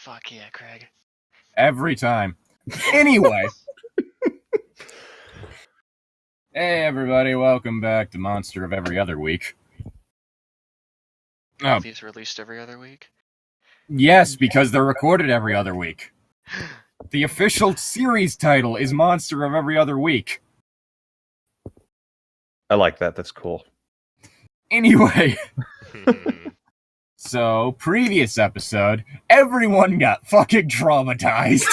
Fuck yeah, Craig. Every time. Anyway. Hey, everybody. Welcome back to Monster of Every Other Week. Are these released every other week? Yes, because they're recorded every other week. The official series title is Monster of Every Other Week. I like that. That's cool. Anyway. So, previous episode, everyone got fucking traumatized.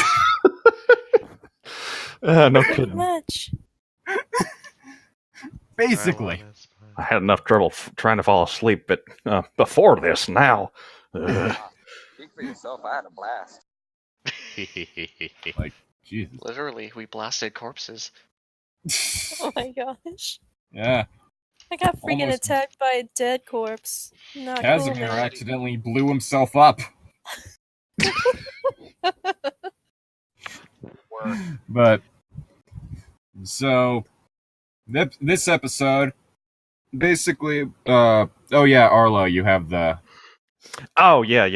No kidding. Much. Basically. I had enough trouble trying to fall asleep, but before this, now. Speak for yourself, I had a blast. Like, Jesus. Literally, we blasted corpses. Oh my gosh. Yeah. I got freaking Almost. attacked by a dead corpse. Not cool, Casimir man. accidentally blew himself up. But, so, this episode, basically, oh yeah, Arlo, you have Oh, yeah.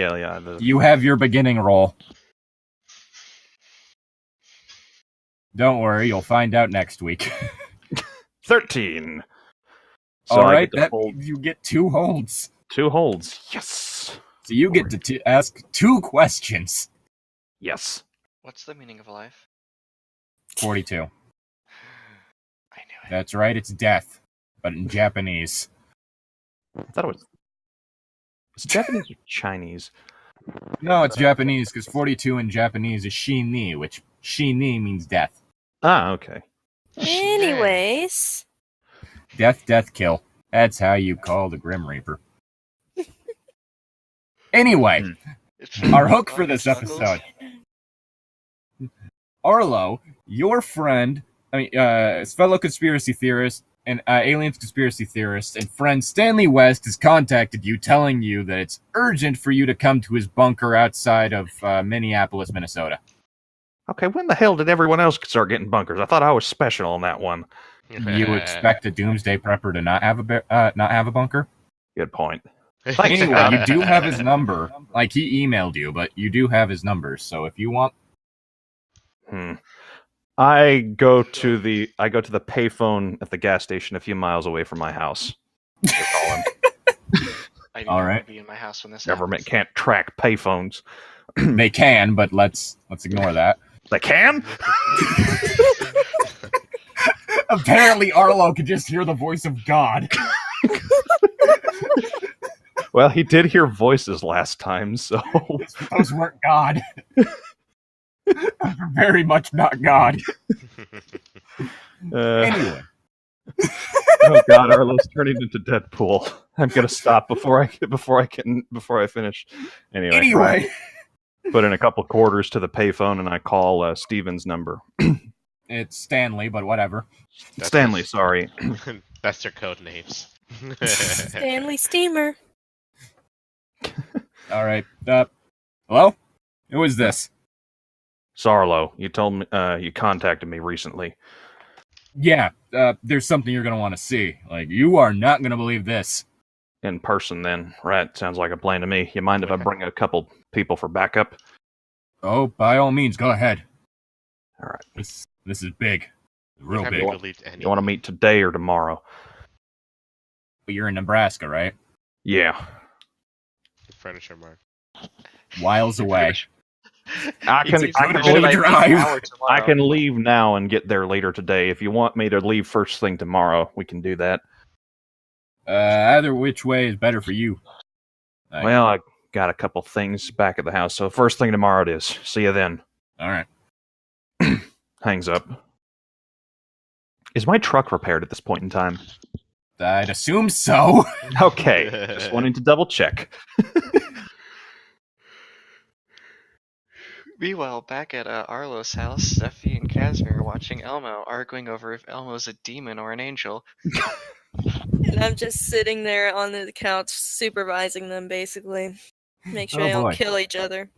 you have your beginning role. Don't worry, you'll find out next week. 13. So Alright, I get that to hold means you get 2 holds. 2 holds. Yes. So you get to ask 2 questions. Yes. What's the meaning of life? 42. I knew it. That's right, it's death, but in Japanese. I thought it was Japanese or Chinese? No, it's Japanese, because 42 in Japanese is shi-ni, which shi-ni means death. Ah, okay. Anyways. Death, kill. That's how you call the Grim Reaper. Anyway, our hook for this episode. Arlo, your friend, fellow conspiracy theorist, and aliens conspiracy theorist, and friend Stanley West has contacted you, telling you that it's urgent for you to come to his bunker outside of Minneapolis, Minnesota. Okay, when the hell did everyone else start getting bunkers? I thought I was special on that one. You expect a doomsday prepper to not have a bunker? Good point. Anyway, you do have his number. Like, he emailed you, but you do have his number. So if you want, I go to the payphone at the gas station a few miles away from my house. I do All not right. want to be in my house when this Government happens. can't track payphones. they can, but let's ignore that. They can? Apparently, Arlo could just hear the voice of God. Well, he did hear voices last time, so... Those weren't God. Very much not God. Anyway. Oh God, Arlo's turning into Deadpool. I'm gonna stop before I finish. Anyway. Put in a couple quarters to the payphone, and I call Steven's number. It's Stanley, but whatever. Stanley, sorry. That's their code names. Stanley Steamer. All right. Hello? Who is this? Sarlo, you told me you contacted me recently. Yeah, there's something you're going to want to see. Like, you are not going to believe this. In person, then. Right, sounds like a plan to me. You mind if I bring a couple people for backup? Oh, by all means, go ahead. All right. This is big. Real Have big. to delete any. You want to meet today or tomorrow? But you're in Nebraska, right? Yeah. Furniture mark. Miles away. I can drive. I can leave now and get there later today. If you want me to leave first thing tomorrow, we can do that. Either which way is better for you. Well, I got a couple things back at the house, so first thing tomorrow it is. See you then. All right. Hangs up. Is my truck repaired at this point in time? I'd assume so. Okay, just wanting to double check. Meanwhile, back at Arlo's house, Steffi and Casimir are watching Elmo, arguing over if Elmo's a demon or an angel. And I'm just sitting there on the couch supervising them, basically. Make sure Oh, they don't boy. kill each other.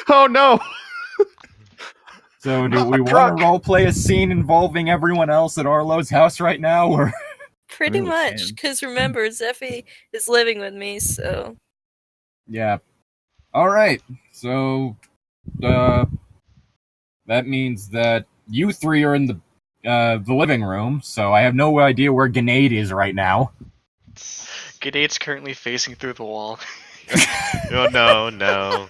Oh no! So do we want to roleplay a scene involving everyone else at Arlo's house right now, or? Pretty Really much, can. because remember, Zeffy is living with me, so... Yeah. All right. So, that means that you three are in the living room. So I have no idea where Grenade is right now. Grenad's currently facing through the wall. Oh, no.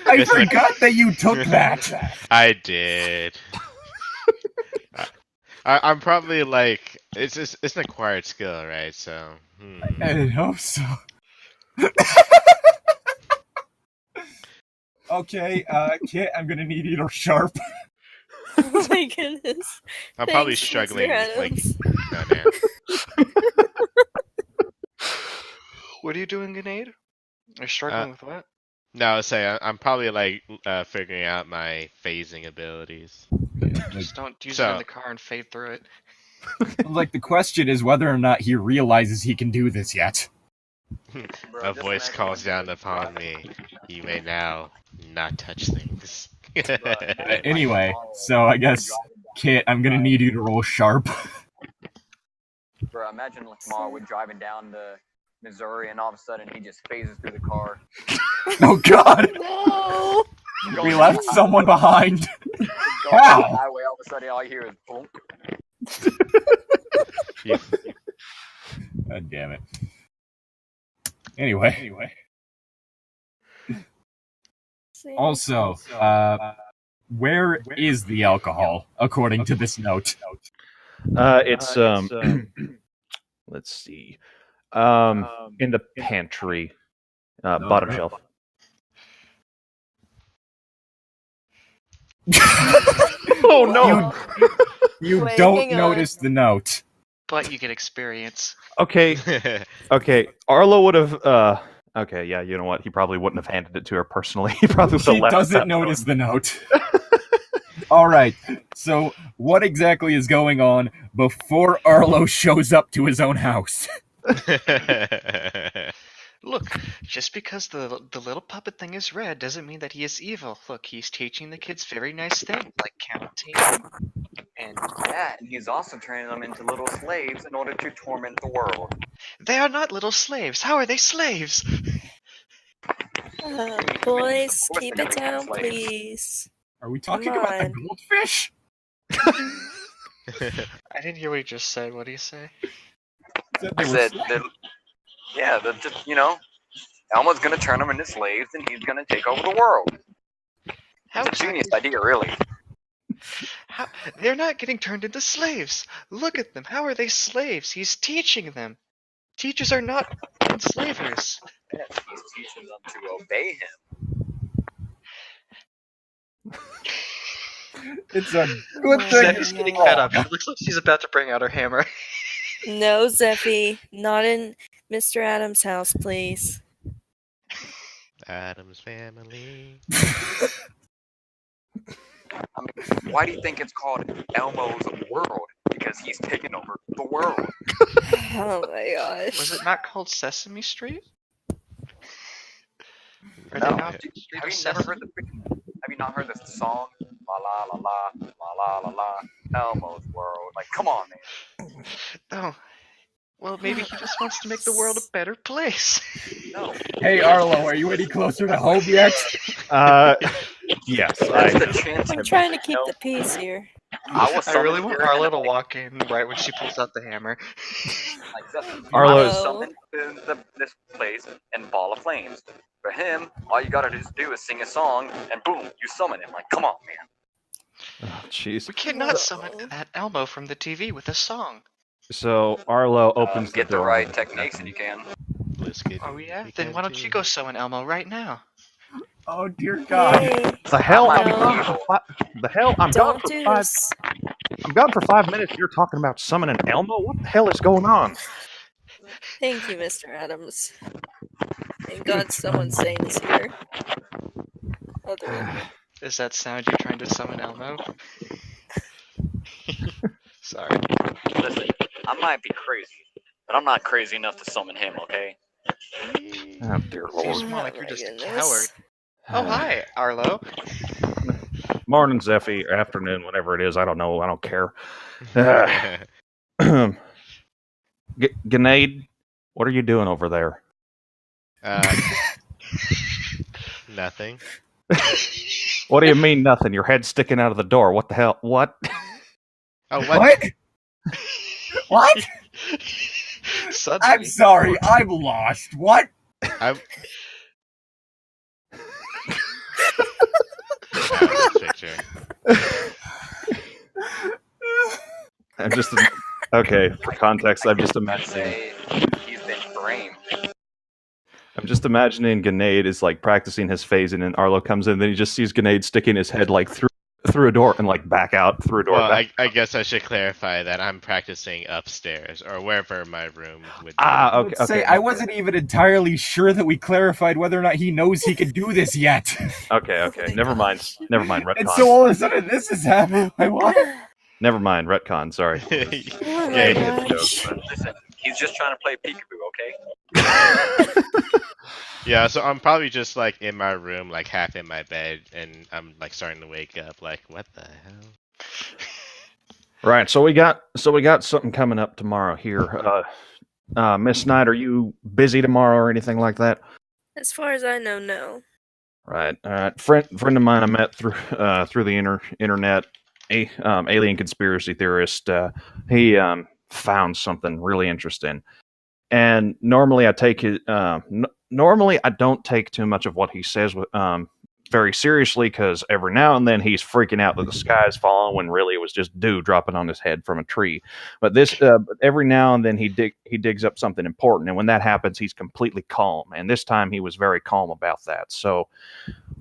I forgot that you took that. I did. I'm probably like it's an acquired skill, right? So I hope so. Okay, Kit, I'm gonna need you to sharp. Oh my goodness. I'm probably Thanks, struggling. Mr. Like, Adams. no, man. What are you doing, Grenade? You're struggling with what? No, I'm probably like figuring out my phasing abilities. Just don't use it in the car and fade through it. Like, the question is whether or not he realizes he can do this yet. A voice calls down upon me. You may now not touch things. Anyway, so I guess, Kit, I'm gonna need you to roll sharp. Bro, imagine like tomorrow we're driving down to Missouri and all of a sudden he just phases through the car. Oh god! No! We left someone behind. Going Wow. down the highway, all of a sudden all you hear is boom. God damn it. Anyway. Also, where is the alcohol, according to this note? It's let's see, in the pantry, bottom shelf. Oh no! You Wait, don't hang on. notice the note. But you get experience. Okay, Arlo would have. Okay, yeah, you know what? He probably wouldn't have handed it to her personally. He probably would have She left doesn't that notice the note. All right. So, what exactly is going on before Arlo shows up to his own house? Look, just because the little puppet thing is red doesn't mean that he is evil. Look, he's teaching the kids very nice things like counting. And Yeah, and he's also turning them into little slaves in order to torment the world. they are not little slaves. How are they slaves? Boys, Of course keep they're it gonna become down, slaves. please. Are we talking Come about the on. goldfish? I didn't hear what he just said. What do you say? Said I they were said, slaves. they're just, Elmo's gonna turn them into slaves and he's gonna take over the world. How It's a genius idea, really. How, they're not getting turned into slaves. Look at them. How are they slaves? He's teaching them. Teachers are not enslavers. Yes, he's teaching them to obey him. It's a good thing. Zeffy's getting fed up. It looks like she's about to bring out her hammer. No, Zeffy. Not in Mr. Adams' house, please. Adam's family. I mean, why do you think it's called Elmo's World? Because he's taking over the world. Oh my gosh. Was it not called Sesame Street? Or No. they not Street Have of you never Sesame? heard have you not heard the song? La la la la la la la la Elmo's World. Like, come on, man. Oh. Well, maybe he just wants to make the world a better place. No. Hey, Arlo, are you any closer to home yet? Yes, That's the chance. I'm trying to keep the peace here. I will I really summon want spirit Arlo and to walk in right when she pulls out the hammer. Arlo I will is- summon this place and ball of flames. For him, all you gotta do is sing a song, and boom, you summon him. Like, come on, man. Oh, jeez. We cannot summon that Elmo from the TV with a song. So Arlo opens Get the the door. right techniques, and you can. Oh yeah? Then why don't you go summon Elmo right now? Oh, dear God. Hey, The hell? I'm No. gone for the hell? I'm gone don't for do 5. this. I'm gone for 5 minutes. You're talking about summoning Elmo. What the hell is going on? Thank you, Mr. Adams. Thank God someone's sane is here. I'll do it. Is that sound you're trying to summon Elmo? Sorry. Listen, I might be crazy, but I'm not crazy enough to summon him. Okay. Oh dear Seems lord. more like Oh you're my just a goodness. coward. Oh hi, Arlo. Morning, Zeffy. Afternoon, whatever it is. I don't know. I don't care. Grenade, what are you doing over there? Nothing. What do you mean nothing? Your head's sticking out of the door. What the hell? What? Oh, What? What? Suddenly. I'm sorry, I'm lost. What? I'm... picture. I'm just okay. For context, I'm just imagining. Say he's been framed. I'm just imagining Grenade is like practicing his phasing, and Arlo comes in, and then he just sees Grenade sticking his head like through a door and like back out through a door. Well, back. I guess I should clarify that I'm practicing upstairs or wherever my room would be. Okay. Let's say I wasn't even entirely sure that we clarified whether or not he knows he can do this yet. Okay. Never mind. Retcon. And so all of a sudden this is happening. Like, what? Never mind. Retcon. Sorry. Oh my Yeah, gosh. Listen, he's just trying to play peekaboo, okay? Yeah, so I'm probably just like in my room, like half in my bed, and I'm like starting to wake up. Like, what the hell? Right. So we got something coming up tomorrow here. Miss Knight, are you busy tomorrow or anything like that? As far as I know, no. Right. Friend of mine I met through the internet. Alien conspiracy theorist. He found something really interesting. And normally I take his. Normally I don't take too much of what he says very seriously, because every now and then he's freaking out that the sky is falling when really it was just dew dropping on his head from a tree. But every now and then he digs up something important, and when that happens, he's completely calm. And this time he was very calm about that. So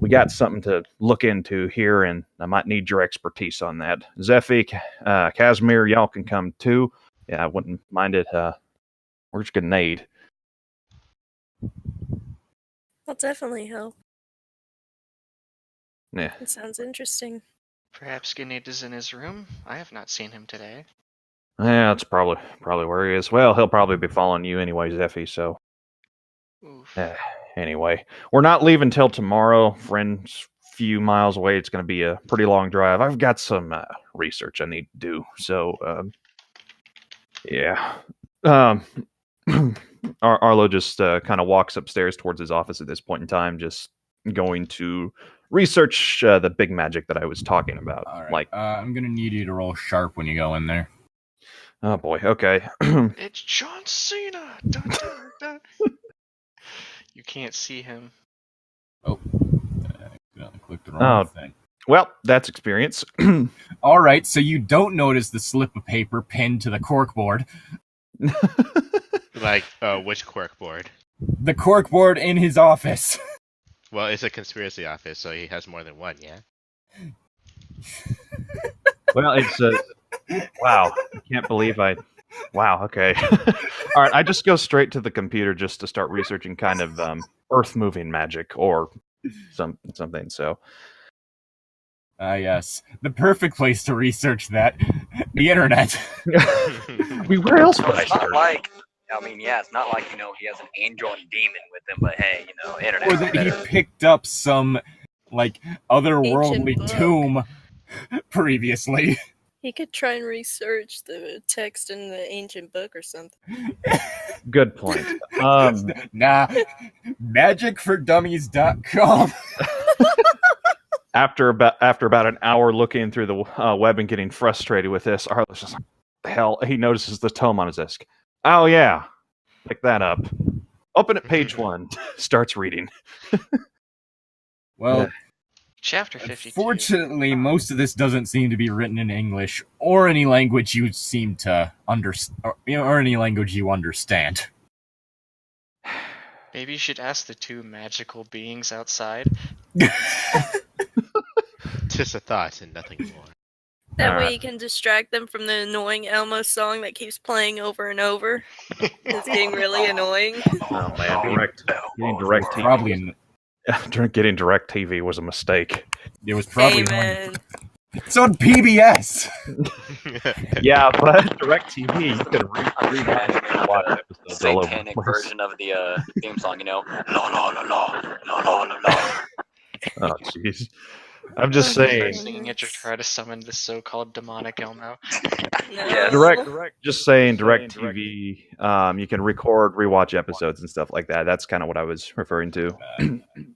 we got something to look into here, and I might need your expertise on that. Zephy, Casimir, y'all can come too. Yeah, I wouldn't mind it. Where's Grenade? I'll definitely help. Yeah. It sounds interesting. Perhaps Grenade is in his room? I have not seen him today. Yeah, that's probably where he is. Well, he'll probably be following you anyway, Zephy, so. Oof. Anyway, we're not leaving till tomorrow. Friends, few miles away. It's going to be a pretty long drive. I've got some research I need to do. So, yeah. Arlo just kind of walks upstairs towards his office at this point in time, just going to research the big magic that I was talking about. All right. Like, I'm gonna need you to roll sharp when you go in there. oh boy, okay. It's John Cena! Dun, dun, dun. You can't see him. Oh, I clicked the wrong thing. Well, that's experience. All right, so you don't notice the slip of paper pinned to the corkboard. Like, which corkboard? The corkboard in his office. Well, it's a conspiracy office, so he has more than one, yeah? Well, it's wow. I can't believe wow, okay. All right, I just go straight to the computer just to start researching kind of earth-moving magic or something, so. Yes. The perfect place to research that. The internet. Where else would I It's not start? like, I mean, yeah, it's not like, he has an angel and demon with him, but hey, internet. Or that he picked up some, like, otherworldly Ancient book. tomb previously. He could try and research the text in the ancient book or something. Good point. Nah. Magicfordummies.com. After about an hour looking through the web and getting frustrated with this, Arlo's just like, hell, he notices the tome on his desk. Oh yeah, pick that up. Open at page 1. Starts reading. Well, Chapter 52. fortunately, most of this doesn't seem to be written in English or any language you seem to understand, or any language you understand. Maybe you should ask the two magical beings outside. Tis a thought and nothing more. That way Alright. you can distract them from the annoying Elmo song that keeps playing over and over. It's getting really annoying. Oh man, getting direct TV. Probably, Getting direct TV was a mistake. it was probably. Amen. It's on PBS. Yeah, but direct TV, you could watch episodes all over the Satanic place. version of the theme song, la la la la la la la la. Oh jeez. I'm just saying. Singing it to try to summon the so-called demonic Elmo. No. Yes. Direct. Just saying. Direct TV. You can record, rewatch episodes and stuff like that. That's kind of what I was referring to.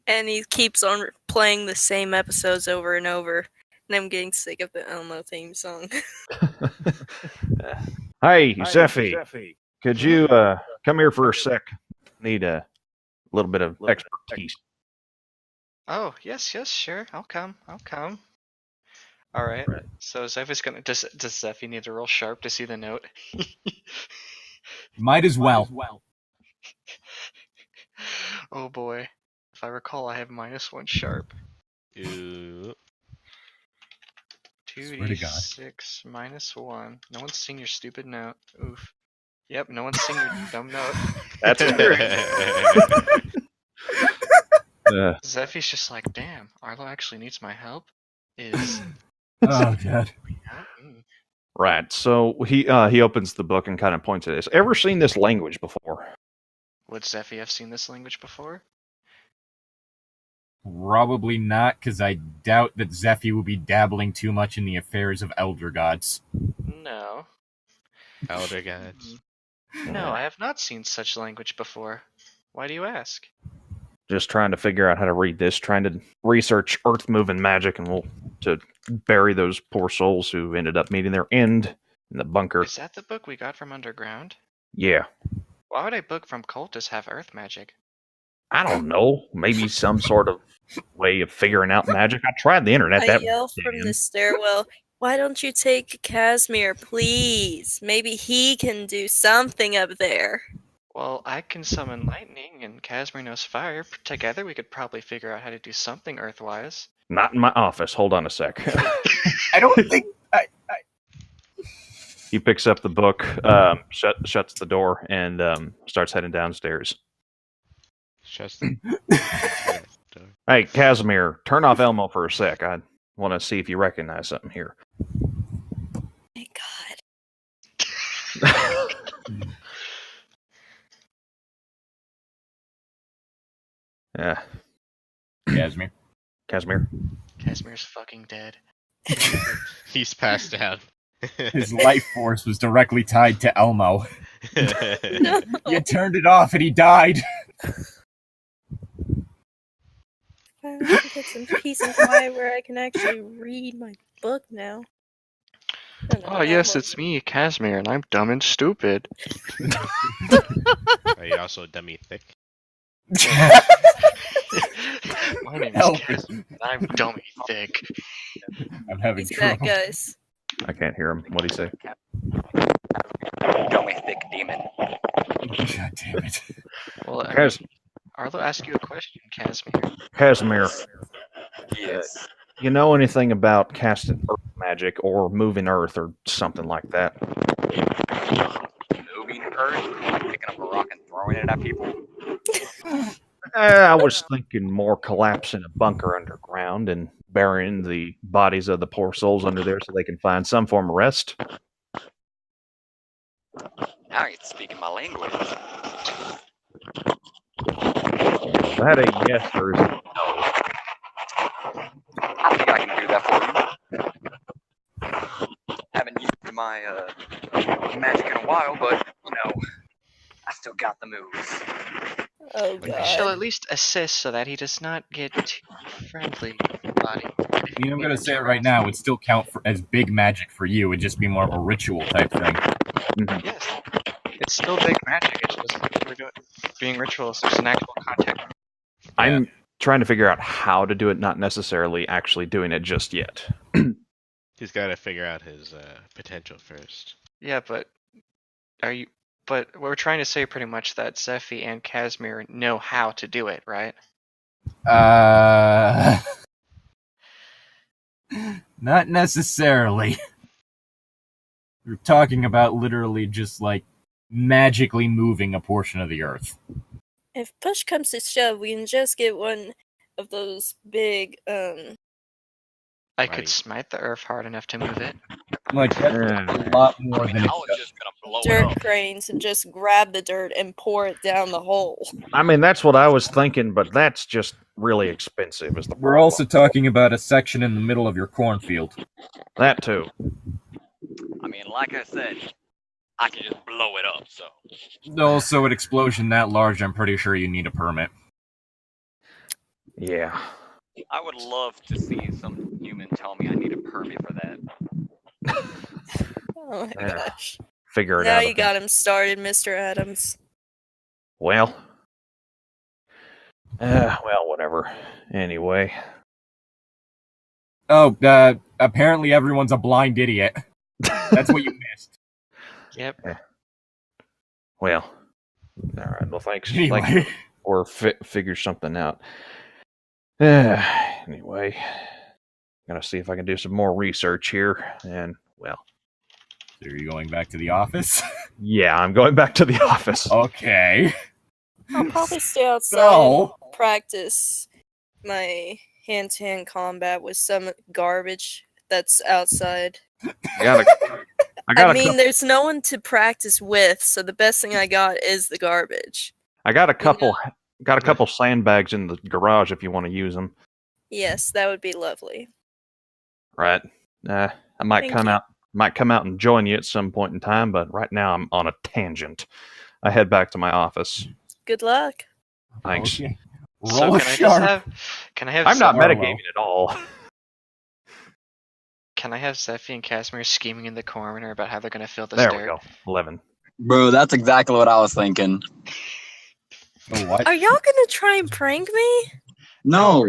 And he keeps on playing the same episodes over and over. And I'm getting sick of the Elmo theme song. Hey, Zeffy, could you come here for a sec? Need a little bit of expertise. Oh, yes, sure. I'll come. All right. So Zephy's gonna. Does Zephy need to roll sharp to see the note? Might as well. Oh boy. If I recall, I have -1 sharp. Ooh. 2d6 -1. No one's seen your stupid note. Oof. Yep, no one's seen your dumb note. That's weird. Zephy's just like, damn, Arlo actually needs my help? Is... Oh, God. Right. So he opens the book and kind of points at this. Ever seen this language before? Would Zephy have seen this language before? Probably not, because I doubt that Zephy will be dabbling too much in the affairs of elder gods. No. Elder gods. No, I have not seen such language before. Why do you ask? Just trying to figure out how to read this, trying to research earth-moving magic, and to bury those poor souls who ended up meeting their end in the bunker. Is that the book we got from underground? Yeah. Why would a book from cultists have earth magic? I don't know. Maybe some sort of way of figuring out magic. I tried the internet. I yell from the stairwell, why don't you take Casimir, please? Maybe he can do something up there. Well, I can summon lightning, and Casimir knows fire. Together we could probably figure out how to do something earthwise. Not in my office. Hold on a sec. I don't think... He picks up the book, shuts the door, and starts heading downstairs. Shuts the door. Hey, Casimir, turn off Elmo for a sec. I want to see if you recognize something here. My God. Yeah. Casimir. Casimir's fucking dead. He's passed out. His life force was directly tied to Elmo. No. You turned it off and he died. I want to get some peace and quiet where I can actually read my book now. Oh yes, it's me, Casimir, and I'm dumb and stupid. Are you also dummy thick? My name is Casimir, and I'm dummy thick. I'm having He's back, trouble. guys. I can't hear him. What'd he say? Dummy thick demon. God damn it. Well, Arlo asked you a question, Casimir, Yes. you know anything about casting earth magic or moving earth or something like that? Moving earth, like picking up a rock and throwing it at people. I was thinking more collapsing a bunker underground and burying the bodies of the poor souls under there so they can find some form of rest. Now you're speaking my language. Is that a yes or is it No. I think I can do that for you. Haven't used my magic in a while, but, I still got the moves. Oh, I shall God. at least assist so that he does not get too friendly with the body. I mean, I'm going to say it right now. It would still count as big magic for you. It'd just be more of a ritual type thing. Mhm. Yes, it's still big magic. It's just we're doing being rituals. There's an actual context. I'm trying to figure out how to do it, not necessarily actually doing it just yet. He's got to figure out his potential first. Yeah, but But we're trying to say pretty much that Zephy and Casimir know how to do it, right? Not necessarily. We're talking about literally just, like, magically moving a portion of the earth. If push comes to shove, we can just get one of those big, I could smite the earth hard enough to move it. Like, that's a lot more than I it was does. just gonna blow it Dirt up. cranes and just grab the dirt and pour it down the hole. I mean, that's what I was thinking, but that's just really expensive. Is the We're problem. also talking about a section in the middle of your cornfield. That too. I mean, like I said, I can just blow it up. So Also, an explosion that large, I'm pretty sure you need a permit. Yeah. I would love to see some human tell me I need a permit for that. Oh my Yeah. gosh. Figure it Now out. you got him started, Mr. Adams. Well, whatever. Anyway, Oh, apparently everyone's a blind idiot. That's what you missed. Yep. well, all right. Well, thanks. Anyway. Thanks or figure something out. Anyway, gonna see if I can do some more research here, and well, So are you going back to the office? yeah, I'm going back to the office. Okay. I'll probably stay outside So, and practice my hand-to-hand combat with some garbage that's outside. I I mean, there's no one to practice with, so the best thing I got is the garbage. got a couple sandbags in the garage if you want to use them. Yes, that would be lovely. Right. I might Thank come you. out and join you at some point in time, but right now I'm on a tangent. I head back to my office. Good luck. Thanks. okay. So Roll can I sharp. just have? Can I have? I'm not Arlo. metagaming at all. Can I have Zephy and Casimir scheming in the corner about how they're gonna fill this There dirt? we go. 11. Bro, that's exactly what I was thinking. Oh, what? Are y'all gonna try and prank me? No,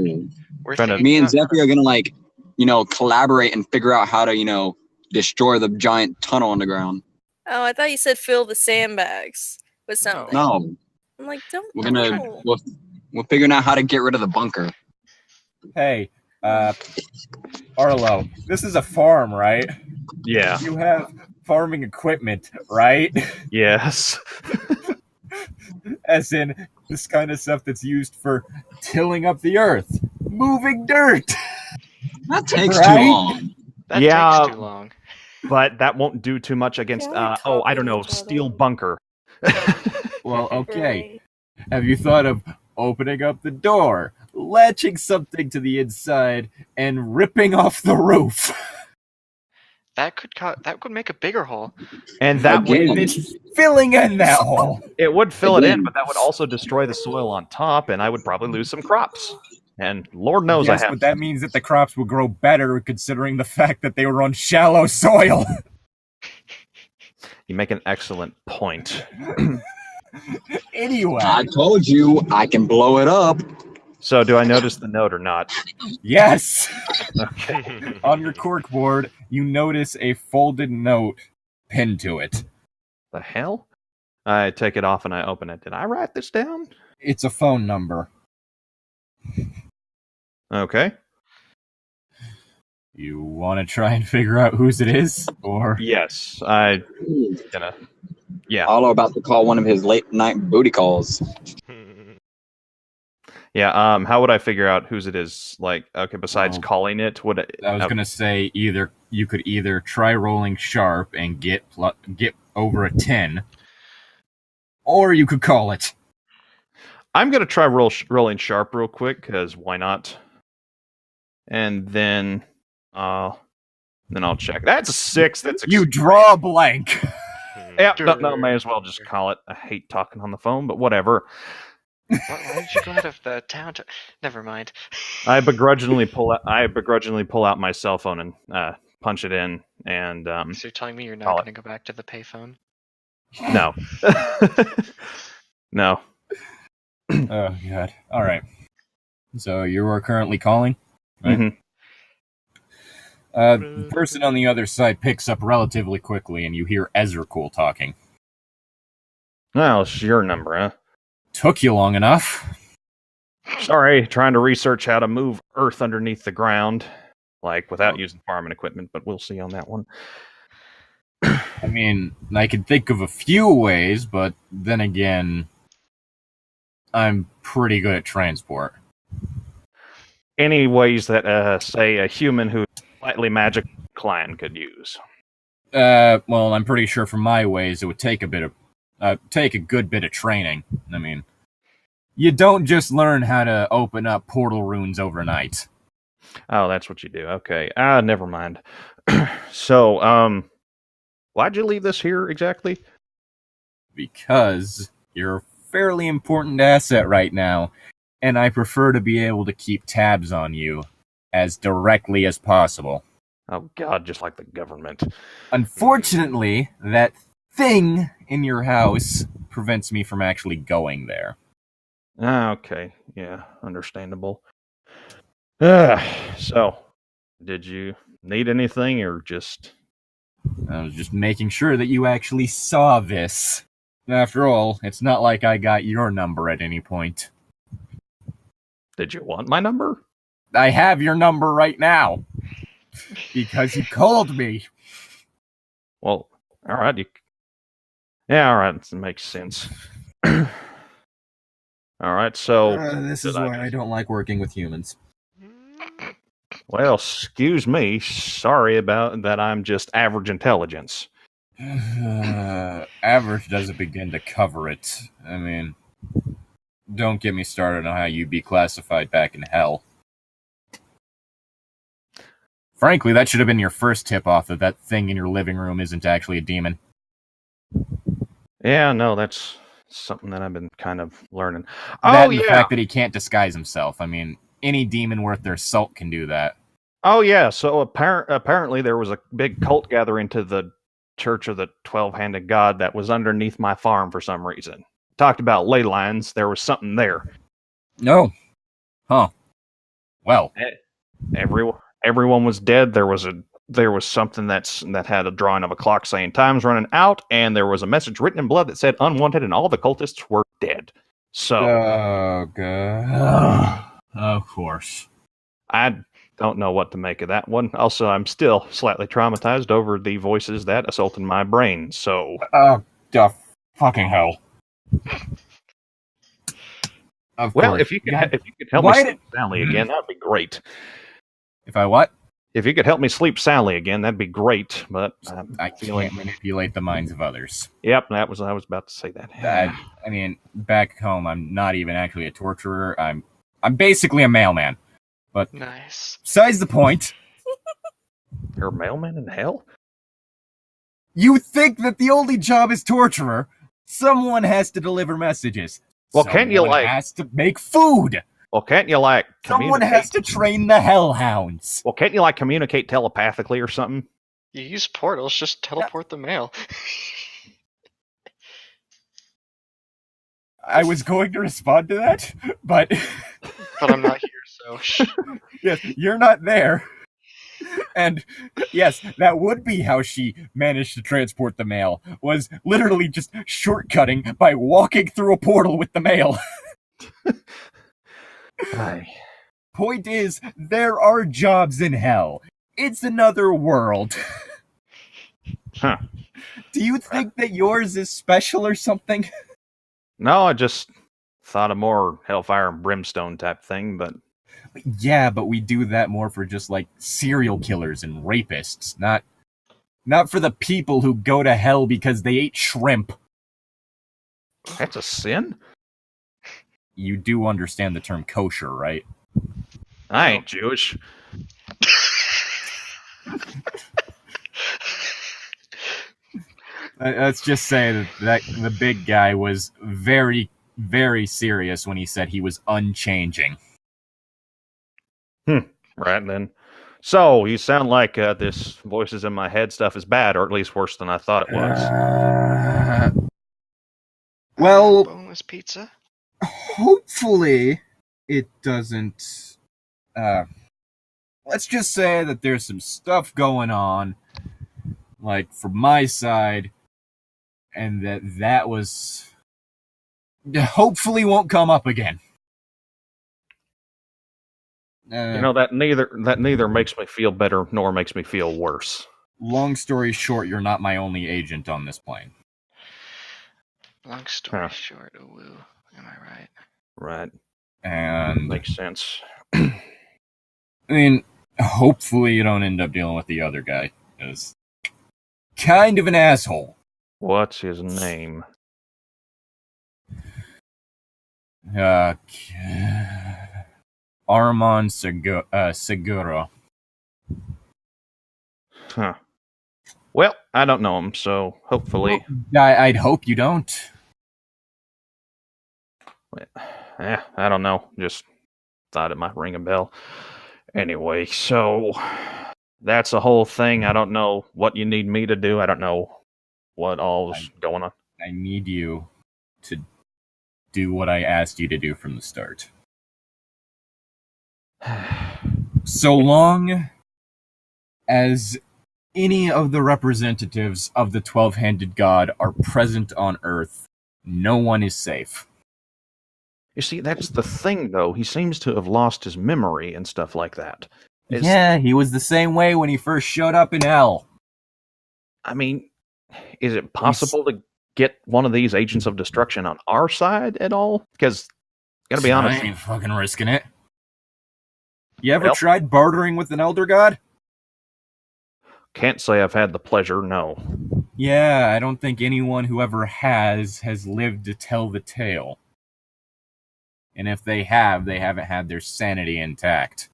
We're Trying to- thinking me and about- Zephy are gonna collaborate and figure out how to, destroy the giant tunnel underground. Oh, I thought you said fill the sandbags with something. No, I'm like, don't. we're gonna no. we're figuring out how to get rid of the bunker. Hey, Arlo, this is a farm, right? Yeah. You have farming equipment, right? Yes. As in, this kind of stuff that's used for tilling up the earth, moving dirt. That takes Right? too long. That Yeah. takes too long. But that won't do too much against, Can we I copy don't know, each other? steel bunker. Well, okay. Right. Have you thought of opening up the door, latching something to the inside, and ripping off the roof? That could make a bigger hole. And that Again. would, It's filling in that hole. it would fill it in, Again. but that would also destroy the soil on top, and I would probably lose some crops. And Lord knows Yes, I have. but that means that the crops will grow better, considering the fact that they were on shallow soil. You make an excellent point. Anyway, I told you I can blow it up. So, do I notice the note or not? yes. Okay. On your corkboard, you notice a folded note pinned to it. The hell? I take it off and I open it. Did I write this down? It's a phone number. Okay. You want to try and figure out whose it is? Or Yes, I gonna. Yeah, Arlo about to call one of his late night booty calls. yeah. How would I figure out whose it is? Like, okay, besides Oh. calling it, would I was going to say you could either try rolling sharp and get over a 10, or you could call it. I'm gonna try rolling sharp real quick because why not? And then I'll check. That's a 6. That's You draw a blank. Yeah, no, may as well just call it. I hate talking on the phone, but whatever. Why did you go out of the town? Never mind. I begrudgingly pull out my cell phone and punch it in, and So you're telling me you're not Call going to go back to the payphone? no, no. Oh, God. All right. So you are currently calling? Right? Mhm. The person on the other side picks up relatively quickly, and you hear Ezracool talking. Well, it's your number, huh? Took you long enough. Sorry, trying to research how to move earth underneath the ground, like without using farming equipment, but we'll see on that one. I mean, I can think of a few ways, but then again, I'm pretty good at transport. Any ways that, say, a human who's slightly magic inclined could use. Well, I'm pretty sure from my ways it would take a good bit of training. I mean, you don't just learn how to open up portal runes overnight. Oh, that's what you do. Okay. Never mind. So, why'd you leave this here exactly? Because you're a fairly important asset right now, and I prefer to be able to keep tabs on you as directly as possible. Oh, God, just like the government. Unfortunately, that thing in your house prevents me from actually going there. Okay. Yeah, understandable. So, did you need anything or just... I was just making sure that you actually saw this. After all, it's not like I got your number at any point. Did you want my number? I have your number right now. Because you called me. Well, all right. Yeah, all right. It makes sense. All right, so... this is why I don't like working with humans. Well, excuse me. Sorry about that. I'm just average intelligence. Average doesn't begin to cover it. I mean, don't get me started on how you'd be classified back in hell. Frankly, that should have been your first tip-off that thing in your living room isn't actually a demon. Yeah, no, that's something that I've been kind of learning. That and the fact that he can't disguise himself. I mean, any demon worth their salt can do that. Oh, yeah, so apparently there was a big cult gathering to the Church of the 12-Handed God that was underneath my farm for some reason. Talked about ley lines, there was something there. No. Huh. Well. Everyone was dead. There was something that had a drawing of a clock saying time's running out, and there was a message written in blood that said unwanted, and all the cultists were dead. So, oh god, of course. I don't know what to make of that one. Also, I'm still slightly traumatized over the voices that assaulted my brain. So, fucking hell. Well, if you could help me sleep soundly again, that'd be great. If I what? If you could help me sleep soundly again, that'd be great. But I can't manipulate the minds of others. Yep, I was about to say that. I mean, back home, I'm not even actually a torturer. I'm basically a mailman. But nice. Besides the point. You're a mailman in hell? You think that the only job is torturer? Someone has to deliver messages. Well, can't you Someone has to make food. Well, can't you Someone has to train the hellhounds. Well, can't you communicate telepathically or something? You use portals, just teleport the mail. I was going to respond to that, but I'm not here, so yes, you're not there. And yes, that would be how she managed to transport the mail, was literally just shortcutting by walking through a portal with the mail. Point is, there are jobs in hell. It's another world. Huh. Do you think that yours is special or something? No, I just thought a more hellfire and brimstone type thing, but... Yeah, but we do that more for just, serial killers and rapists, not for the people who go to hell because they ate shrimp. That's a sin? You do understand the term kosher, right? I ain't Jewish. Let's just say that the big guy was very, very serious when he said he was unchanging. Right then. So, you sound like this voices in my head stuff is bad, or at least worse than I thought it was. Well... boneless pizza? Hopefully, it doesn't... let's just say that there's some stuff going on, from my side, and that was... hopefully won't come up again. That neither makes me feel better nor makes me feel worse. Long story short, you're not my only agent on this plane. Long story short, woo. Am I right? Right. And makes sense. I mean, hopefully you don't end up dealing with the other guy, because kind of an asshole. What's his name? Armand Seguro. Huh. Well, I don't know him, so hopefully... I'd hope you don't. I don't know. Just thought it might ring a bell. Anyway, so that's the whole thing. I don't know what you need me to do. I don't know what all's going on. I need you to do what I asked you to do from the start. So long as any of the representatives of the 12-handed god are present on Earth, no one is safe. You see, that's the thing, though. He seems to have lost his memory and stuff like that. Yeah, he was the same way when he first showed up in Hell. I mean, is it possible to get one of these agents of destruction on our side at all? Because, gotta be honest... I ain't fucking risking it. You ever tried bartering with an Elder God? Can't say I've had the pleasure, no. Yeah, I don't think anyone who ever has lived to tell the tale. And if they haven't had their sanity intact.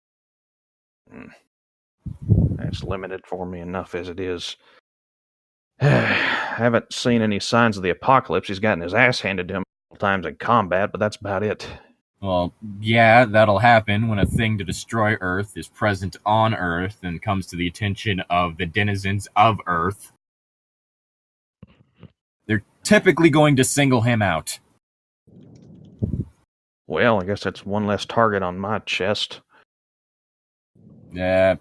That's limited for me enough as it is. I haven't seen any signs of the apocalypse. He's gotten his ass handed to him a couple times in combat, but that's about it. Well, yeah, that'll happen when a thing to destroy Earth is present on Earth and comes to the attention of the denizens of Earth. They're typically going to single him out. Well, I guess that's one less target on my chest. Yeah,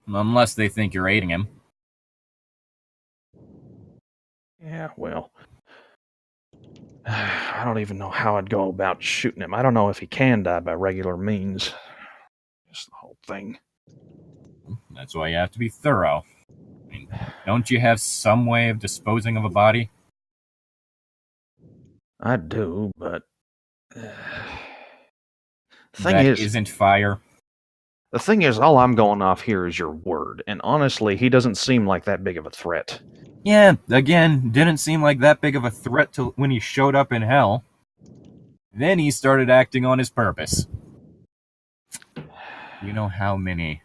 unless they think you're aiding him. Yeah, well... I don't even know how I'd go about shooting him. I don't know if he can die by regular means. Just the whole thing. That's why you have to be thorough. I mean, don't you have some way of disposing of a body? I do, but... That isn't fire. The thing is, all I'm going off here is your word, and honestly, he doesn't seem like that big of a threat. Yeah, again, didn't seem like that big of a threat till when he showed up in Hell. Then he started acting on his purpose. You know how many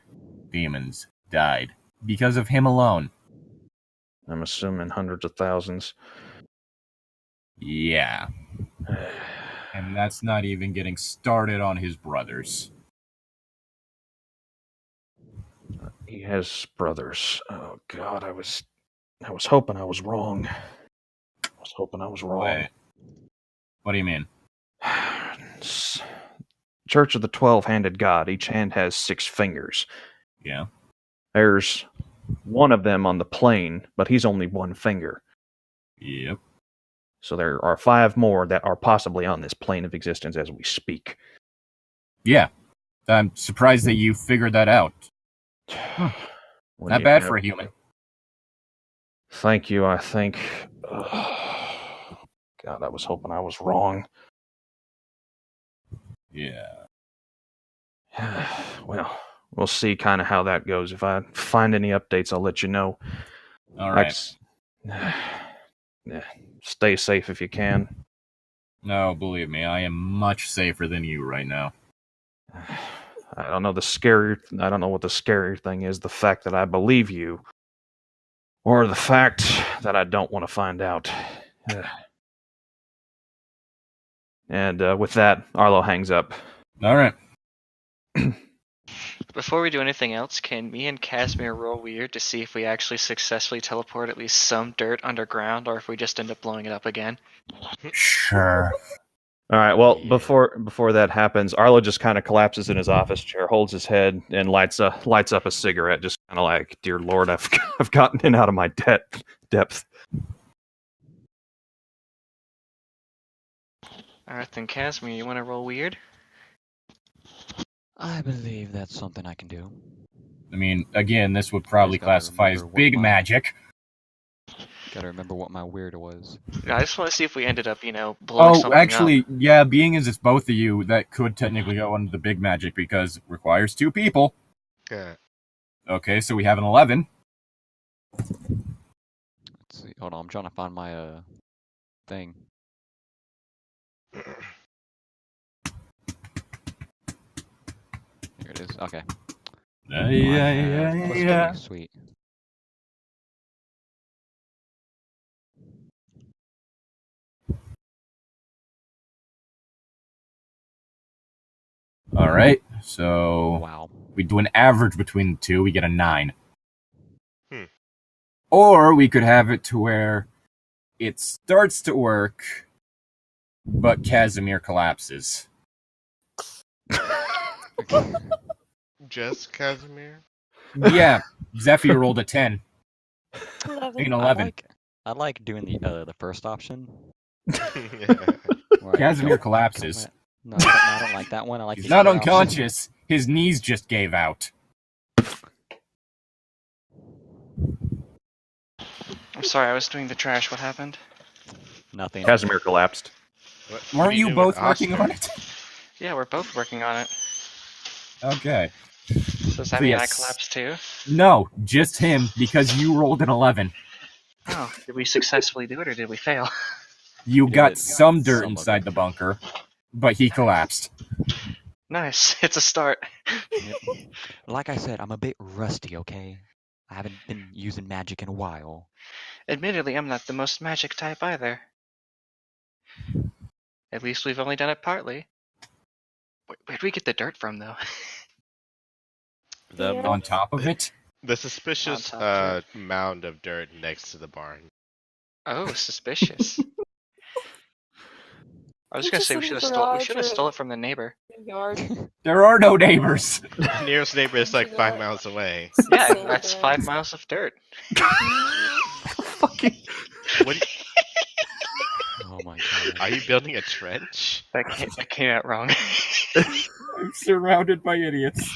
demons died because of him alone? I'm assuming hundreds of thousands. Yeah. And that's not even getting started on his brothers. He has brothers. Oh, God, I was hoping I was wrong. Wait. What do you mean? Church of the 12-handed God. Each hand has 6 fingers. Yeah. There's one of them on the plane, but he's only 1 finger. Yep. So there are 5 more that are possibly on this plane of existence as we speak. Yeah. I'm surprised that you figured that out. Not bad for a human. Thank you, I think. God, I was hoping I was wrong. Yeah. Well, we'll see kind of how that goes. If I find any updates, I'll let you know. All right. Stay safe if you can. No, believe me, I am much safer than you right now. I don't know what the scarier thing is, the fact that I believe you, or the fact that I don't want to find out. And with that, Arlo hangs up. All right. Before we do anything else, can me and Casimir roll weird to see if we actually successfully teleport at least some dirt underground, or if we just end up blowing it up again? Sure. All right. Well, before that happens, Arlo just kind of collapses in his office chair, holds his head, and lights up a cigarette, just kind of like, "Dear Lord, I've gotten in out of my depth." All right, then, Casimir, you want to roll weird? I believe that's something I can do. I mean, again, this would probably classify as big magic. Gotta remember what my weird was. I just want to see if we ended up, blowing something up. Yeah, being as it's both of you, that could technically go under the big magic because it requires 2 people. Yeah. Okay, so we have an 11. see. Hold on, I'm trying to find my thing. Here it is. Okay. Yeah. Sweet. All right. So Wow. we do an average between the two. We get a 9. Hmm. Or we could have it to where it starts to work, but Casimir collapses. Just Casimir? Yeah, Zephyr rolled a 10. 11. 11. I like doing the first option. Yeah. where I Casimir don't- collapses. No, I don't like that one. I like He's the not other option. unconscious. His knees just gave out. I'm sorry, I was doing the trash. What happened? Nothing. Casimir collapsed. What are Weren't you doing both with working Oscar? on it? Yeah, we're both working on it. Okay. So does that So mean I yes. collapsed too? No, just him, because you rolled an 11. Oh, did we successfully do it or did we fail? You did. got some dirt Some of inside it. the bunker, but he collapsed. Nice, it's a start. Yep. Like I said, I'm a bit rusty, okay? I haven't been using magic in a while. Admittedly, I'm not the most magic type either. At least we've only done it partly. Where'd we get the dirt from, though? The, Yeah. On top of it, the suspicious On top mound of dirt next to the barn. Oh, suspicious. I was gonna Just say we in the should have garage stole or- it from the neighbor. Yard. there are no neighbors. Nearest neighbor is like 5 Yeah. miles away. Yeah, Sand that's bags. 5 miles of dirt. Fucking. What? Oh my god. Are you building a trench? That came out wrong. I'm surrounded by idiots.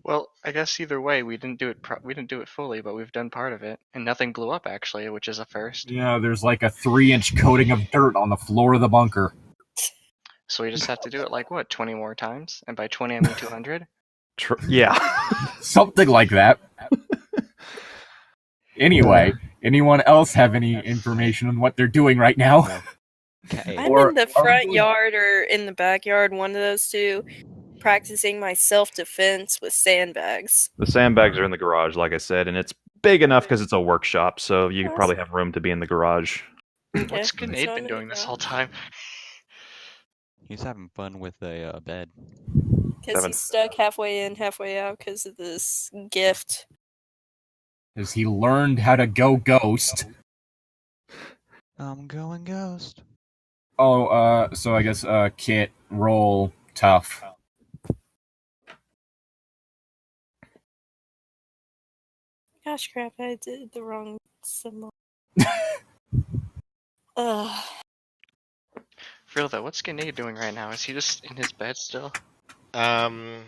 Well, I guess either way, we didn't do it. We didn't do it fully, but we've done part of it, and nothing blew up actually, which is a first. Yeah, there's like a 3-inch coating of dirt on the floor of the bunker. So we just have to do it like what, 20 more times? And by 20, I mean 200. Yeah. Something like that. Anyway, anyone else have any information on what they're doing right now? Okay. I'm Or in the are front you- yard or in the backyard, one of those two, practicing my self-defense with sandbags. The sandbags are in the garage, like I said, and it's big enough because it's a workshop, so you could probably have room to be in the garage. Okay, What's so Grenade I'm been in doing the this whole garage. time? He's having fun with a bed. Because Seven. he's stuck halfway in, halfway out because of this gift. Has he learned how to go ghost? I'm going ghost. Oh, so I guess, Kit, roll tough. Gosh crap, I did the wrong symbol. Ugh. For real though, what's Grenade doing right now? Is he just in his bed still? I'm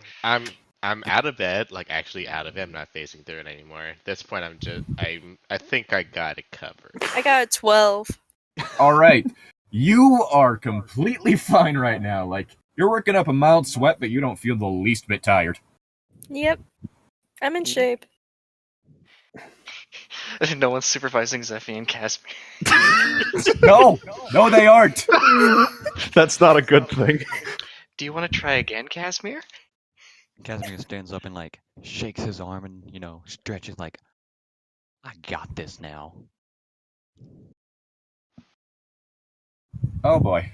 out of bed, like actually out of it. I'm not facing through it anymore. At this point, I think I got it covered. I got a 12. Alright, you are completely fine right now. Like, you're working up a mild sweat, but you don't feel the least bit tired. Yep. I'm in shape. No one's supervising Zephy and Casimir. No, they aren't. That's not a good thing. Do you want to try again, Casimir? Casimir stands up and like shakes his arm and stretches like, I got this now. Oh boy.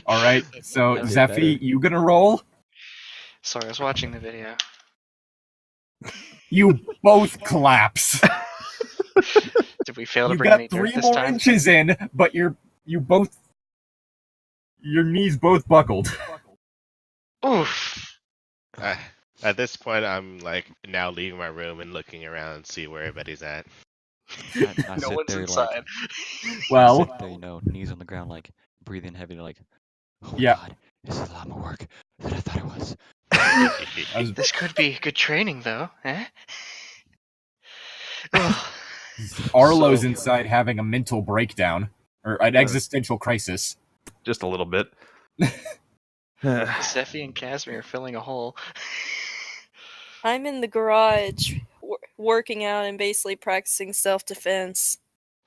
Alright, so That'd be Zephy, better. you gonna roll? Sorry, I was watching the video. You both collapse. Did we fail to You bring got any dirt 3 this more time? inches in, but your knees both buckled. Oof. At this point, I'm like now leaving my room and looking around and see where everybody's at. I No sit one's there inside. Well, sit there, knees on the ground, like breathing heavy, like, oh Yeah. god, this is a lot more work than I thought it was. I was- This could be good training, though, eh? Ugh. Arlo's So- inside having a mental breakdown or an existential crisis. Just a little bit. Zephy and Casimir are filling a hole. I'm in the garage working out and basically practicing self-defense.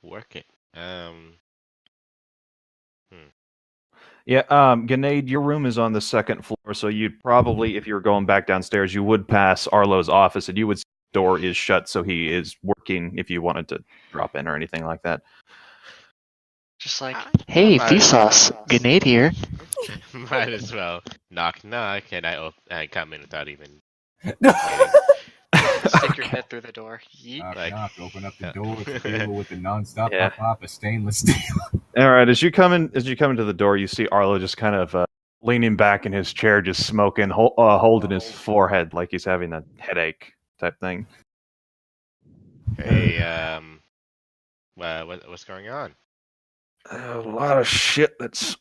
Work it. Yeah, Grenade, your room is on the second floor, so you'd probably, if you were going back downstairs, you would pass Arlo's office, and you would see the door is shut, so he is working if you wanted to drop in or anything like that. Just like, hey, Vsauce, Grenade here. Might as well knock knock, and I come in without even. Stick your head through the door. Yeet. Knock, open up the door. It's a table with a non-stop Yeah. pop, a stainless steel. All right, as you come into the door, you see Arlo just kind of leaning back in his chair, just smoking, holding his forehead like he's having a headache type thing. Hey, what's going on? A lot of shit that's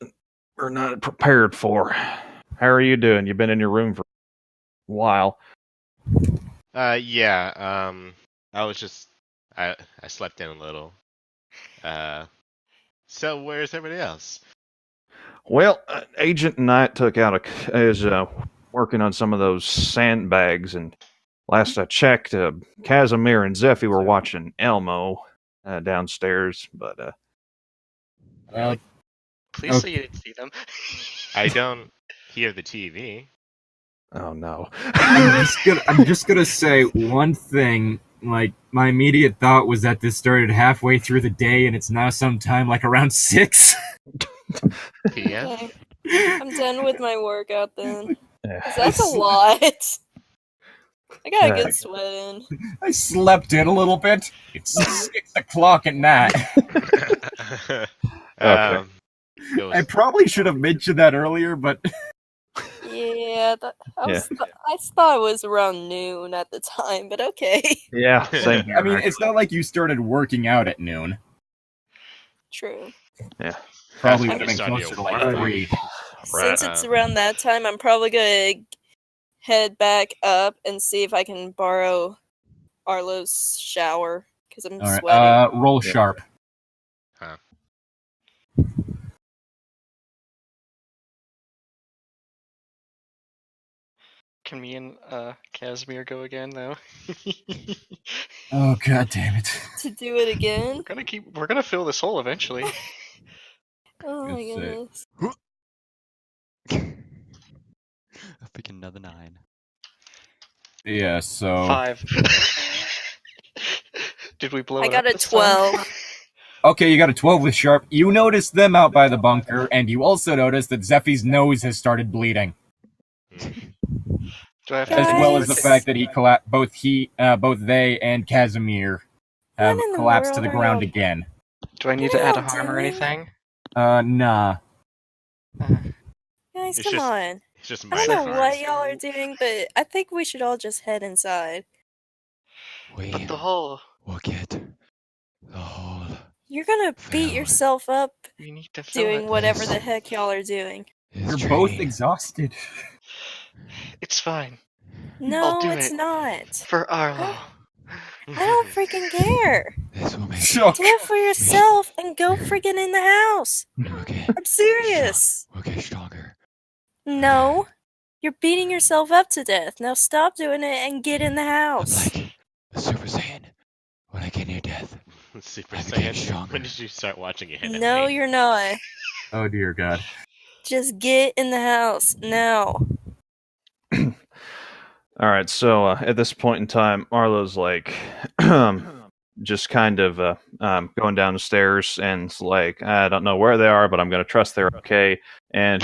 we're not prepared for. How are you doing? You've been in your room for a while. Yeah. I slept in a little. So where's everybody else? Well, Agent Knight is working on some of those sandbags, and last I checked, Casimir and Zephy were watching Elmo downstairs, but Please say you didn't see them. I don't hear the TV. oh no. I'm just gonna say one thing. Like, my immediate thought was that this started halfway through the day, and it's now sometime like around 6. PM? Okay. I'm done with my workout then. 'Cause Yeah. that's a lot. I got a good sweat in. I slept in a little bit. It's 6 o'clock at night. um, I probably should have mentioned that earlier, but Yeah, I thought it was around noon at the time, but okay. Yeah, same here. I mean, it's not like you started working out at noon. True. Probably That's would have when been you started closer to your like work. 3. Since it's around that time, I'm probably gonna head back up and see if I can borrow Arlo's shower because I'm All right, sweating. roll sharp. Huh. Can me and Casimir go again though? Oh, god damn it. To do it again? We're gonna fill this hole eventually. Oh my Good goodness. A freaking another 9. Yeah, so... 5. Did we blow I it got up a this time? 12. Okay, you got a 12 with sharp. You notice them out by the bunker, and you also notice that Zephy's nose has started bleeding. Do I have As to well as the Guys. fact that both they and Casimir have What in the collapsed to the world are ground y'all- again. Do I need What to are add a y'all harm or doing? anything? Nah. Guys, It's come just- on. It's just I minor don't know what harms. y'all are doing, but I think we should all just head inside. We But the hole. will get the whole. You're gonna beat Fail. yourself up We need to fill doing it. whatever the heck y'all are doing. Is You're both training. exhausted. It's fine. No, do it's it. not. For Arlo. I don't freaking care. This will make So, Do it for yourself and go freaking in the house. okay. I'm serious. We'll get stronger. No. You're beating yourself up to death. Now stop doing it and get in the I'm house. like a Super Saiyan when I get near death. Super I became Saiyan. stronger. When did you start watching it? No, you're not. oh dear god. Just get in the house now. All right, so at this point in time, Arlo's like, just kind of going down the stairs, and it's like, I don't know where they are, but I'm going to trust they're okay. And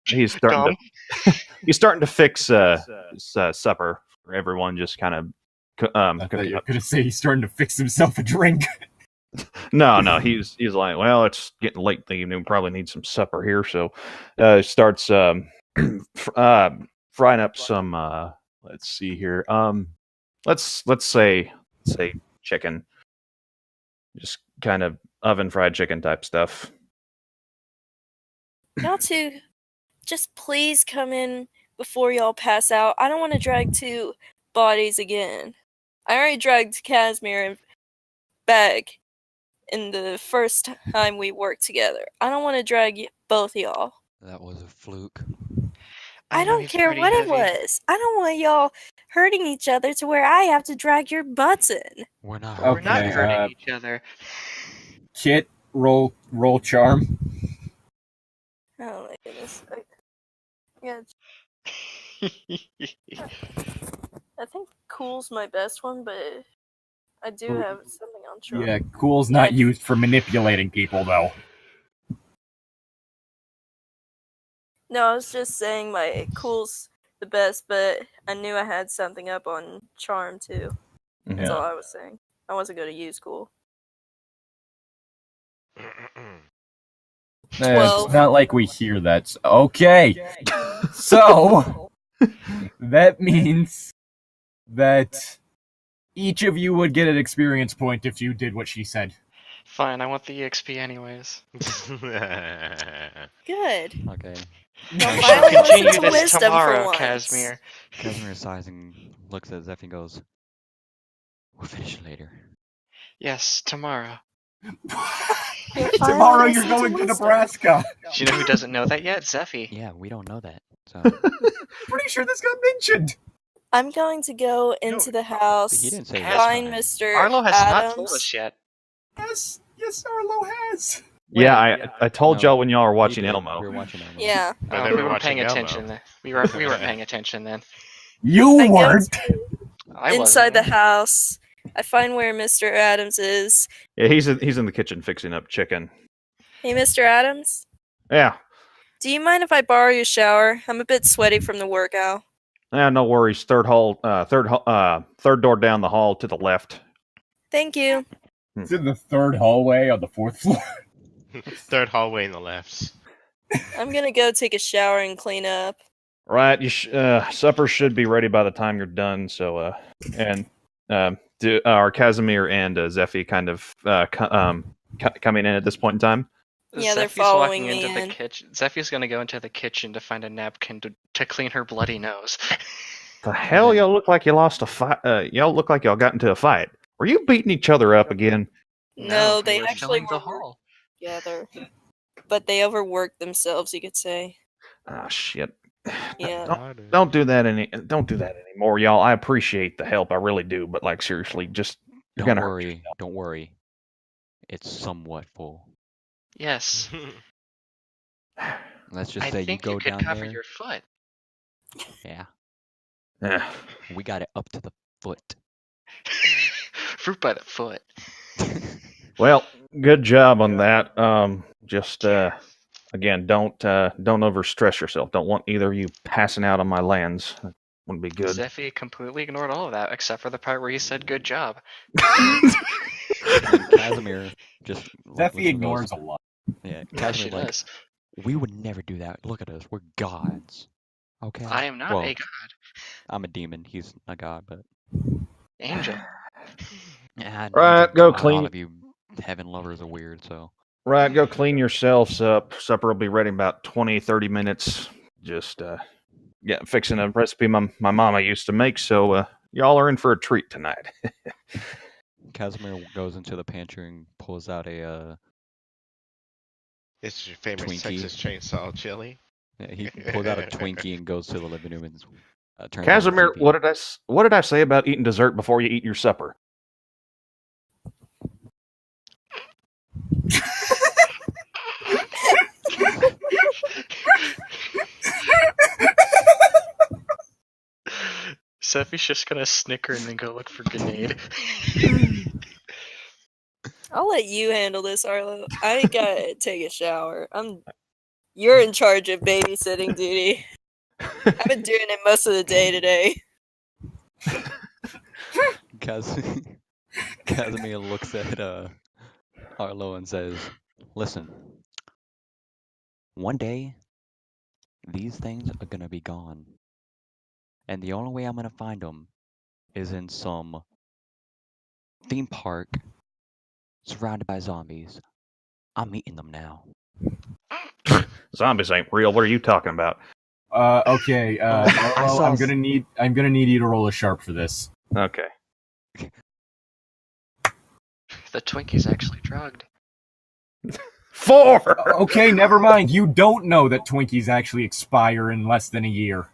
he's starting to fix supper for everyone. Just kind of I thought you were gonna say he's starting to fix himself a drink. No, he's like, well, it's getting late in the evening. We probably need some supper here. So he starts frying up some. Let's see here. Let's say chicken, just kind of oven fried chicken type stuff. Y'all two, just please come in before y'all pass out. I don't want to drag two bodies again. I already dragged Casimir back in the first time we worked together. I don't want to drag both y'all. That was a fluke. I know don't he's care pretty what it heavy. was. I don't want y'all hurting each other to where I have to drag your butts in. We're not We're not Okay, hurting each other. Kit, roll charm. Oh my goodness. Yeah, I think cool's my best one, but I do have something on charm. Yeah, cool's not used for manipulating people, though. No, I was just saying my cool's the best, but I knew I had something up on charm too. That's all I was saying. I wasn't going to use cool. It's 12. not like we hear that. Okay. So, that means that each of you would get an experience point if you did what she said. Fine, I want the EXP anyways. Good. Okay. We Now shall finally continue listen to this wisdom tomorrow, for once. Casimir. Casimir sighs and looks at Zeph and goes, "We'll finish later." Yes, tomorrow. Tomorrow listen you're to going to wisdom. Nebraska. Do you know who doesn't know that yet? Zeffy. Yeah, we don't know that. So Pretty sure this got mentioned. I'm going to go into the house, he didn't say find that. Mr. Arlo has Adams. not told us yet. Yes, Arlo has. Yeah, I told No, y'all when y'all were watching we Elmo. were watching Elmo. Yeah. But they we were weren't watching paying Elmo. attention then. We weren't paying attention then. You I weren't. I Inside the wasn't. house, I find where Mr. Adams is. Yeah, he's in the kitchen fixing up chicken. Hey, Mr. Adams, Yeah, do you mind if I borrow your shower? I'm a bit sweaty from the workout. no worries. Third door down the hall to the left. Thank you. It's in the third hallway on the fourth floor. Third hallway in the left. I'm gonna go take a shower and clean up. Right, supper should be ready by the time you're done. So, are Casimir and Zeffy kind of coming in at this point in time? Yeah, they're Zeffy's walking walking me into in. the kitchen. Zeffy's gonna go into the kitchen to find a napkin to clean her bloody nose. The hell, y'all look like you lost a fight. Y'all look like y'all got into a fight. Were you beating each other up again? No, we they were actually filling the were hall. together. But they overworked themselves, you could say. Ah, shit. Yeah. Don't do that anymore, y'all. I appreciate the help, I really do. But like, seriously, just you're Don't gonna hurt worry. yourself. Don't worry. It's somewhat full. Yes. Let's just I say you think go you could down cover there. your foot. Yeah, Yeah. we got it up to the foot. Fruit by the foot. Well, good job on that. Just again, don't overstress yourself. Don't want either of you passing out on my lands. That wouldn't be good. Zeffy completely ignored all of that, except for the part where he said "good job." And Casimir just like, Zeffy ignores a lot. Yeah, Yeah, she Casimir's like, does. we would never do that. Look at us. We're gods. Okay. I am not Well, a god. I'm a demon. He's a god, but Angel. yeah, Right, go God, clean. All of you heaven lovers are weird. So Right, go clean yourselves up. Supper will be ready in about 20, 30 minutes. Just fixing a recipe my mama used to make. So y'all are in for a treat tonight. Casimir goes into the pantry and pulls out a It's your favorite Twinkie. Texas chainsaw chili. yeah, he pulls out a Twinkie and goes to the living room and turns on the Casimir, TV. what did I say about eating dessert before you eat your supper? Zeffy's just gonna snicker and then go look for grenade. I'll let you handle this, Arlo. I gotta take a shower. You're in charge of babysitting duty. I've been doing it most of the day today. Casimir looks at Arlo and says, "Listen, one day these things are gonna be gone, and the only way I'm gonna find them is in some theme park surrounded by zombies. I'm eating them now." Zombies ain't real. What are you talking about? Okay, Arlo, I'm gonna need you to roll a sharp for this. Okay. The Twinkie's actually drugged. 4! Okay, never mind. You don't know that Twinkies actually expire in less than a year.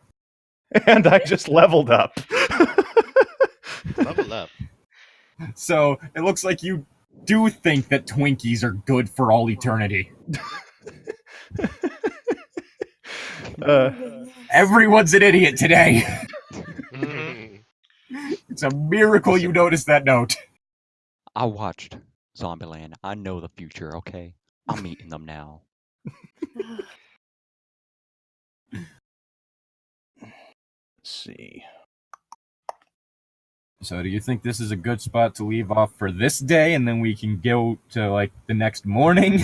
And I just leveled up. Level up. So it looks like you do think that Twinkies are good for all eternity. Everyone's an idiot today. It's a miracle you noticed that note. I watched Zombieland. I know the future, okay? I'm eating them now. Let's see. So do you think this is a good spot to leave off for this day, and then we can go to, like, the next morning?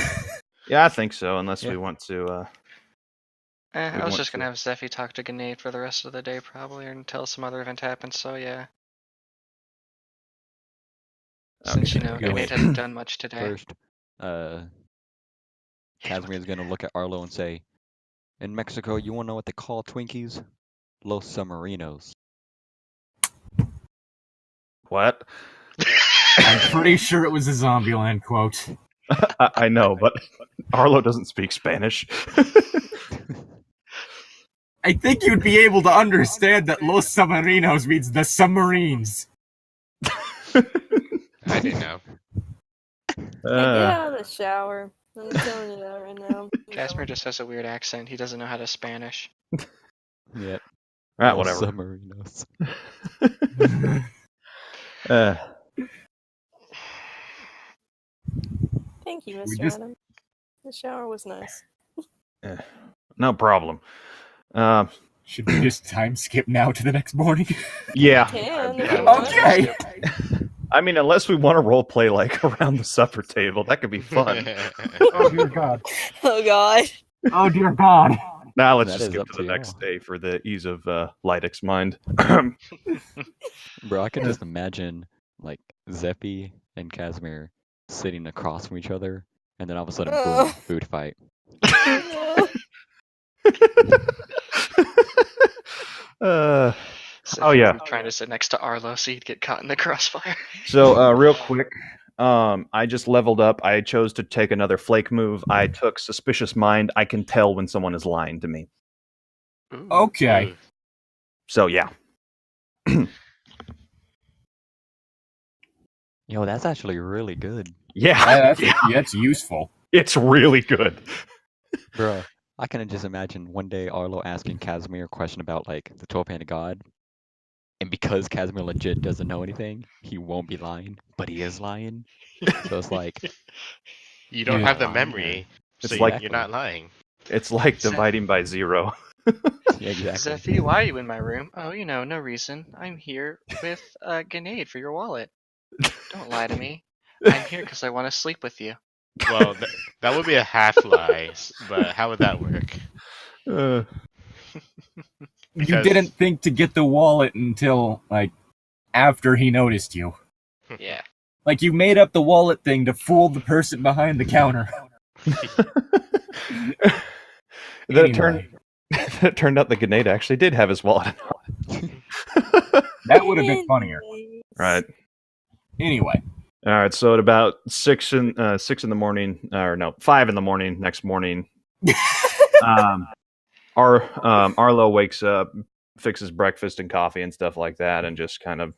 Yeah, I think so, unless we want to... I was just going to have Zephy talk to Grenade for the rest of the day, probably, until some other event happens, so yeah. Since, Okay. Grenade hasn't done much today. First, Casimir's gonna look at Arlo and say, in Mexico, you wanna know what they call Twinkies? Los Submarinos. What? I'm pretty sure it was a Zombieland quote. I know, but Arlo doesn't speak Spanish. I think you'd be able to understand that Los Submarinos means the submarines. I didn't know. Get out of the shower. I'm telling you that right now. Casimir just has a weird accent. He doesn't know how to Spanish. Yep. Alright, Los whatever. Submarinos. Thank you, We Mr. just- Adam. The shower was nice. No problem. Should we just time skip now to the next morning? Yeah. Can, Yeah, if you we'll want. Okay. I mean, unless we want to role play like around the supper table, that could be fun. Oh dear God. Oh god. Oh dear God. Now let's That just is skip up to to the you. next day for the ease of Lydic's mind. Bro, I can just imagine, like, Zeppy and Casimir sitting across from each other, and then all of a sudden, boom, food fight. Oh, yeah. Trying to sit next to Arlo so he'd get caught in the crossfire. So, real quick, I just leveled up. I chose to take another flake move. I took Suspicious Mind. I can tell when someone is lying to me. Ooh. Okay. So, yeah. Yo, that's actually really good. Yeah. That's useful. It's really good. Bro, I can just imagine one day Arlo asking Casimir a question about, like, the 12-handed god. And because Casimir legit doesn't know anything, he won't be lying, but he is lying. So it's like, You don't Yeah. have the memory, It's so like- you're not lying. It's like dividing by 0. yeah, exactly. Zephy, why are you in my room? Oh, no reason. I'm here with Grenade for your wallet. Don't lie to me. I'm here because I want to sleep with you. Well, that would be a half lie, but how would that work? Uh, You Because- didn't think to get the wallet until, like, after he noticed you. Yeah. Like, you made up the wallet thing to fool the person behind the counter. then Anyway. it turned out the Grenade actually did have his wallet. That would have been funnier. Right. Anyway. All right. So at about 6 in the morning, or no, 5 in the morning next morning, Arlo wakes up, fixes breakfast and coffee and stuff like that, and just kind of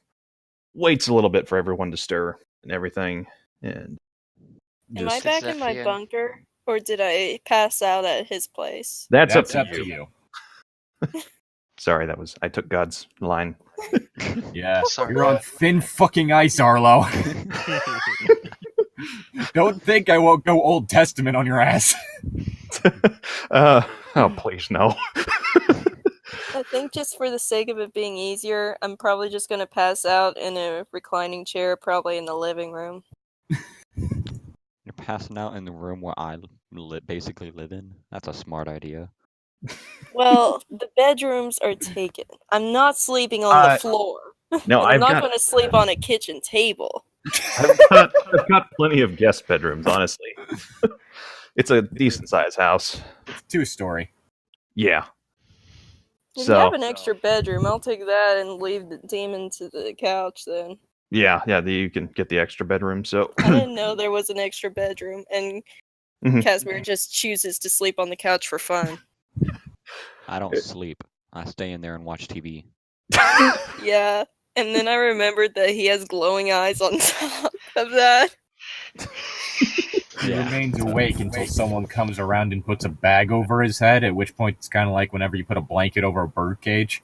waits a little bit for everyone to stir and everything. And Am I just back in my Zephy and- bunker? Or did I pass out at his place? that's That's up to you. Sorry, I took God's line. Yeah. Sorry. You're on thin fucking ice, Arlo. Don't think I won't go Old Testament on your ass. Oh, please no. I think just for the sake of it being easier, I'm probably just gonna pass out in a reclining chair, probably in the living room. You're passing out in the room where I basically live in? That's a smart idea. Well, the bedrooms are taken. I'm not sleeping on the floor. No, And I'm I've not got going to sleep on a kitchen table. I've got plenty of guest bedrooms, honestly. It's a decent sized house. It's 2-story. Yeah. If So- you have an extra bedroom, I'll take that and leave the demon to the couch then. Yeah, you can get the extra bedroom. So I didn't know there was an extra bedroom. And Mhm. Casimir just chooses to sleep on the couch for fun. I don't sleep. I stay in there and watch TV. Yeah. And then I remembered that he has glowing eyes on top of that. He Yeah. remains awake until someone comes around and puts a bag over his head, at which point it's kind of like whenever you put a blanket over a birdcage.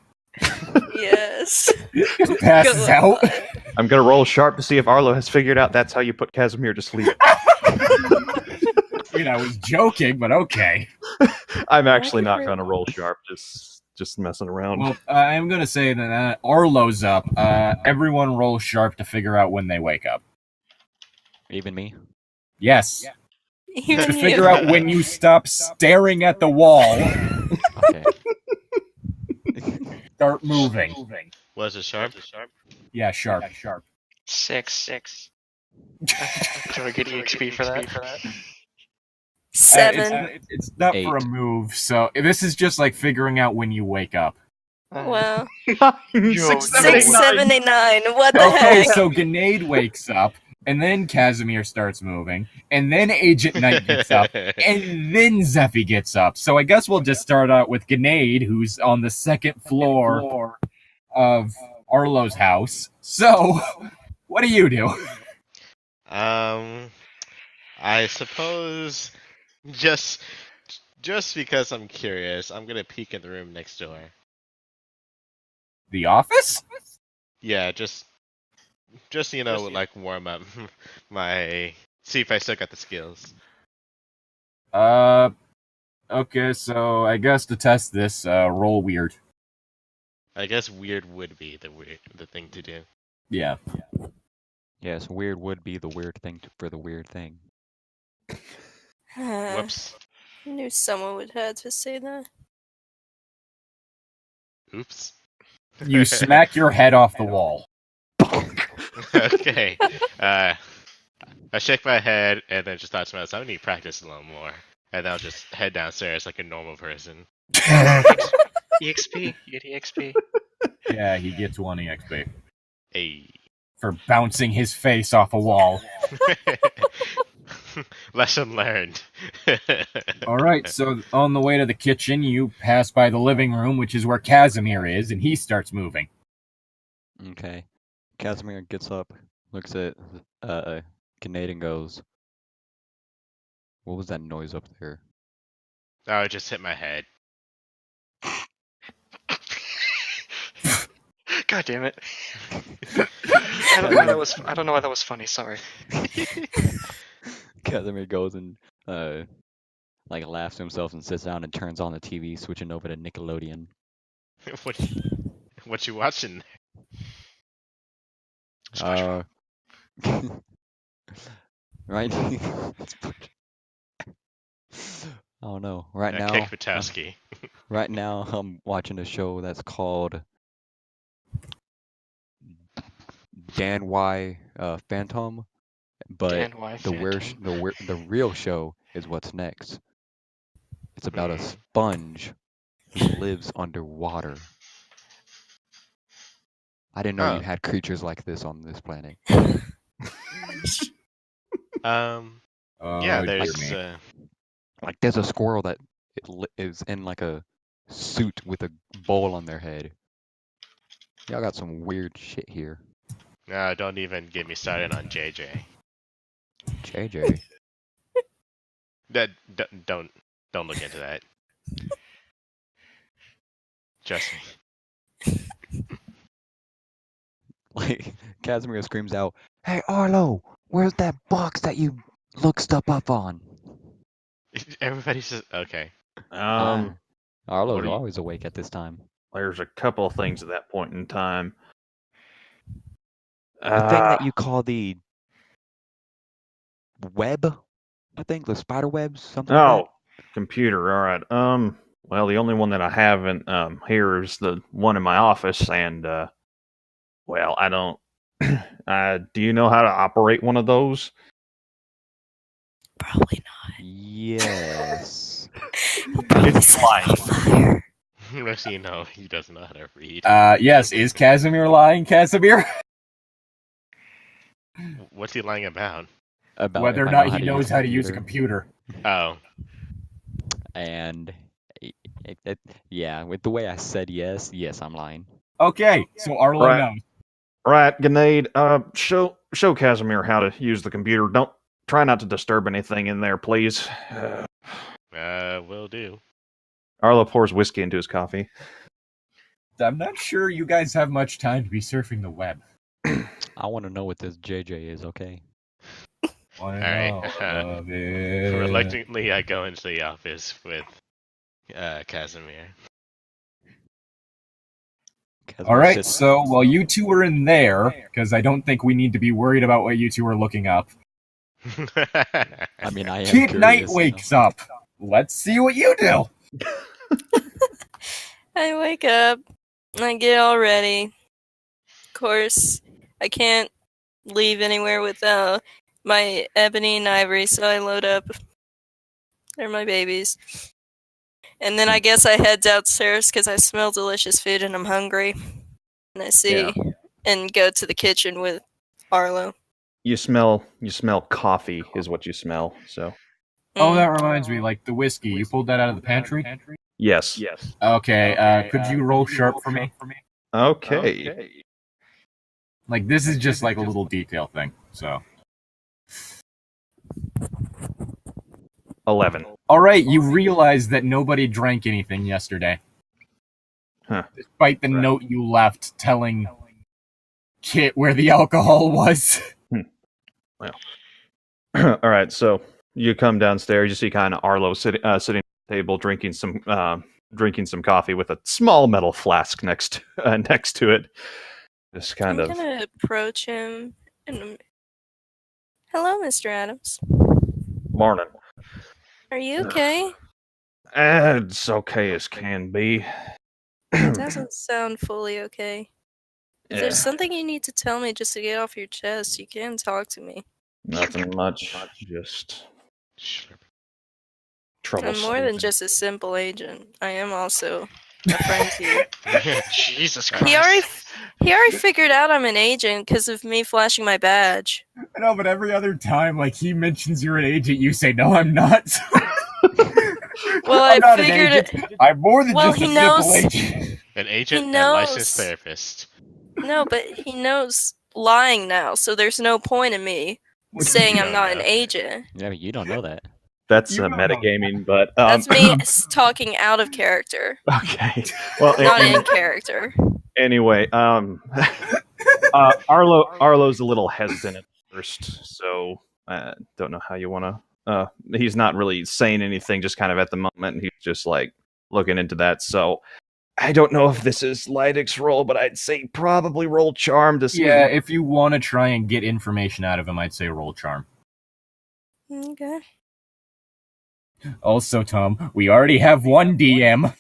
Yes. Just passes Go out. on. I'm gonna roll sharp to see if Arlo has figured out that's how you put Casimir to sleep. I mean, I was joking, but okay. I'm actually not gonna roll sharp. Just messing around. Well, I'm going to say that Arlo's up. Everyone roll sharp to figure out when they wake up. Even me? Yes. To Even you. figure out when you stop staring at the wall. Okay. Start moving. Was it sharp? Yeah, sharp. 6. Do I get EXP for that? 7. It's not for a 8. move, so this is just like figuring out when you wake up. Wow. 6, 6, 7, 8, 9. What the Okay, heck? so Grenade wakes up, and then Casimir starts moving, and then Agent Knight gets up, and then Zeffy gets up. So I guess we'll just start out with Grenade, who's on the second floor of Arlo's house. So, what do you do? I suppose just because I'm curious, I'm gonna peek in the room next door. The office? Yeah, just like warm up my see if I still got the skills. Okay, so I guess to test this, roll weird. I guess weird would be the thing to do. Yeah. Yes, weird would be the weird thing for the weird thing. Whoops. I knew someone would have to say that. Oops. You smack your head off the wall. Okay. I shake my head and then just thought to myself, I need to practice a little more. And then I'll just head downstairs like a normal person. EXP. You get EXP. Yeah, he gets 1 EXP. Hey. For bouncing his face off a wall. Lesson learned. Alright, so on the way to the kitchen, you pass by the living room, which is where Casimir is, and he starts moving. Okay. Casimir gets up, looks at Kinnaid and goes, "What was that noise up there?" Oh, it just hit my head. God damn it. I don't know why that was funny, sorry. Casimir goes and laughs to himself and sits down and turns on the TV, switching over to Nickelodeon. What you watching? Right. Oh no! Right now, Kick Patowski. right now I'm watching a show that's called Dan Y Phantom, but Dan Y. the real show is what's next. It's about a sponge who lives underwater. I didn't know you had creatures like this on this planet. Yeah, there's Like there's a squirrel that is in like a suit with a bowl on their head. Y'all got some weird shit here. don't even get me started on JJ. JJ. That don't look into that. Trust me. Like Casimir screams out, "Hey Arlo, where's that box that you looked stuff up on?" Everybody's just okay. Arlo's what do you- always awake at this time. There's a couple of things at that point in time. The thing that you call the web, I think the spider webs, something like computer. All right. Well, the only one that I haven't here is the one in my office, and well, I don't. Do you know how to operate one of those? Probably that. Yes. not. Probably It's set it on fire. Actually, you know, he doesn't know how to read. Yes, is Casimir lying, Casimir? What's he lying about? About whether or if I not he knows how to use a computer. Oh. And yeah, with the way I said yes, I'm lying. Okay, so Arlo Right. knows. Right, Grenade. Show Casimir how to use the computer. Don't try not to disturb anything in there, please. Will do. Arlo pours whiskey into his coffee. I'm not sure you guys have much time to be surfing the web. I want to know what this JJ is, okay? Alright. Reluctantly, I go into the office with Casimir. All right, so while you two are in there, because I don't think we need to be worried about what you two are looking up. I mean, I am Kid Knight curious, wakes up. Let's see what you do. I wake up, I get all ready. Of course, I can't leave anywhere without my Ebony and Ivory, so I load up. They're my babies. And then I guess I head downstairs because I smell delicious food and I'm hungry. And I see and go to the kitchen with Arlo. You smell coffee is what you smell. So Oh, that reminds me, like the whiskey. You pulled that out of the pantry? yes. Okay, could you roll sharp for me? Okay. Like, this is just like a little detail thing, so. 11. Alright, you realize that nobody drank anything yesterday. Huh. Despite the note you left telling Kit where the alcohol was. Well. All right, so you come downstairs, you see kind of Arlo sitting at the table drinking some coffee with a small metal flask next to it. Just kind I'm of gonna approach him and hello, Mr. Adams. morning. Are you okay? It's okay as can be. It doesn't sound fully okay. If Yeah, there's something you need to tell me just to get off your chest, you can talk to me. nothing much. Just trouble. I'm more than sleeping. just a simple agent. I am also a friend to you. Jesus Christ. He already figured out I'm an agent because of me flashing my badge. I know, but every other time, like, he mentions you're an agent, you say, no, I'm not. Well, I'm I not an figured agent. it. I'm more than Well, just a he simple knows- agent. An agent He and knows. licensed therapist. No, but he knows lying now, so there's no point in me saying I'm not an agent. Yeah, but you don't know that. That's You don't know. metagaming, but That's me talking out of character, Okay. Well, not in character. anyway, Arlo's a little hesitant at first, so don't know how you want to. He's not really saying anything, just kind of at the moment. He's just like looking into that. So I don't know if this is Lydic's role, but I'd say probably roll charm to see. Yeah, if you want to try and get information out of him, I'd say roll charm. Okay. Also, Tom, we already have one DM.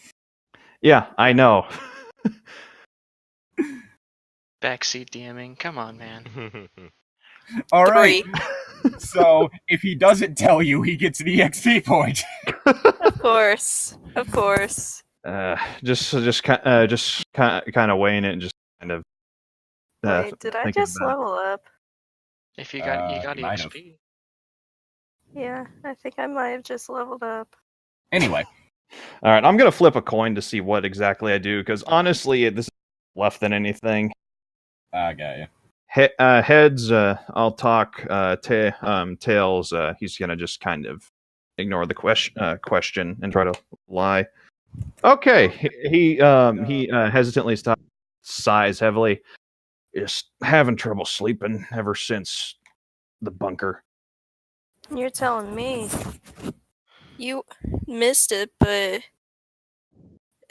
Yeah, I know. Backseat DMing. Come on, man. All right. 3. So if he doesn't tell you, he gets an EXP point. Of course. Of course. Just kind of weighing it and just kind of. Wait, did I thinking just about it. level up? If you got you might have. EXP. Yeah, I think I might have just leveled up. Anyway, All right, I'm gonna flip a coin to see what exactly I do because honestly, this is less than anything. I got you. Heads, I'll talk. Tails, he's gonna just kind of ignore the question and try to lie. Okay, he hesitantly sighs heavily. Just having trouble sleeping ever since the bunker. You're telling me. You missed it, but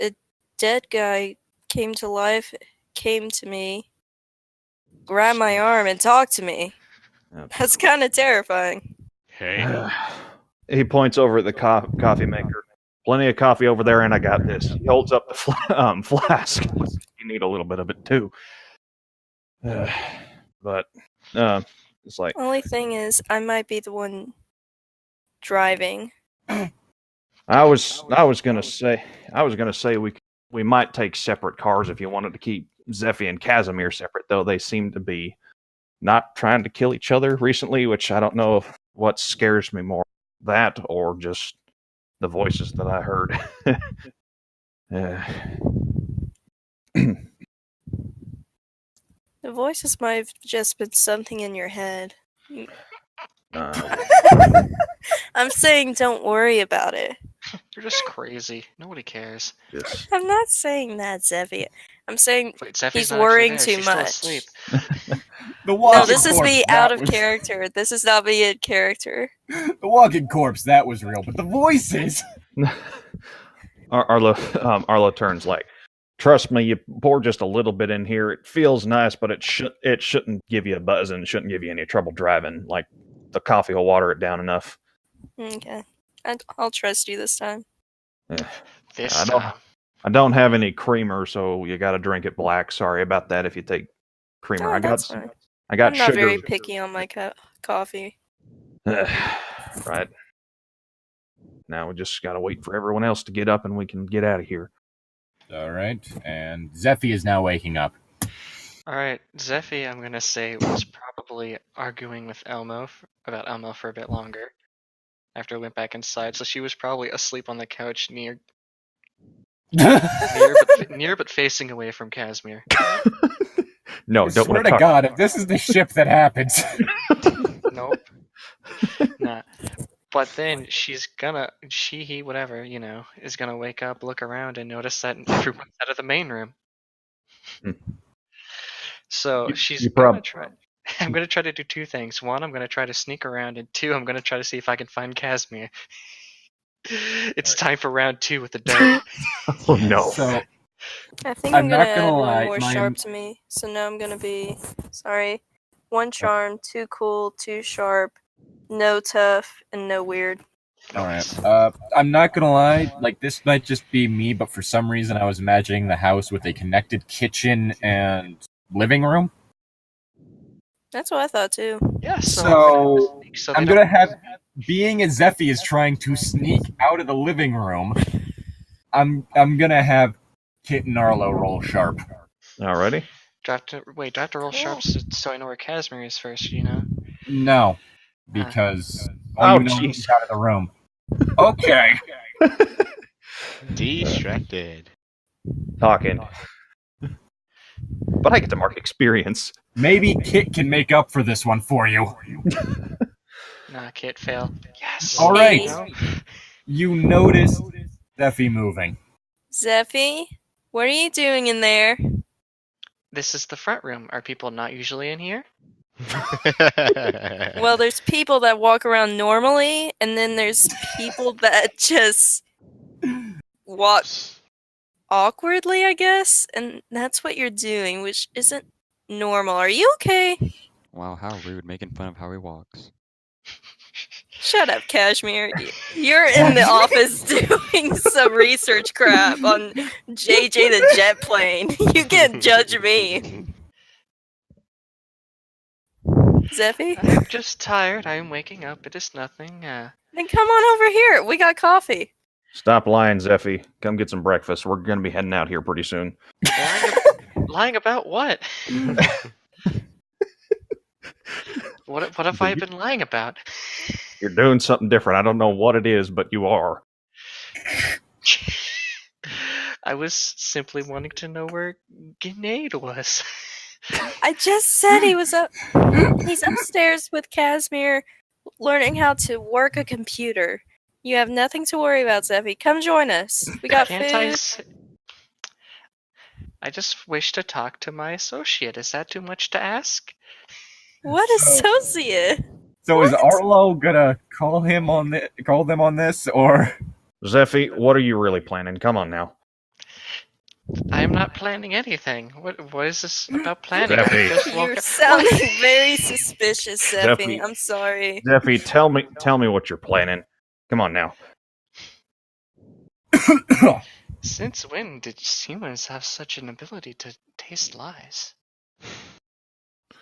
a dead guy came to life, came to me, grabbed my arm, and talked to me. That's kind of terrifying. Hey. He points over at the coffee maker. Plenty of coffee over there, and I got this. He holds up the flask. You need a little bit of it too. But it's like Only thing is, I might be the one driving. I was gonna say we might take separate cars if you wanted to keep Zephy and Casimir separate, though they seem to be not trying to kill each other recently, which I don't know what scares me more, that or just the voices that I heard. The voices might have just been something in your head. I'm saying don't worry about it. You're just crazy. Nobody cares. Yes. I'm not saying that, Zeffy. I'm saying Wait, Zeffy's he's not worrying actually too there. She's still much. asleep. The walking No, this is corpse, me that out of was- character. This is not me in character. The walking corpse, that was real, but the voices. Arlo turns like, trust me, you pour just a little bit in here. It feels nice, but it shouldn't give you a buzz and it shouldn't give you any trouble driving. Like, the coffee will water it down enough. Okay. I'll trust you this time. Yeah. This I don't- time. I don't have any creamer, so you got to drink it black. Sorry about that. If you take creamer, Oh, I got that's fine. I got I'm not sugar. very picky on my coffee. Right. Now we just got to wait for everyone else to get up and we can get out of here. All right, and Zeffy is now waking up. Alright, Zeffy, I'm gonna say, was probably arguing with about Elmo for a bit longer after I went back inside, so she was probably asleep on the couch near but facing away from Casimir. No, I don't swear want to talk. God, if this is the ship that happens. Nope. Nah. But then he, whatever, is gonna wake up, look around, and notice that everyone's out of the main room. Hmm. So you prob- I'm gonna try to do two things. One, I'm gonna try to sneak around, and two, I'm gonna try to see if I can find Casimir. It's time for round 2 with the dart. Oh no. So, I think I'm I'm not gonna gonna add lie, one more my- sharp to me. So now I'm gonna be 1 charm, 2 cool, 2 sharp, no tough, and no weird. all right. I'm not gonna lie. Like, this might just be me, but for some reason, I was imagining the house with a connected kitchen and living room. That's what I thought too. Yeah, So, I'm they gonna don't- have, being as Zeffy is trying to sneak out of the living room, I'm gonna have Kit and Arlo roll sharp. Alrighty. Do I have to roll sharps so I know where Casimir is first, No, because Oh, all you know jeez. is out of the room. Okay. Distracted. Talking. But I get to mark experience. Maybe Kit can make up for this one for you. Nah, Kit, fail. Yes! All right. No? You notice Zeffy moving. Zeffy, what are you doing in there? This is the front room. Are people not usually in here? Well, there's people that walk around normally, and then there's people that just walk awkwardly, I guess, and that's what you're doing, which isn't normal. Are you okay? Wow, how rude, making fun of how he walks. Shut up, Cashmere. You're in the office doing some research crap on JJ the jet plane. You can't judge me. Zeffy? I'm just tired. I am waking up. It is nothing. Then come on over here. We got coffee. Stop lying, Zeffy. Come get some breakfast. We're going to be heading out here pretty soon. Lying about what? What have I been lying about? You're doing something different. I don't know what it is, but you are. I was simply wanting to know where Grenade was. I just said he was up. He's upstairs with Casimir, learning how to work a computer. You have nothing to worry about, Zeffy. Come join us. We got Can't food. I just wish to talk to my associate. Is that too much to ask? What associate? So is Arlo gonna call them on this, or Zeffy, what are you really planning? Come on now. I am not planning anything. What is this about planning? Zeffy. I just woke You're up- sounding very suspicious, Zeffy. Zeffy. I'm sorry. Zeffy, tell me what you're planning. Come on now. Since when did humans have such an ability to taste lies?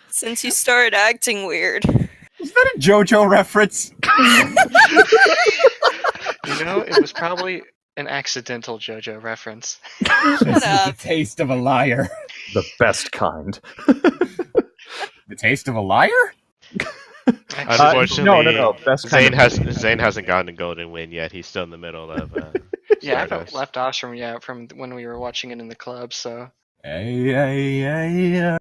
Since you started acting weird. is that a JoJo reference? It was probably an accidental JoJo reference. This is the up. taste of a liar. The best kind. The taste of a liar? Unfortunately, no. That's kind Zane hasn't gotten to Golden Wind yet. He's still in the middle of. Yeah, I haven't Stardust. left Ostrom yet from when we were watching it in the club, so. Hey.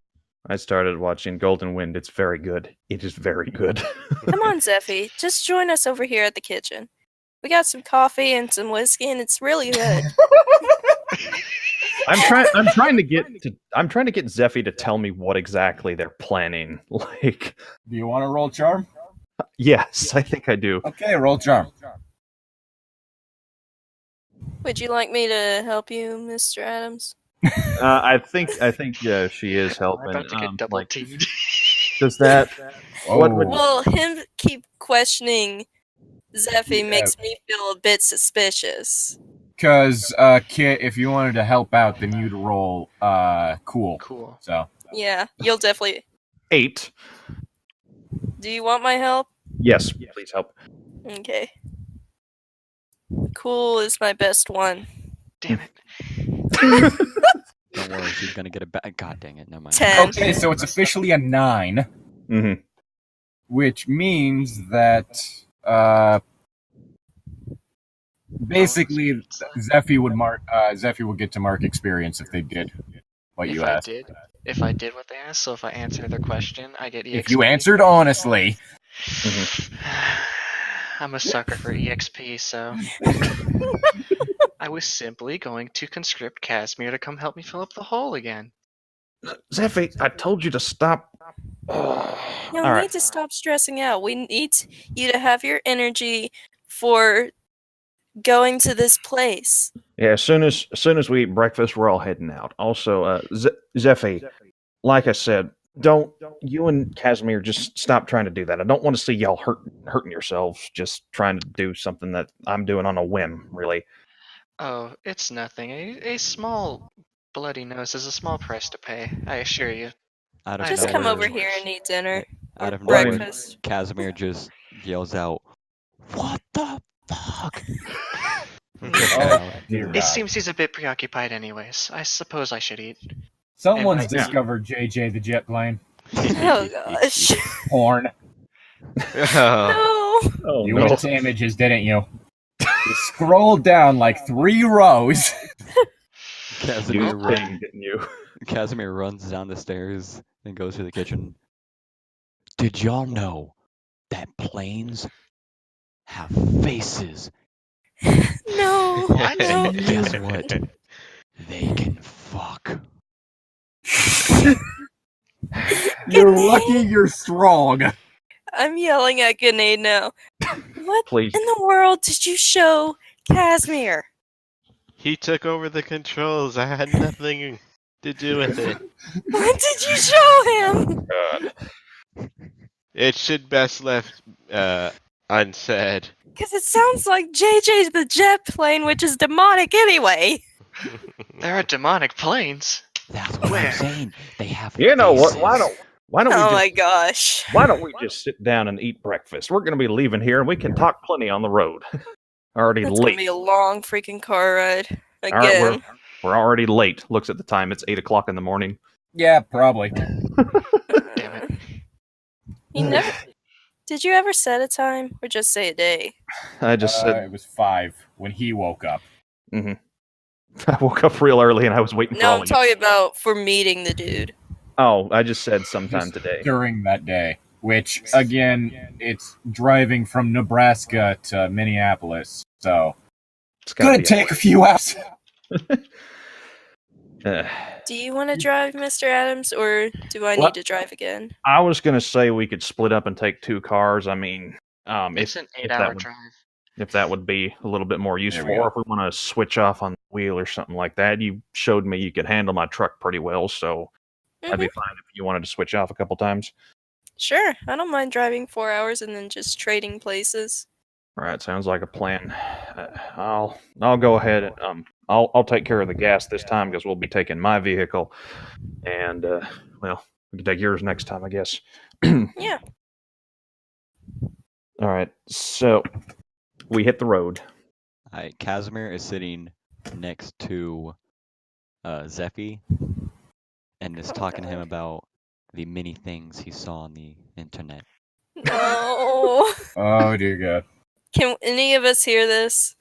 I started watching Golden Wind. It's very good. It is very good. Come on, Zeffy. Just join us over here at the kitchen. We got some coffee and some whiskey, and it's really good. I'm trying to get Zeffy to tell me what exactly they're planning. Like, Do you want to roll charm? yes, I think I do. Okay, roll charm. Would you like me to help you, Mr. Adams? I think she is I'm helping. about to get double teamed. Does that? What would- Well, him keep questioning Zeffy makes me feel a bit suspicious. Because, Kit, if you wanted to help out, then you'd roll, cool. Cool. So, Yeah, you'll definitely... 8. Do you want my help? Yes, please help. Okay. Cool is my best one. Damn it. Don't worry, she's gonna get a back. God dang it, never mind. 10. okay, so it's officially a 9, Mm-hmm. which means that, basically, Zeffy would get to mark experience if they did what you asked. If I did what they asked, so if I answer their question, I get EXP. If you answered honestly, I'm a sucker for EXP, so I was simply going to conscript Casimir to come help me fill up the hole again. Zeffy, I told you to stop. You All need right. to stop stressing out. We need you to have your energy for going to this place. Yeah, as soon as we eat breakfast, we're all heading out. Also, Zeffy, like I said, don't you and Casimir just stop trying to do that. I don't want to see y'all hurting yourselves just trying to do something that I'm doing on a whim, really. Oh, it's nothing. A small bloody nose is a small price to pay, I assure you. Out of Just come nowhere, over here and eat dinner. Out or of nowhere, breakfast. Casimir just yells out, "What the fuck?" oh, dear It God. seems he's a bit preoccupied anyways. I suppose I should eat. Someone's Yeah. discovered JJ the jet plane. Oh gosh. Porn. Oh, No. Oh, You went to images, didn't you? You scrolled down like 3 rows. Casimir, You thing, didn't you? Casimir runs down the stairs and goes to the kitchen. Did y'all know that planes have faces? No. What? No. Guess what? They can fuck. You're lucky you're strong. I'm yelling at Grenade now. What Please. in the world did you show Casimir? he took over the controls. I had nothing to do with it. What did you show him? God. It should best left unsaid. Because it sounds like JJ's the jet plane, which is demonic anyway. There are demonic planes. That's what Where? I'm saying. They have You know what? faces. Why don't Oh we my gosh. why don't we just sit down and eat breakfast? We're going to be leaving here, and we can talk plenty on the road. Already That's gonna late. be a long freaking car ride. All right, Again. we're already late. Looks at the time; it's 8:00 in the morning. Yeah, probably. Damn it. You never. Did you ever set a time or just say a day? I just said It was 5 when he woke up. I woke up real early, and I was waiting for No, all I'm of you. talking about for meeting the dude. Oh, I just said sometime Just today. During that day. Which, again, it's driving from Nebraska to Minneapolis. So, It's gotta gonna be take a few hours. Do you want to drive, Mr. Adams, or do I What? need to drive again? I was gonna say we could split up and take 2 cars. I mean, It's an if that 8-hour would- drive. if that would be a little bit more useful, we go. or if we want to switch off on the wheel or something like that. You showed me you could handle my truck pretty well, so I'd be fine if you wanted to switch off a couple times. Sure, I don't mind driving 4 hours and then just trading places. All right, sounds like a plan. I'll go ahead and I'll take care of the gas this time because we'll be taking my vehicle, and well, we can take yours next time, I guess. Yeah. All right, so we hit the road. Alright, Casimir is sitting next to Zeffy and is talking to him about the many things he saw on the internet. No. Oh dear God. Can any of us hear this?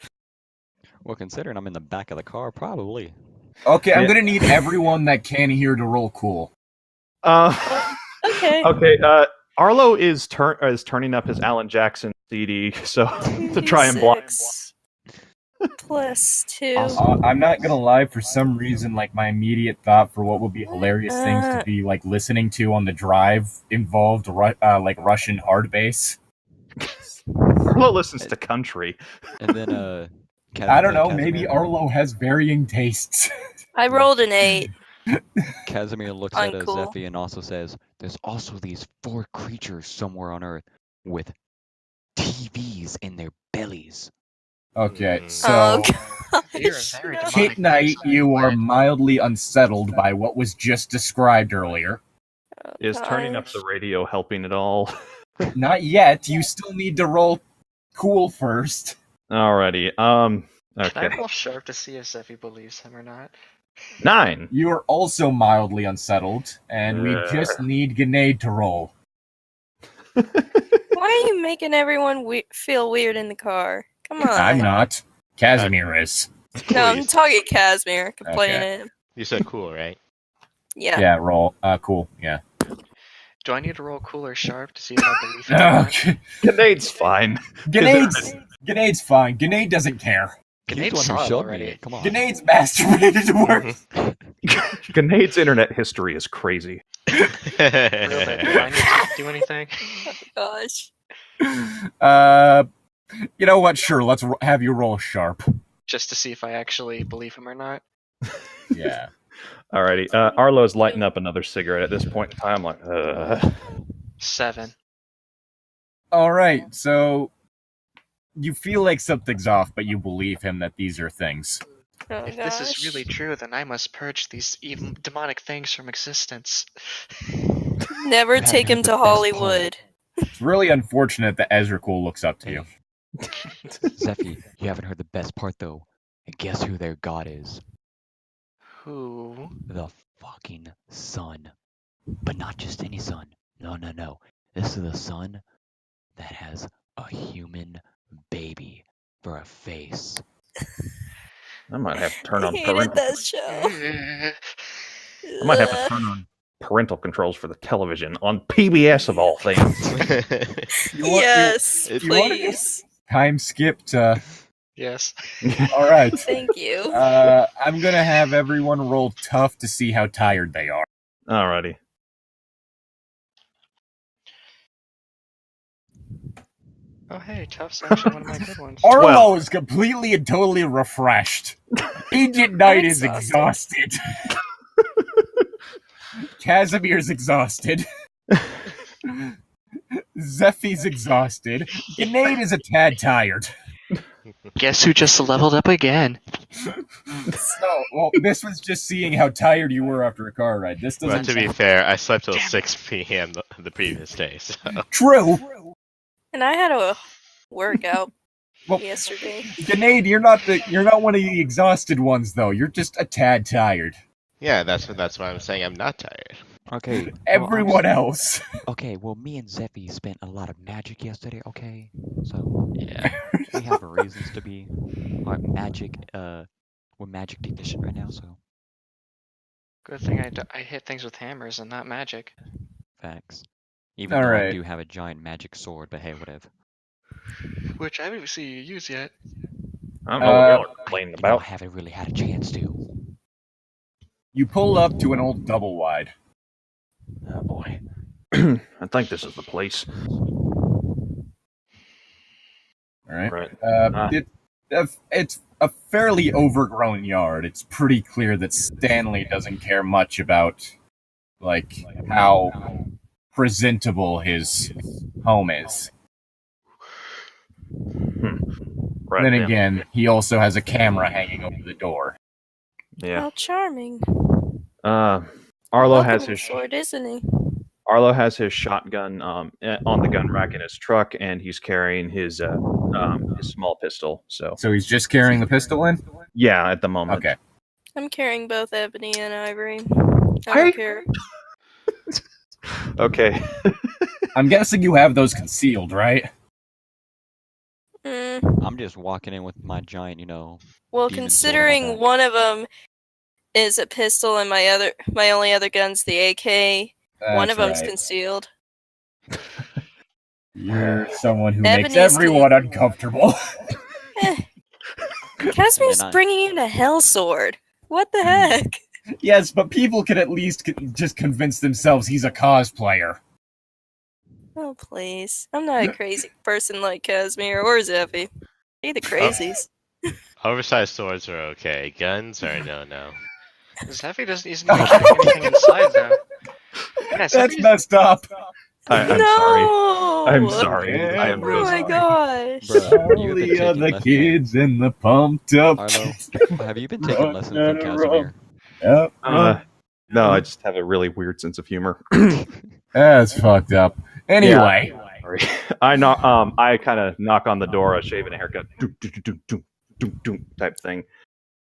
Well, considering I'm in the back of the car, probably. Okay, I'm gonna need everyone that can hear to roll cool. Okay. Okay. Arlo is turning up his Alan Jackson CD, so to try and block. 2d6 plus 2. I'm not gonna lie. For some reason, like my immediate thought for what would be hilarious things to be like listening to on the drive involved like Russian hard bass. Arlo listens to country. And then I don't know. Maybe Arlo has varying tastes. I rolled an 8. Casimir looks at Uncool. Zephy and also says, "There's also these 4 creatures somewhere on Earth with TVs in their bellies." Okay, Mm. so You're very No. Kit demonic. Knight, you are mildly unsettled by what was just described earlier. Is turning up the radio helping at all? Not yet. You still need to roll cool first. Alrighty. Can I Okay. roll sharp to see if Zeffy believes him or not? 9. You are also mildly unsettled, and we just need Grenade to roll. Why are you making everyone feel weird in the car? Come on. I'm not. Casimir is. No, I'm Please. talking Casimir. Complaining. You said cool, right? Yeah. Yeah, roll. Cool. Yeah. Do I need to roll cool or sharp to see if I believe him or not? Okay. Grenade's fine. Grenade's fine. Grenade doesn't care. He's Grenade the one saw who it showed already. me it. Come on. Grenade's masturbated to work. Grenade's internet history is crazy. Real bit. Do I need to do anything? Oh, gosh. You know what? Sure, let's have you roll sharp. Just to see if I actually believe him or not. Yeah. Alrighty. Arlo's lighting up another cigarette at this point in time. Like, 7. All right. So you feel like something's off, but you believe him that these are things. Oh, If gosh. this is really true, then I must purge these evil demonic things from existence. Never Haven't take heard him the to best part. Hollywood. It's really unfortunate that Ezrecool looks up to you. Zephy, you haven't heard the best part though. And guess who their god is? Who? The fucking sun. But not just any sun. No, no, no. This is the sun that has a human baby for a face. I might have to turn on I hated parental. that show. I might have to turn on parental controls for the television on PBS of all things. Yes, you want to please. Time skip to. Yes. All right. Thank you. I'm gonna have everyone roll tough to see how tired they are. Alrighty. Oh, hey, Tough's actually one of my good ones. Arlo is completely and totally refreshed. Agent Knight I'm is exhausted. Casimir's exhausted. Zeffy's exhausted. Grenade is a tad tired. Guess who just leveled up again? So, well, this was just seeing how tired you were after a car ride. This But doesn't. to be fair, I slept till 6 p.m. the previous day, so True. And I had a workout Well, yesterday. Grenade, you're not one of the exhausted ones though. You're just a tad tired. yeah, that's why I'm saying I'm not tired. Okay. Everyone else. Okay, well, me and Zeffy spent a lot of magic yesterday, okay? So, Yeah. we have reasons to be like magic, we're magic deficient right now, so Good thing I hit things with hammers and not magic. facts. Even though I Alright. do have a giant magic sword, but hey, whatever. Which I haven't seen you use yet. I don't know what y'all are complaining You know, I about. haven't really had a chance to. You pull up to an old double wide. Oh boy. I think this is the place. All right. Right. It's a fairly overgrown yard. It's pretty clear that Stanley doesn't care much about, like, how presentable his home is. Right. Then yeah. again, he also has a camera hanging over the door. Yeah. How charming. Arlo Welcome has to his sword, isn't he? Arlo has his shotgun on the gun rack in his truck, and he's carrying his small pistol. So So he's just carrying the pistol in? yeah, at the moment. I'm carrying both Ebony and Ivory. I Hey. don't care. Okay. I'm guessing you have those concealed, right? I'm just walking in with my giant, Well, demon sword on my considering back. one of them is a pistol and my only other gun's the AK, one of them's concealed. You're someone who makes Ebony's everyone uncomfortable. Casimir's And I- bringing in a hell sword. What the heck? Yes, but people can at least just convince themselves he's a cosplayer. Oh, please. I'm not a crazy person like Casimir or Zeffy. They're the crazies. Oversized swords are okay. Guns are no. Zeffy isn't even carrying anything inside, though. Yeah, That's Zeffy's- messed up. I'm no! sorry. I'm sorry. I am Oh so my sorry. gosh. Bruh, All the other kids in the pumped up. Arlo, have you been taking lessons from Casimir? Yep. No, I just have a really weird sense of humor. That's fucked up. Anyway. Sorry. I kind of knock on the door, a shave and a haircut, type thing.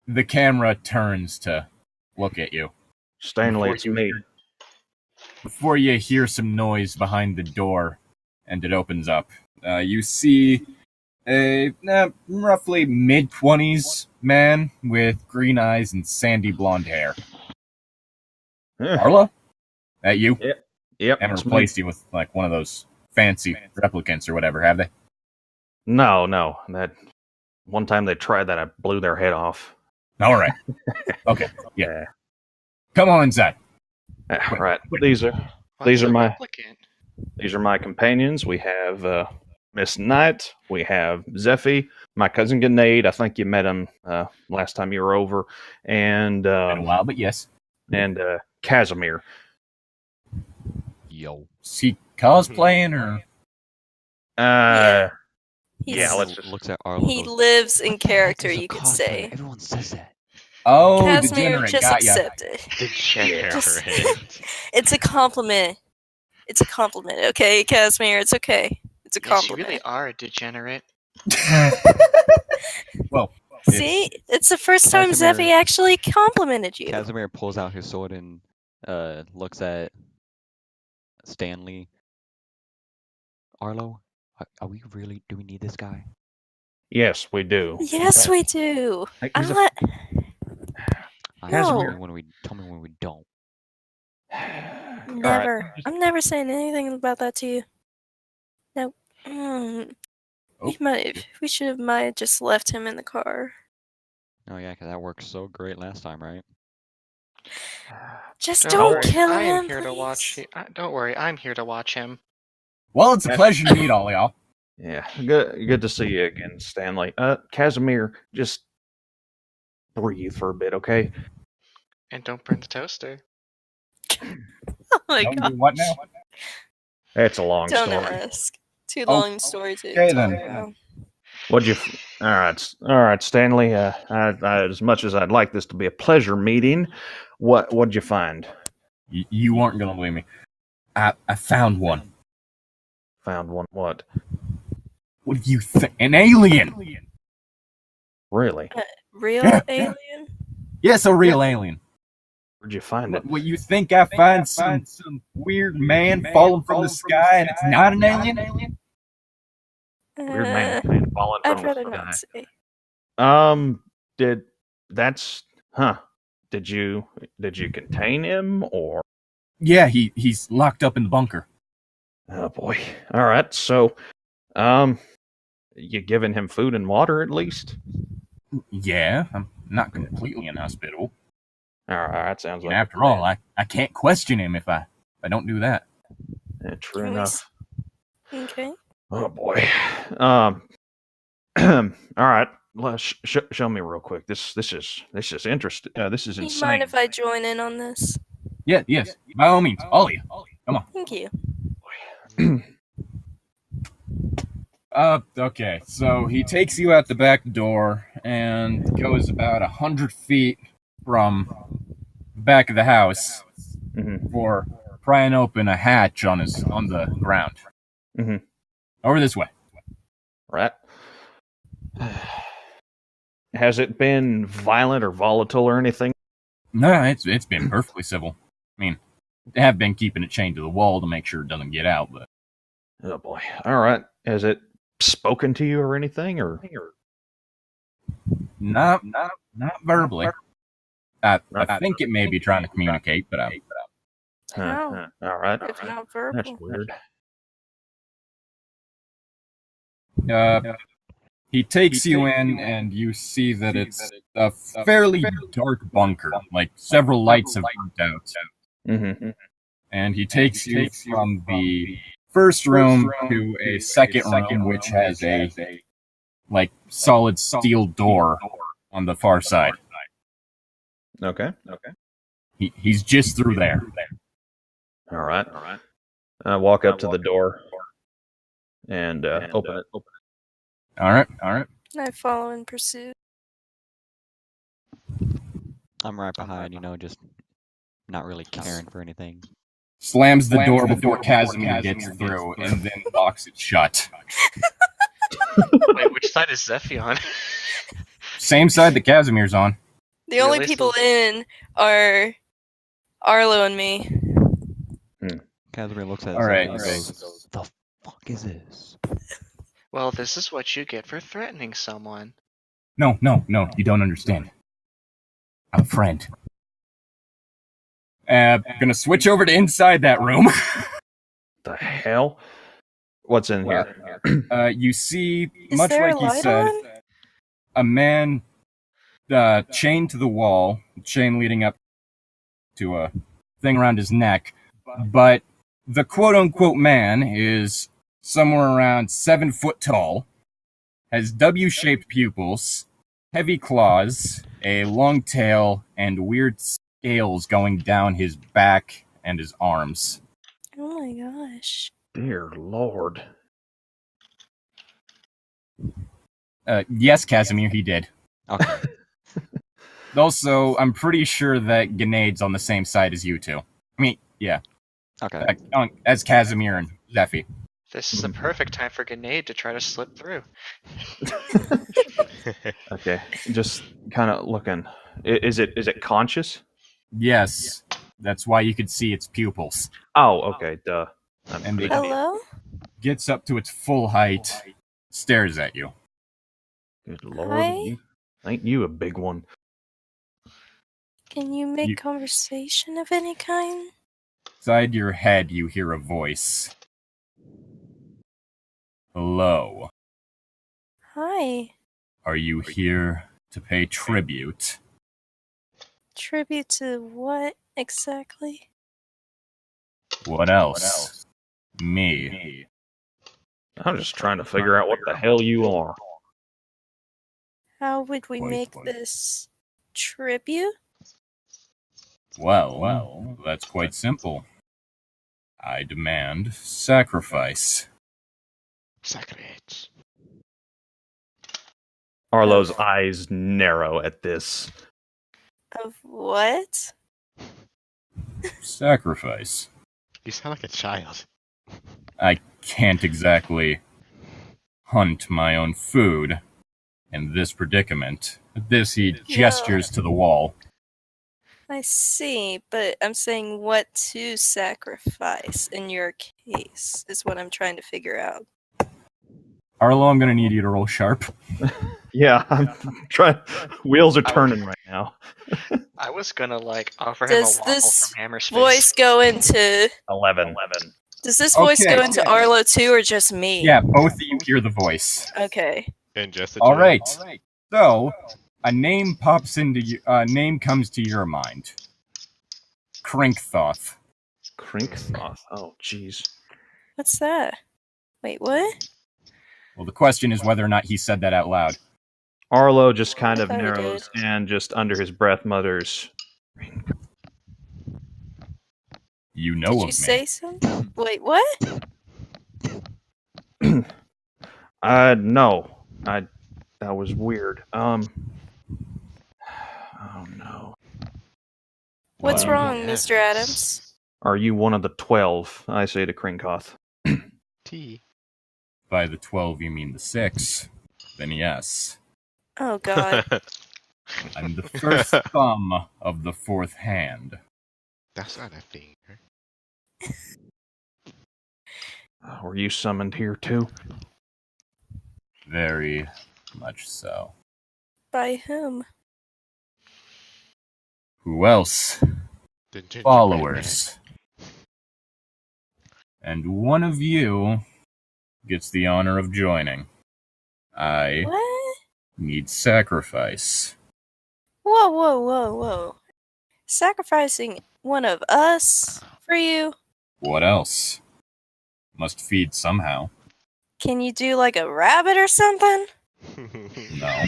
The camera turns to look at you. Stanley, it's me. Before you hear some noise behind the door, and it opens up, you see a roughly mid-20s man with green eyes and sandy blonde hair. Arlo? That you? Yep. And it's replaced me. you with like one of those fancy replicants or whatever, have they? No. That one time they tried that, I blew their head off. All right. Okay. Yeah. Come on inside. Right. These are What's a my replicant? these are my companions. We have Miss Knight. We have Zeffy, my cousin Grenade. I think you met him last time you were over, and Been a while, but yes. and Casimir. Yo. Is he cosplaying or? He's, Yeah, let's just Looks at Arlo. he goes, lives in "What the heck character, is a you could cosplayer?" say. Everyone says that. Oh, Casimir, degenerate. just Got ya. accept it. Degenerate. It's a compliment. It's a compliment, okay, Casimir? It's okay. It's a Yes, you compliment. really are a degenerate. Well, See? It's the first time Casimir- Zeffy actually complimented you. Casimir pulls out his sword and looks at Stanley. Arlo, do we need this guy? Yes, we do. Yes, we do. He's a- I Tell No. me when we don't. never. I'm never saying anything about that to you. No. We should have just left him in the car. Oh yeah, 'cause that worked so great last time, right? Just Don't don't worry, kill I am him, here to watch. please. Don't worry, I'm here to watch him. well, it's a pleasure to meet all y'all. Yeah, good to see you again, Stanley. Casimir, just breathe for a bit, okay? And don't burn the toaster. Oh my Don't god. do what now? It's a long Don't story. ask. Too Oh, long story to okay, talk then. about. What'd you? All right, Stanley. As much as I'd like this to be a pleasure meeting, what'd you find? You weren't gonna believe me. I found one. Found one. What? What do you think? An alien. Really? Real Yeah. alien? Yes, a real alien. Where'd you find it? What you think I find some weird man falling from the sky and it's not an alien? Weird man falling from I'd rather the not sky. say. Did you contain him or? Yeah, he's locked up in the bunker. Oh boy. All right. So, you giving him food and water at least? Yeah, I'm not completely inhospitable. All right. Sounds like. After all, I can't question him if I don't do that. Yeah, true Can we enough. Okay. Oh boy. All right. Well, show me real quick. This is interesting. This is Do you insane. mind if I join in on this? Yeah, yes, by all means, all of you. Come on. Thank you. Okay, so he takes you out the back door and goes about 100 feet from the back of the house Mhm. for prying open a hatch on the ground. Mhm. Over this way. Right. Has it been violent or volatile or anything? No, it's been perfectly civil. I mean, They have been keeping it chained to the wall to make sure it doesn't get out, but Oh boy. All right. Has it spoken to you or anything, or? not verbally. I think it may be trying to communicate, but How? All right. If not That's verbal. weird. he takes you in, and you see that it's a fairly dark bunker, like several lights have burnt out. Mm-hmm. And he takes you from the first room to a second room, which has a like solid steel door on the far side. Okay. He's just through there. All right. I walk up to the door and open it. All right. I follow in pursuit. I'm right behind, just not really caring for anything. Slams the door before Casimir gets through, and then locks it shut. Wait, which side is Zephy on? Same side that Casimir's on. The only people in are Arlo and me. Casimir looks at All right. and goes, "The fuck is this?" Well, this is what you get for threatening someone. No, you don't understand. I'm a friend. Gonna switch over to inside that room. The hell? What's in here? You see, Is much there a like you light said, on? a man chained to the wall, chain leading up to a thing around his neck, but the quote-unquote man is somewhere around 7 foot tall, has W-shaped pupils, heavy claws, a long tail, and weird scales going down his back and his arms. Oh my gosh. Dear Lord. Yes, Casimir, he did. Okay. Also, I'm pretty sure that Ganade's on the same side as you two. I mean, yeah. Okay. As Casimir and Zephy. This is the perfect time for Grenade to try to slip through. Okay, just kind of looking. Is it conscious? Yes, that's why you could see its pupils. Oh, okay, duh. And it Hello? gets up to its full height, stares at you. Good Lord. Hi? Ain't you a big one? Can you make You- conversation of any kind? Inside your head, you hear a voice. Hello. Hi. Are you here to pay tribute? Tribute to what exactly? What else? Me. I'm just trying to figure out what the hell you are. How would we Wait, make wait. this tribute? Well, that's quite simple. I demand sacrifice. Sacrilege. Arlo's eyes narrow at this. Of what? Sacrifice. You sound like a child. I can't exactly hunt my own food in this predicament. At this, he gestures to the wall. I see, but I'm saying what to sacrifice in your case is what I'm trying to figure out. Arlo, I'm gonna need you to roll sharp. Yeah, I'm trying. Wheels are turning right now. I was gonna offer him Does a waffle this from Hammerspace. Voice go into. 11. Does this voice Okay. go into Arlo too, or just me? Yeah, both of you hear the voice. Okay. And just a All joke. right. So, a name pops into you. Name comes to your mind. Krinkthought. Krinkthought. Oh, jeez. What's that? Wait, what? Well, the question is whether or not he said that out loud. Arlo just kind I of thought he narrows and just under his breath mutters. You know Did of you me. say something? Wait, what? No. That was weird. Oh no. What's Well, wrong, Mr. Adams? Are you one of the 12? I say to Krinkoth. T. By the 12, you mean the 6. Then yes. Oh, God. I'm the first thumb of the fourth hand. That's not a thing. Were you summoned here too? Very much so. By whom? Who else? The gingerbread Followers. And one of you gets the honor of joining. I What? need sacrifice. Whoa. Sacrificing one of us for you? What else? Must feed somehow. Can you do like a rabbit or something? No.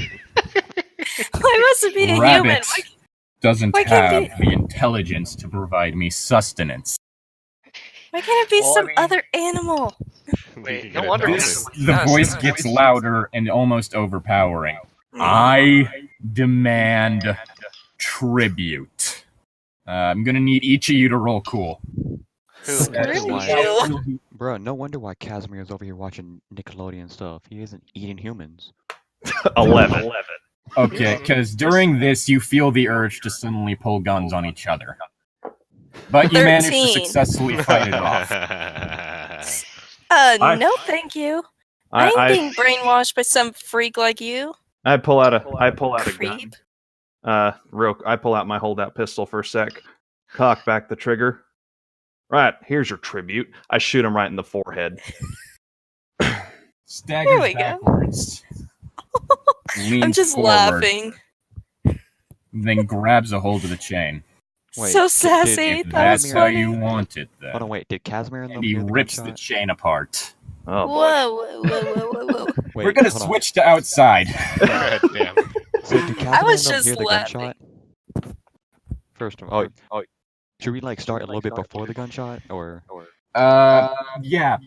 Why must it be a human? Rabbit doesn't why can't have the intelligence to provide me sustenance. Why can't it be Well, I some mean- other animal? Wait, no wonder The voice gets louder and almost overpowering. I demand tribute. I'm gonna need each of you to roll cool. Who? That's Screw why- you. Bro, no wonder why Casimir's over here watching Nickelodeon stuff. He isn't eating humans. 11. Okay, because during this you feel the urge to suddenly pull guns on each other. But you manage to 13. successly fight it off. No thank you. I ain't being brainwashed by some freak like you. I pull out a gun. Creep. I pull out my holdout pistol for a sec, cock back the trigger. Right, here's your tribute. I shoot him right in the forehead. Staggers There we go. backwards. Leans I'm just forward, laughing. then grabs a hold of the chain. Wait, So did- sassy. did- If That was that's how funny. you want it, then. Hold on, wait. Did Casimir and them And he hear the rips the gunshot? chain apart. Oh, boy. Whoa. Wait, We're gonna hold on. switch to outside. God damn. So do Casimir I was and them just hear the laughing. gunshot? First of all, should we like start a little bit before the gunshot, or? Yeah.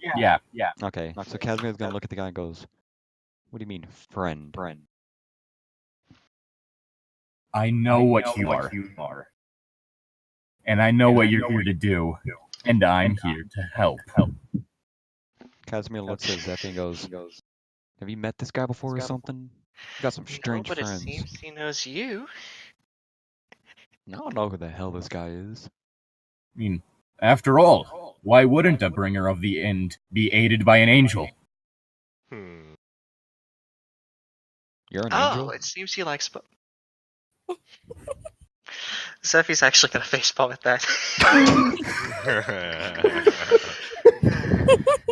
Okay, so Casimir's gonna look at the guy and goes, "What do you mean, friend?" I know what you are. And I know what you're here to do. And I'm here to help. Casimir looks at Zephy and goes, "Have you met this guy before or something? You got some No, strange but friends." it seems he knows you. I don't know who the hell this guy is. I mean, after all, why wouldn't a bringer of the end be aided by an angel? You're an Oh, angel? it seems he likes. Zephy's actually gonna facepalm at that.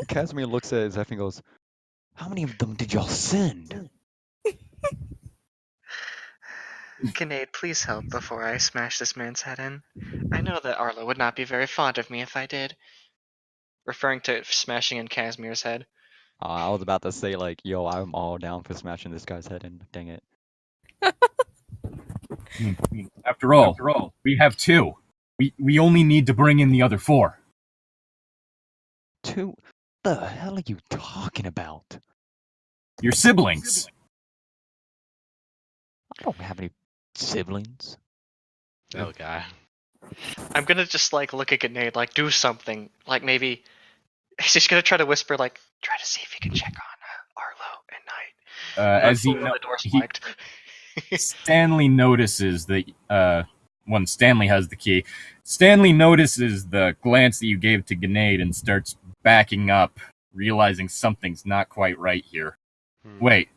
Casimir looks at Zephy and goes, "How many of them did y'all send?" Kinnaid, please help before I smash this man's head in. I know that Arlo would not be very fond of me if I did. Referring to smashing in Casimir's head. I was about to say, like, yo, I'm all down for smashing this guy's head in. Dang it. After all, we have two. We only need to bring in the other four. Two? The hell are you talking about? Your siblings. I don't have any siblings. Oh god. I'm gonna just like look at Kinnaid, like do something. Like maybe he's just gonna try to whisper, like, try to see if you can check on Arlo at night. As he, The door's he locked. Stanley notices that when Stanley has the key, Stanley notices the glance that you gave to Grenade and starts backing up, realizing something's not quite right here. Wait,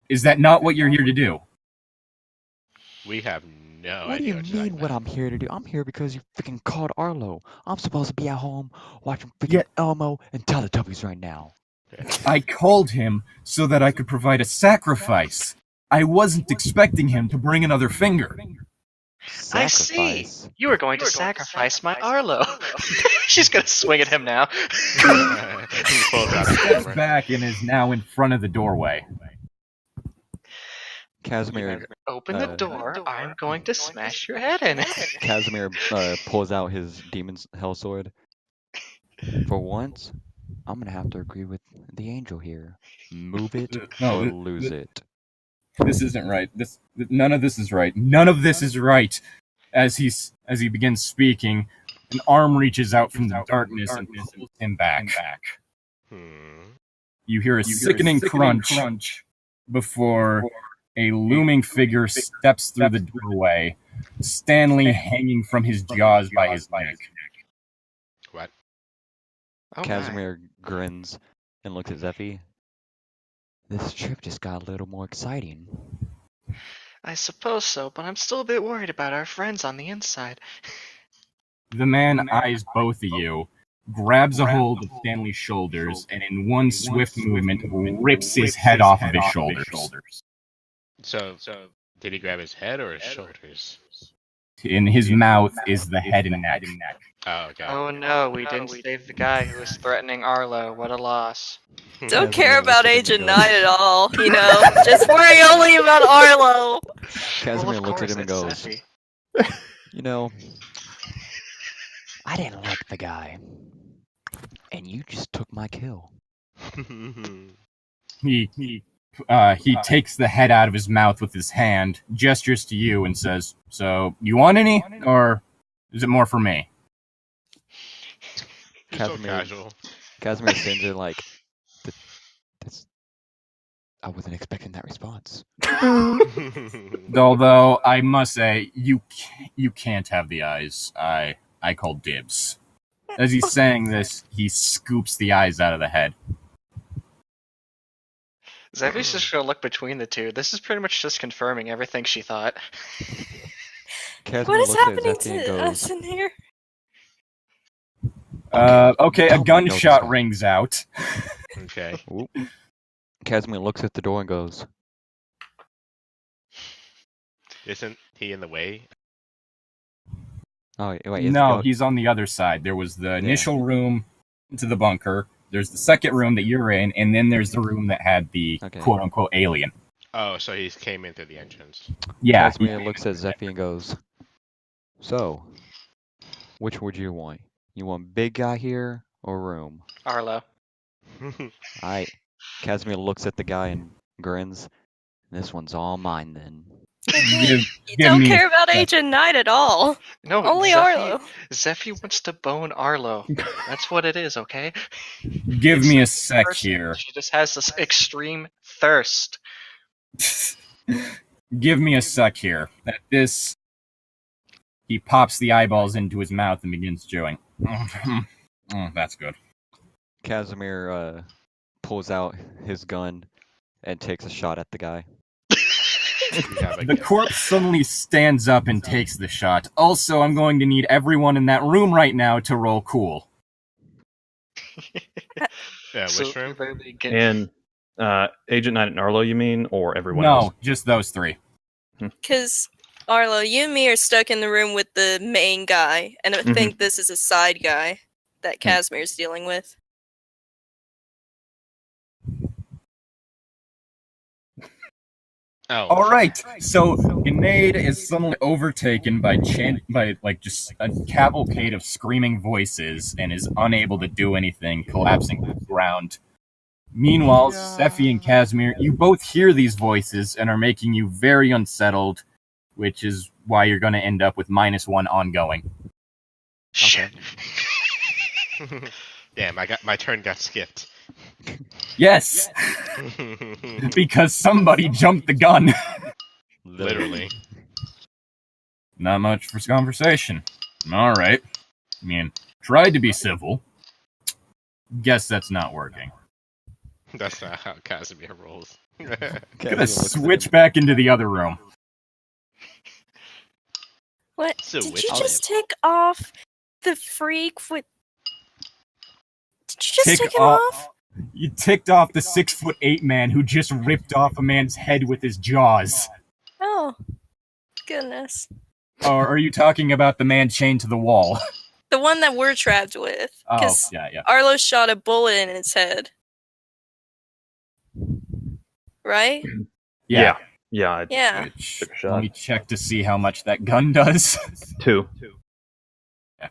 is that not what you're here to do? We have no What do idea you what you're mean talking what about. I'm here to do? I'm here because you freaking called Arlo. I'm supposed to be at home watching freaking Elmo and Teletubbies right now. I called him so that I could provide a sacrifice. I wasn't expecting him to bring another finger. I see. Sacrifice? You were going to sacrifice my Arlo. She's gonna swing at him now. He pulls out his Steps camera. back and is now in front of the doorway. Casimir Open the door. I'm going to smash your head in. Casimir pulls out his demon's hell sword. For once, I'm gonna have to agree with the angel here. Move it No, or th- lose it. This isn't right. None of this is right. None of this is right. As he begins speaking, an arm reaches out from the darkness and pulls him back. You hear a sickening crunch before a looming figure steps through the doorway, Stanley hanging from his jaws by his neck. Oh my. Casimir grins and looks at Zeffy. This trip just got a little more exciting. I suppose so, but I'm still a bit worried about our friends on the inside. The man eyes both of you, grabs a hold of Stanley's shoulders, and in one swift movement rips his head off of his shoulders. So did he grab his head or his shoulders? In his mouth is the head and neck. Oh, okay. Oh no, we didn't save the guy who was threatening Arlo. What a loss. Don't care about Agent Knight at all, you know. Just worry only about Arlo. Casimir looks at him and goes, Zeffy. you know, I didn't like the guy. And you just took my kill. He takes the head out of his mouth with his hand, gestures to you, and says, "So, you want any, or is it more for me?" So casual. Casimir stands there like, that's... I wasn't expecting that response. Although, I must say, you can't have the eyes. I call dibs. As he's saying this, he scoops the eyes out of the head. Zeffy's just gonna look between the two. This is pretty much just confirming everything she thought. Casimir What is looks at happening Zeffy and to goes, us in here? Okay, a Tell me gunshot no, rings out. Okay. Oop. Casimir looks at the door and goes, Isn't he in the way? oh, wait, No, he's on the other side. There was the initial room into the bunker. There's the second room that you're in, and then there's the room that had the quote-unquote alien. Oh, so he came in through the entrance. Yeah. Casimir looks at Zeffy and goes, so, which would you want? You want big guy here or room? Arlo. Alright. Casimir looks at the guy and grins. This one's all mine then. You don't care about Agent Knight at all. No, Only Arlo. Zeffy wants to bone Arlo. That's what it is, okay? Give me a sec here. She just has this extreme thirst. Give me a sec here. At this, he pops the eyeballs into his mouth and begins chewing. That's good. Casimir pulls out his gun and takes a shot at the guy. The corpse suddenly stands up and takes the shot. Also, I'm going to need everyone in that room right now to roll cool. Yeah, which room? And Agent Knight and Arlo, you mean, or everyone No, else? just those three. Because, Arlo, you and me are stuck in the room with the main guy, and I think this is a side guy that Casimir's dealing with. Oh. All right. So Grenade is suddenly overtaken by just a cavalcade of screaming voices and is unable to do anything, collapsing to the ground. Meanwhile, Zeffy and Casimir, you both hear these voices and are making you very unsettled, which is why you're going to end up with -1 ongoing. Shit. Damn, my turn got skipped. Yes, because somebody jumped the gun. Literally. Not much for this All right. I mean, tried to be civil. Guess that's not working. That's not how Casimir rolls. Gonna switch back into the other room. What? So Did which you one? just take off the freak with... Did you just take him off? You ticked off the 6'8" man who just ripped off a man's head with his jaws. Oh, goodness. Or are you talking about the man chained to the wall? The one that we're trapped with. Oh, Because yeah. Arlo shot a bullet in his head. Right? Yeah. Yeah. Yeah. Which, Took a shot. let me check to see how much that gun does. 2. Yeah.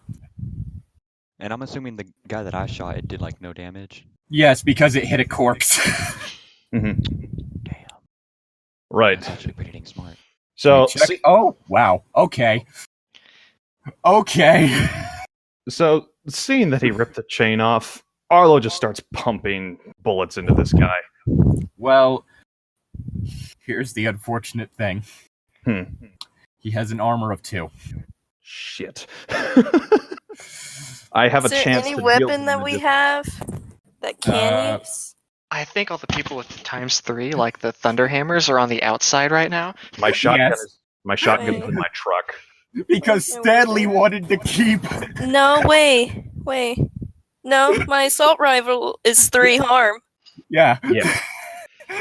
And I'm assuming the guy that I shot, it did like no damage. Yes, because it hit a corpse. Damn. Right. That's actually pretty dang smart. So, Oh, wow. Okay. so seeing that he ripped the chain off, Arlo just starts pumping bullets into this guy. Well, here's the unfortunate thing. He has an armor of 2. Shit. I have Is a there chance any to deal weapon with that them we in have that can Uh, use? I think all the people with ×3, like the thunder hammers, are on the outside right now. my shotgun Yes. is my shotgun is Wait. in my truck. Because Stanley wanted to keep. No, wait. No, my assault rifle is 3 harm. Yeah. Yeah.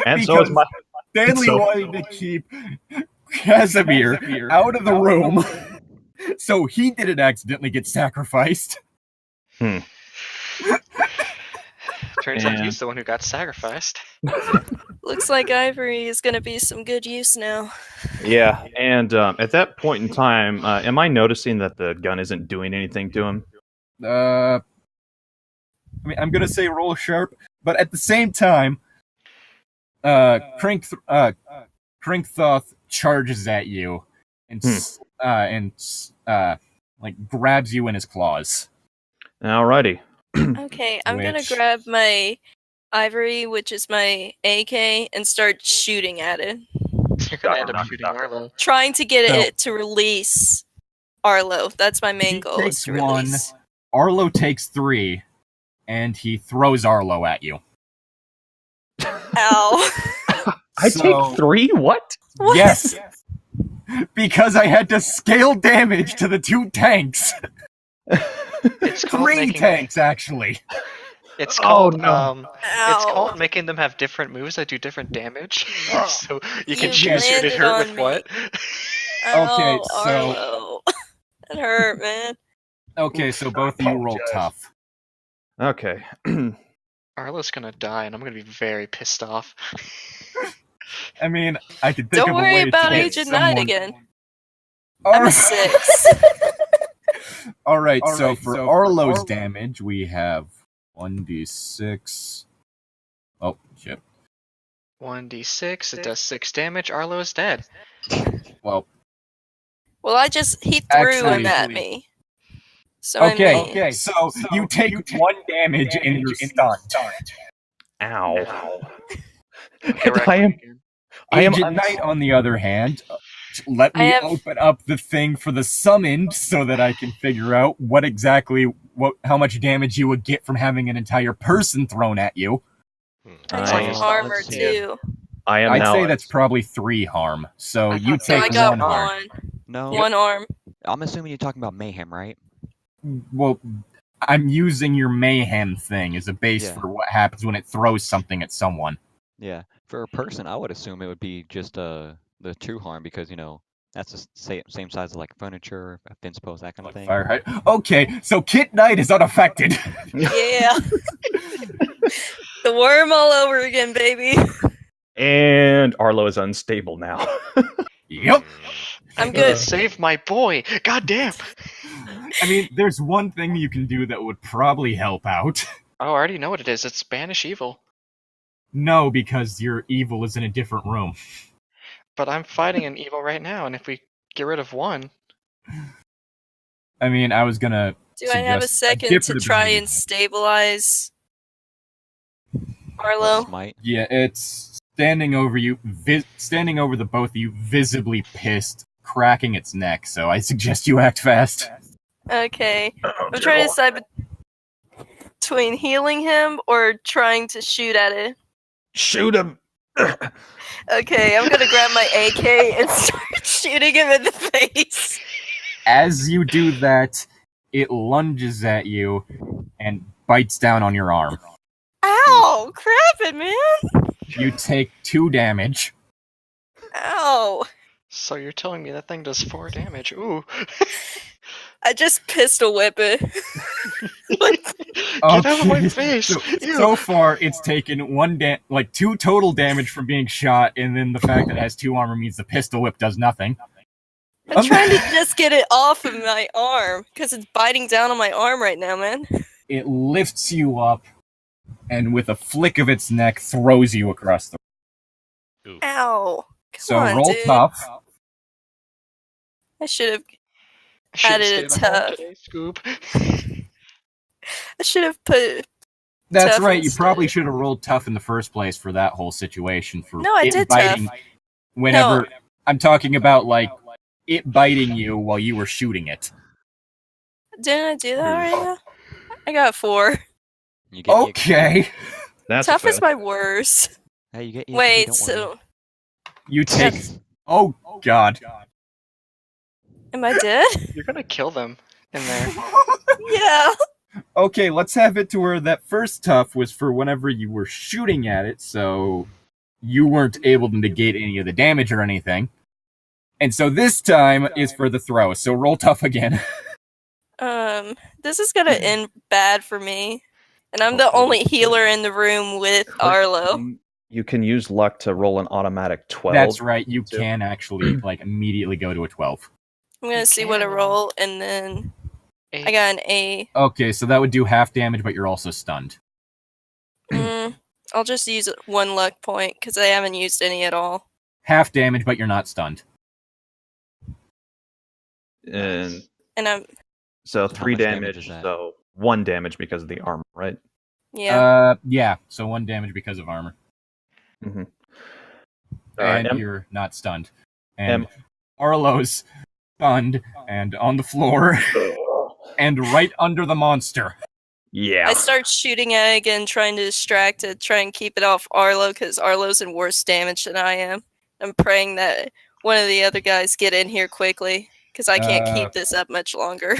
And so is Because my Stanley so- wanted to keep Casimir out of the room, so he didn't accidentally get sacrificed. Turns out And- he's the one who got sacrificed. Looks like Ivory is gonna be some good use now. Yeah, and at that point in time, am I noticing that the gun isn't doing anything to him? I mean, I'm gonna say roll sharp, but at the same time, Krinkthroth charges at you and like grabs you in his claws. Alrighty. Okay, I'm gonna Which- grab my Ivory, which is my AK, and start shooting at it. You're gonna end up shooting Arlo. Trying to get So- it to release Arlo. That's my main He goal, is takes to one. release. Arlo takes 3, and he throws Arlo at you. Ow. I So- take 3? What? What? Yes, because I had to scale damage to the 2 tanks. It's called 3 making, tanks, actually. It's Oh, called no. it's Ow. called making them have different moves that do different damage. So you can You choose who to landed hurt on with me. what. Okay, Ow, so- Arlo. That hurt, man. Okay, so both of you roll apologize. tough. Okay. Arlo's gonna die, and I'm gonna be very pissed off. I mean, I could think Don't of a worry way about to get Agent someone... 9 again. I'm Alright. a 6. Alright, so Alright, for so for Arlo's Arlo- damage, we have 1d6. Oh, shit. 1d6, it does 6 damage. Arlo is dead. Well, Well, he threw him Actually- at me. So okay, I mean, so you take 1 damage and you're stunned. Ow. Correct I am. again. I am. Agent Knight, on the other hand, let I me have- open up the thing for the summoned so that I can figure out how much damage you would get from having an entire person thrown at you. I Nice. took armor Let's see. too. I am I'd now. say that's probably 3 harm. So I you thought So take I got 1 harm. one. No, One arm. I'm assuming you're talking about mayhem, right? Well, I'm using your mayhem thing as a base Yeah. for what happens when it throws something at someone. Yeah. For a person, I would assume it would be just the 2 harm because that's the same size as like furniture, a fence post, that kind of thing. Alright. Okay, so Kit Knight is unaffected. Yeah. The worm all over again, baby. And Arlo is unstable now. Yep. I'm I good. Save my boy. God damn. I mean, there's one thing you can do that would probably help out. Oh, I already know what it is. It's banish evil. No, because your evil is in a different room. But I'm fighting an evil right now, and if we get rid of one, I mean, I was gonna. Do I have a suggest a second to different try ability. and stabilize Arlo? Smite. Yeah, it's standing over you, standing over the both of you, visibly pissed, cracking its neck. So I suggest you act fast. Okay. I'm trying to decide between healing him or trying to shoot at it. Shoot him. Okay, I'm gonna grab my AK and start shooting him in the face. As you do that, it lunges at you and bites down on your arm. Ow! Crap it, man! You take 2 damage. Ow! so you're telling me that thing does 4 damage. Ooh. I just pistol whip it. Get out of my Okay, face. Ew. So far, it's taken 2 total damage from being shot, and then the fact that it has 2 armor means the pistol whip does nothing. I'm trying to just get it off of my arm because it's biting down on my arm right now, man. It lifts you up, and with a flick of its neck, throws you across the room. Ow! Come So on, roll dude. tough. I should have. Should've added stayed home tough. today, Scoop. I should have put. That's Tough right. You instead. probably should have rolled tough in the first place for that whole situation. For No, I it did biting. tough. Whenever No. I'm talking about like it biting you while you were shooting it. Didn't I do that already? I got 4. You get Okay. That's Tough a is fail. my worst. Hey, you get EXP, Wait, don't worry. so You take. Yes. Oh God. am I dead? You're gonna kill them in there. Yeah. Okay, let's have it to where that first tough was for whenever you were shooting at it, so you weren't able to negate any of the damage or anything. And so this time is for the throw, so roll tough again. This is gonna end bad for me. And I'm the only healer in the room with Arlo. You can use luck to roll an automatic 12. That's right, you can actually immediately go to a 12. I'm gonna see what I roll, and then I got an A. Okay, so that would do half damage, but you're also stunned. I'll just use 1 luck point, because I haven't used any at all. Half damage, but you're not stunned. And I'm... so How 3 much damage damage, is that? so 1 damage because of the armor, right? Yeah. Yeah, so 1 damage because of armor. Mm-hmm. And you're not stunned. And Arlo's stunned and on the floor and right under the monster. Yeah. I start shooting at it again, trying to distract it, try and keep it off Arlo, because Arlo's in worse damage than I am. I'm praying that one of the other guys get in here quickly, because I can't keep this up much longer.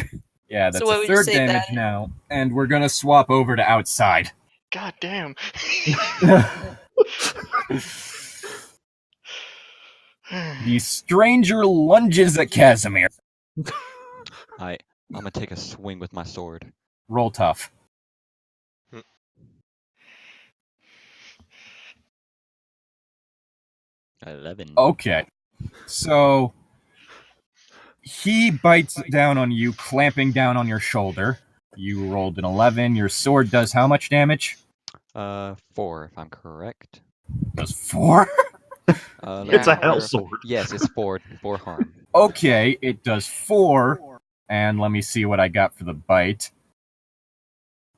Yeah, that's So what a would you 3rd say, damage Ben? now. And we're gonna swap over to outside. God damn. The stranger lunges at Casimir. I'm gonna take a swing with my sword. Roll tough. $11. Okay. So he bites down on you, clamping down on your shoulder. You rolled an 11. Your sword does how much damage? 4, if I'm correct. Does 4? It's a hell sword. Yes, it's 4 harm. Okay, it does 4. And let me see what I got for the bite.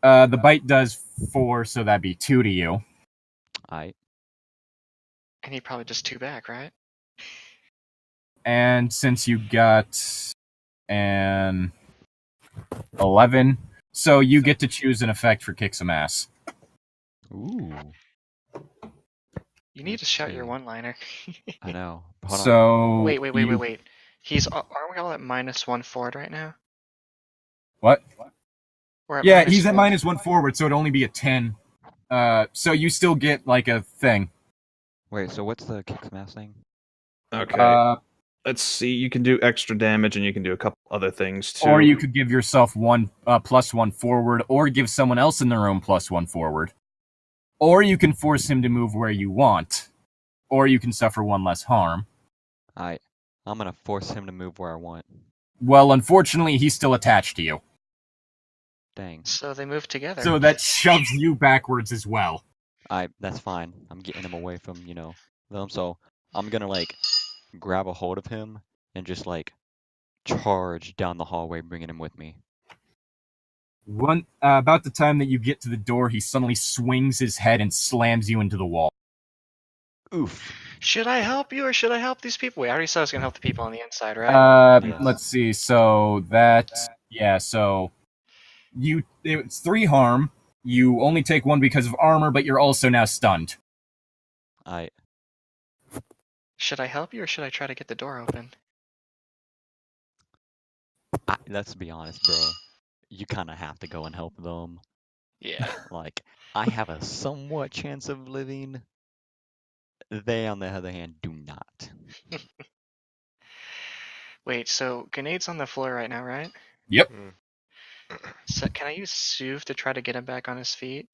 The bite does 4, so that'd be 2 to you. And he probably just 2 back, right? And since you got an 11, so you get to choose an effect for kick some ass. Ooh. You need to shout your one-liner. I know. Hold on. So Wait. Aren't we all at -1 forward right now? What? We're at Yeah, minus he's at one. -1 forward, so it'd only be a 10. So you still get like a thing. Wait, so what's the kick smash thing? Okay. Let's see. You can do extra damage, and you can do a couple other things too. Or you could give yourself +1 forward, or give someone else in the room +1 forward. Or you can force him to move where you want. Or you can suffer 1 less harm. I'm gonna force him to move where I want. Well, unfortunately, he's still attached to you. Dang. So they move together. So that shoves you backwards as well. That's fine. I'm getting him away from, them. So I'm gonna grab a hold of him and just charge down the hallway, bringing him with me. About the time that you get to the door, he suddenly swings his head and slams you into the wall. Oof. Should I help you or should I help these people? Wait, I already said I was gonna help the people on the inside, right? Yes. Let's see. So so it's 3 harm. You only take 1 because of armor, but you're also now stunned. Should I help you or should I try to get the door open? Let's be honest, bro. You kind of have to go and help them. Yeah. I have a somewhat chance of living. They, on the other hand, do not. Wait, so Grenades on the floor right now, right? Yep. So can I use Soothe to try to get him back on his feet?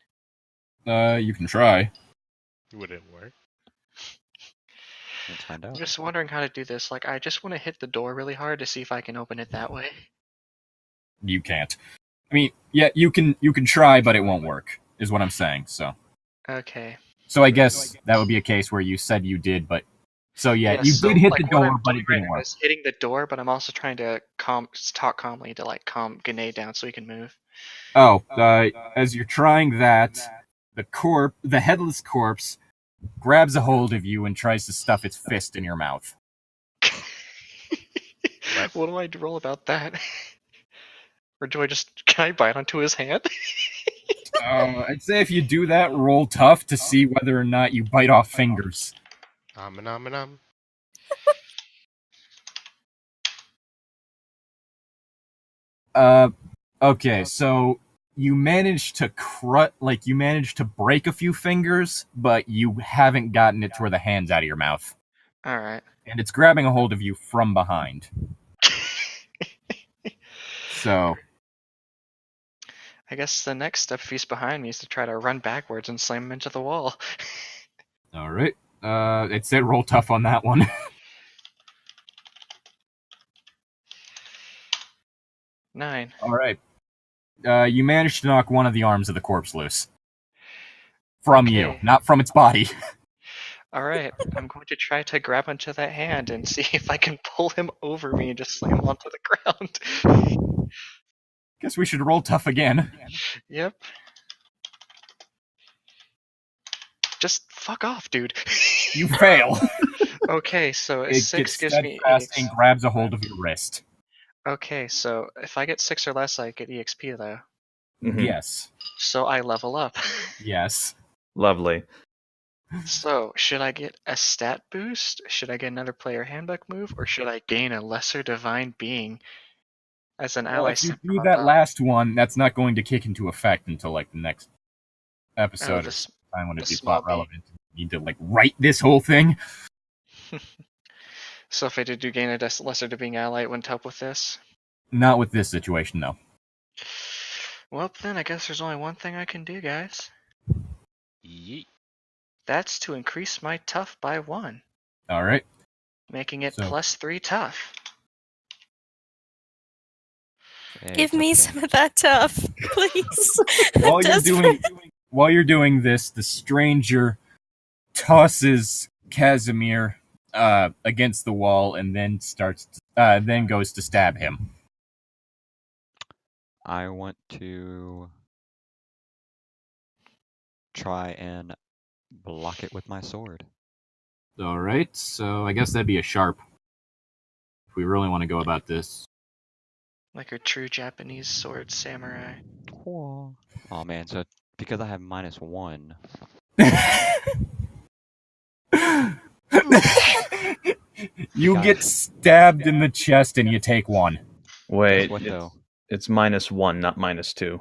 You can try. Would it work? Let's find I'm out. just wondering how to do this. I just want to hit the door really hard to see if I can open it that way. You can't. I mean, yeah, you can try, but it won't work, is what I'm saying, so. Okay. So I guess that would be a case where you said you did, but... So yeah, you so, did hit the what door, I'm but doing it didn't right now work. is hitting the door, but I'm also trying to talk calmly to calm Grenade down so he can move. Oh, as you're trying that, the headless corpse grabs a hold of you and tries to stuff its fist in your mouth. What do I roll about that? Or can I bite onto his hand? I'd say if you do that, roll tough to see whether or not you bite off fingers. Nom. Okay, so you managed to break a few fingers, but you haven't gotten it to where the hand's out of your mouth. Alright. And it's grabbing a hold of you from behind. So, I guess the next step, if he's behind me, is to try to run backwards and slam him into the wall. alright. It said roll tough on that one. 9. Alright. You managed to knock one of the arms of the corpse loose. From you, not from its body. Alright, I'm going to try to grab onto that hand and see if I can pull him over me and just slam him onto the ground. Guess we should roll tough again. Yep. Just fuck off, dude. You fail. Okay, so It 6 gets gives me steadfast and grabs a hold of your wrist. Okay, so if I get 6 or less, I get EXP though. Mhm. Yes. So I level up. Yes. Lovely. So, should I get a stat boost? Should I get another player handbook move? Or should I gain a lesser divine being as an Well, ally? if you do that last one, that's not going to kick into effect until the next episode. this- Time when the it'd be small plot relevant. You need to write this whole thing. So if I did do gain a lesser divine ally, it wouldn't help with this? Not with this situation, though. Well, then I guess there's only one thing I can do, guys. Yeet. That's to increase my tough by 1, All right. making it So- +3 tough. Hey, Give it's me okay. some of that tough, please. While you're doing this, the stranger tosses Casimir against the wall and then then goes to stab him. I want to try and block it with my sword. All right. So I guess that'd be a sharp. If we really want to go about this. Like a true Japanese sword samurai. Oh man, so because I have -1, You Got get it. stabbed in the chest and you take 1. Wait, what though? it's -1, not -2.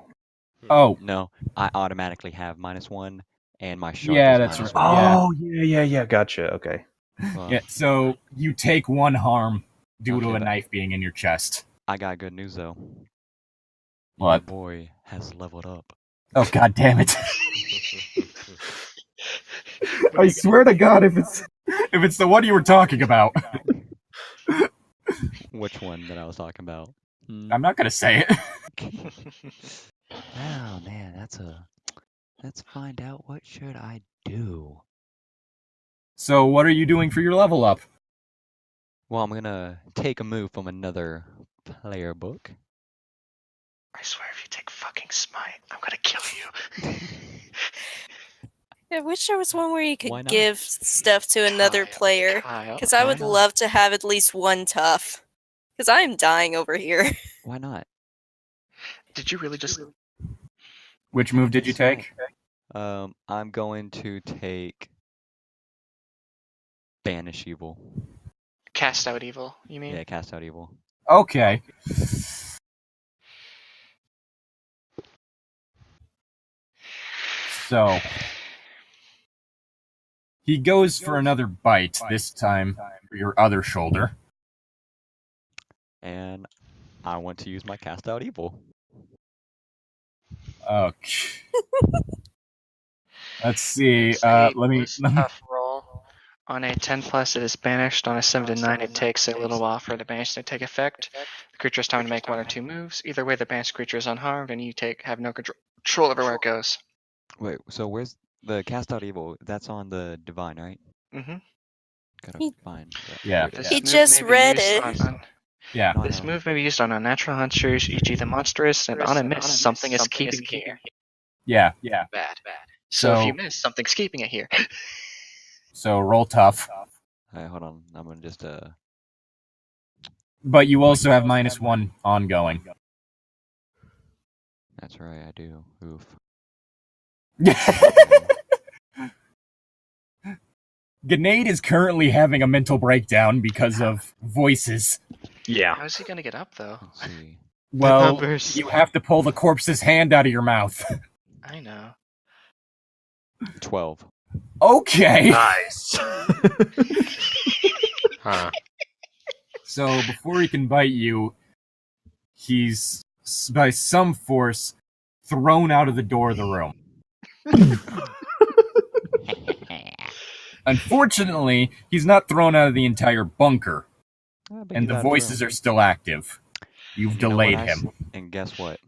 Oh, No, I automatically have -1, and my sharp Yeah, is that's -1. right. Oh, yeah. Gotcha. Okay. Well, yeah. So you take 1 harm due to Okay, a but- knife being in your chest. I got good news though. What? Your boy has leveled up. Oh, god damn it. I swear to God, if it's the one you were talking about, Which one that I was talking about? I'm not gonna say it. Oh man, let's find out what should I do. So, what are you doing for your level up? Well, I'm gonna take a move from another player book. I swear if you take fucking smite, I'm gonna kill you. I wish there was one where you Why could not? give stuff to another player. Kyle, Because I would Kyle. love to have at least 1 tough. Because I am dying over here. Why not? Did you really just... Which move did you take? I'm going to take Banish Evil. Cast out evil, you mean? Yeah, cast out evil. Okay. So, he goes for another bite, this time for your other shoulder. And I want to use my cast out evil. Okay. Let's see. It's a Let me. loose tough roll. On a 10 plus, it is banished. On a 7 to 9, it takes a little while for the banish to take effect. The creature has time to make 1 or 2 moves. Either way, the banished creature is unharmed, and you have no control over where it goes. Wait, so where's the cast out evil? That's on the divine, right? Mm-hmm. Gotta He- find that. Yeah. This He move just may be read used it. Yeah. No, I This know. move may be used on unnatural hunters, e.g. the monstrous, and on a miss, something is keeping here. Yeah. Bad. So if So- you miss, something's keeping it here. So roll tough. Alright, hold on. I'm gonna just But you also have -1 ongoing. That's right, I do. Oof. Grenade is currently having a mental breakdown because of voices. Yeah. How is he gonna get up though? Let's see. Well, numbers. you have to pull the corpse's hand out of your mouth. I know. 12. Okay. Nice. Huh. So before he can bite you, he's by some force thrown out of the door of the room. Unfortunately, he's not thrown out of the entire bunker, and the voices are still active. You've You know what delayed I him. And guess what?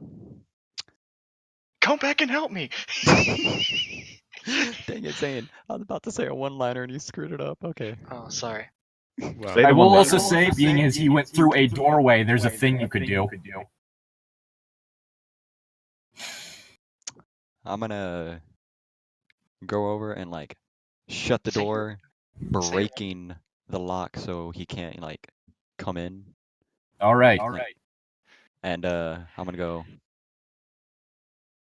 Come back and help me. Dang it, Zane. I was about to say a one-liner and you screwed it up. Okay. Oh, sorry. Well, Say I the will one also line. say, being as he went through a doorway, there's a thing you could do. I'm gonna go over and like shut the door, breaking the lock so he can't like come in. All right. And I'm gonna go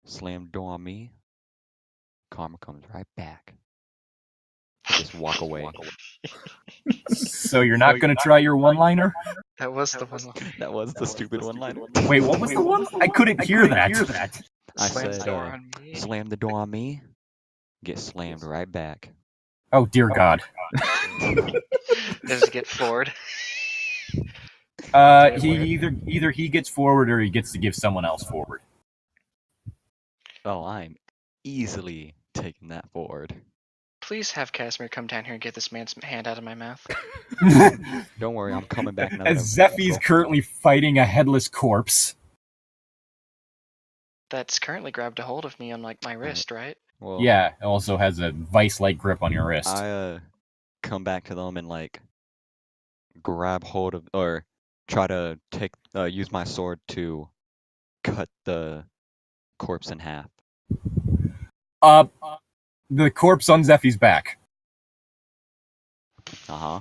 slam the door on me. Karma comes right back. I just walk away. So you're not going to try your one-liner? That was the one. That was the stupid one-liner. Wait, what was the one? I couldn't hear that. I Slam the said, door on me. slam the door on me, get slammed right back. Oh, dear God. Does it get floored? He either he gets forward or he gets to give someone else forward. Oh, I'm easily taking that forward. Please have Casimir come down here and get this man's hand out of my mouth. Don't worry, I'm coming back now. As Zeffy's currently fighting a headless corpse. That's currently grabbed a hold of me on like my wrist, right? Well, Yeah, it also has a vice-like grip on your wrist. I come back to them and like grab hold of or try to use my sword to cut the corpse in half. The corpse on Zeffy's back. Uh-huh.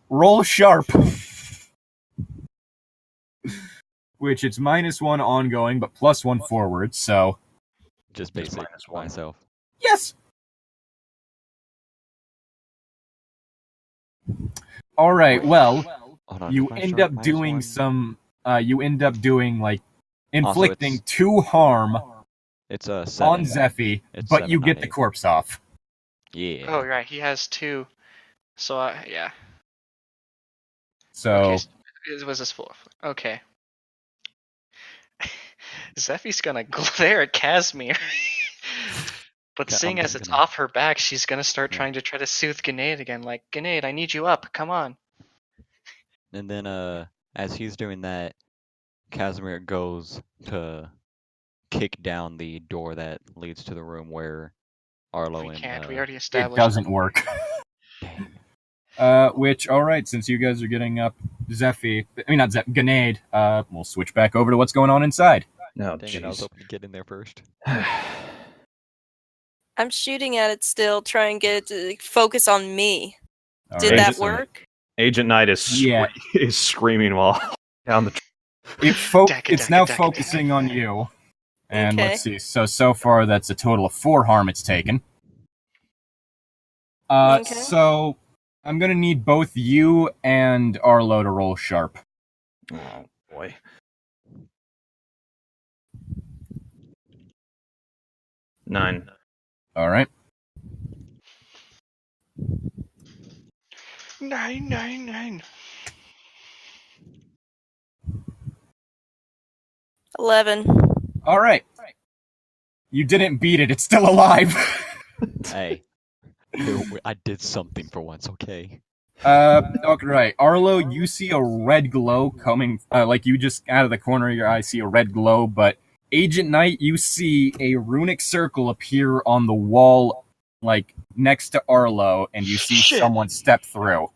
Roll sharp. Which it's -1 ongoing, but +1 forward, so... Just basic -1. myself. Yes! Alright, well, Hold on, you if I end sharp up doing -1, some... you end up doing, like, inflicting it's- 2 harm It's a 7. on Zeffy, It's but 7, you not get the 8. corpse off. Yeah. Oh, right. He has 2. So, yeah. So... Okay, it was this full. Okay. Zeffy's gonna glare at Casimir. But Yeah, seeing I'm as it's gonna- off her back, she's gonna start Yeah. trying to try to soothe Grenade again. Like, Grenade, I need you up. Come on. And then as he's doing that, Casimir goes to kick down the door that leads to the room where Arlo We and can't. We already It established. doesn't work. dang. Which, alright, since you guys are getting up Zeffy, I mean, not Zeffy, Grenade, we'll switch back over to what's going on inside. No, Dang it, I was jeez. hoping to get in there first. I'm shooting at it still, trying to get it to focus on me. All Did right. that Agent- work? Agent Knight is Yeah. is screaming while down the. It's now focusing on you. And Okay. let's see, so far that's a total of 4 harm it's taken. Okay. So, I'm gonna need both you and Arlo to roll sharp. Oh boy. Nine. Alright. 999. 11. Alright. You didn't beat it, it's still alive. Hey, I did something for once, okay? Okay, right. Arlo, you see a red glow coming, like you just out of the corner of your eye see a red glow, but Agent Knight, you see a runic circle appear on the wall, like, next to Arlo, and you see Shit. someone step through.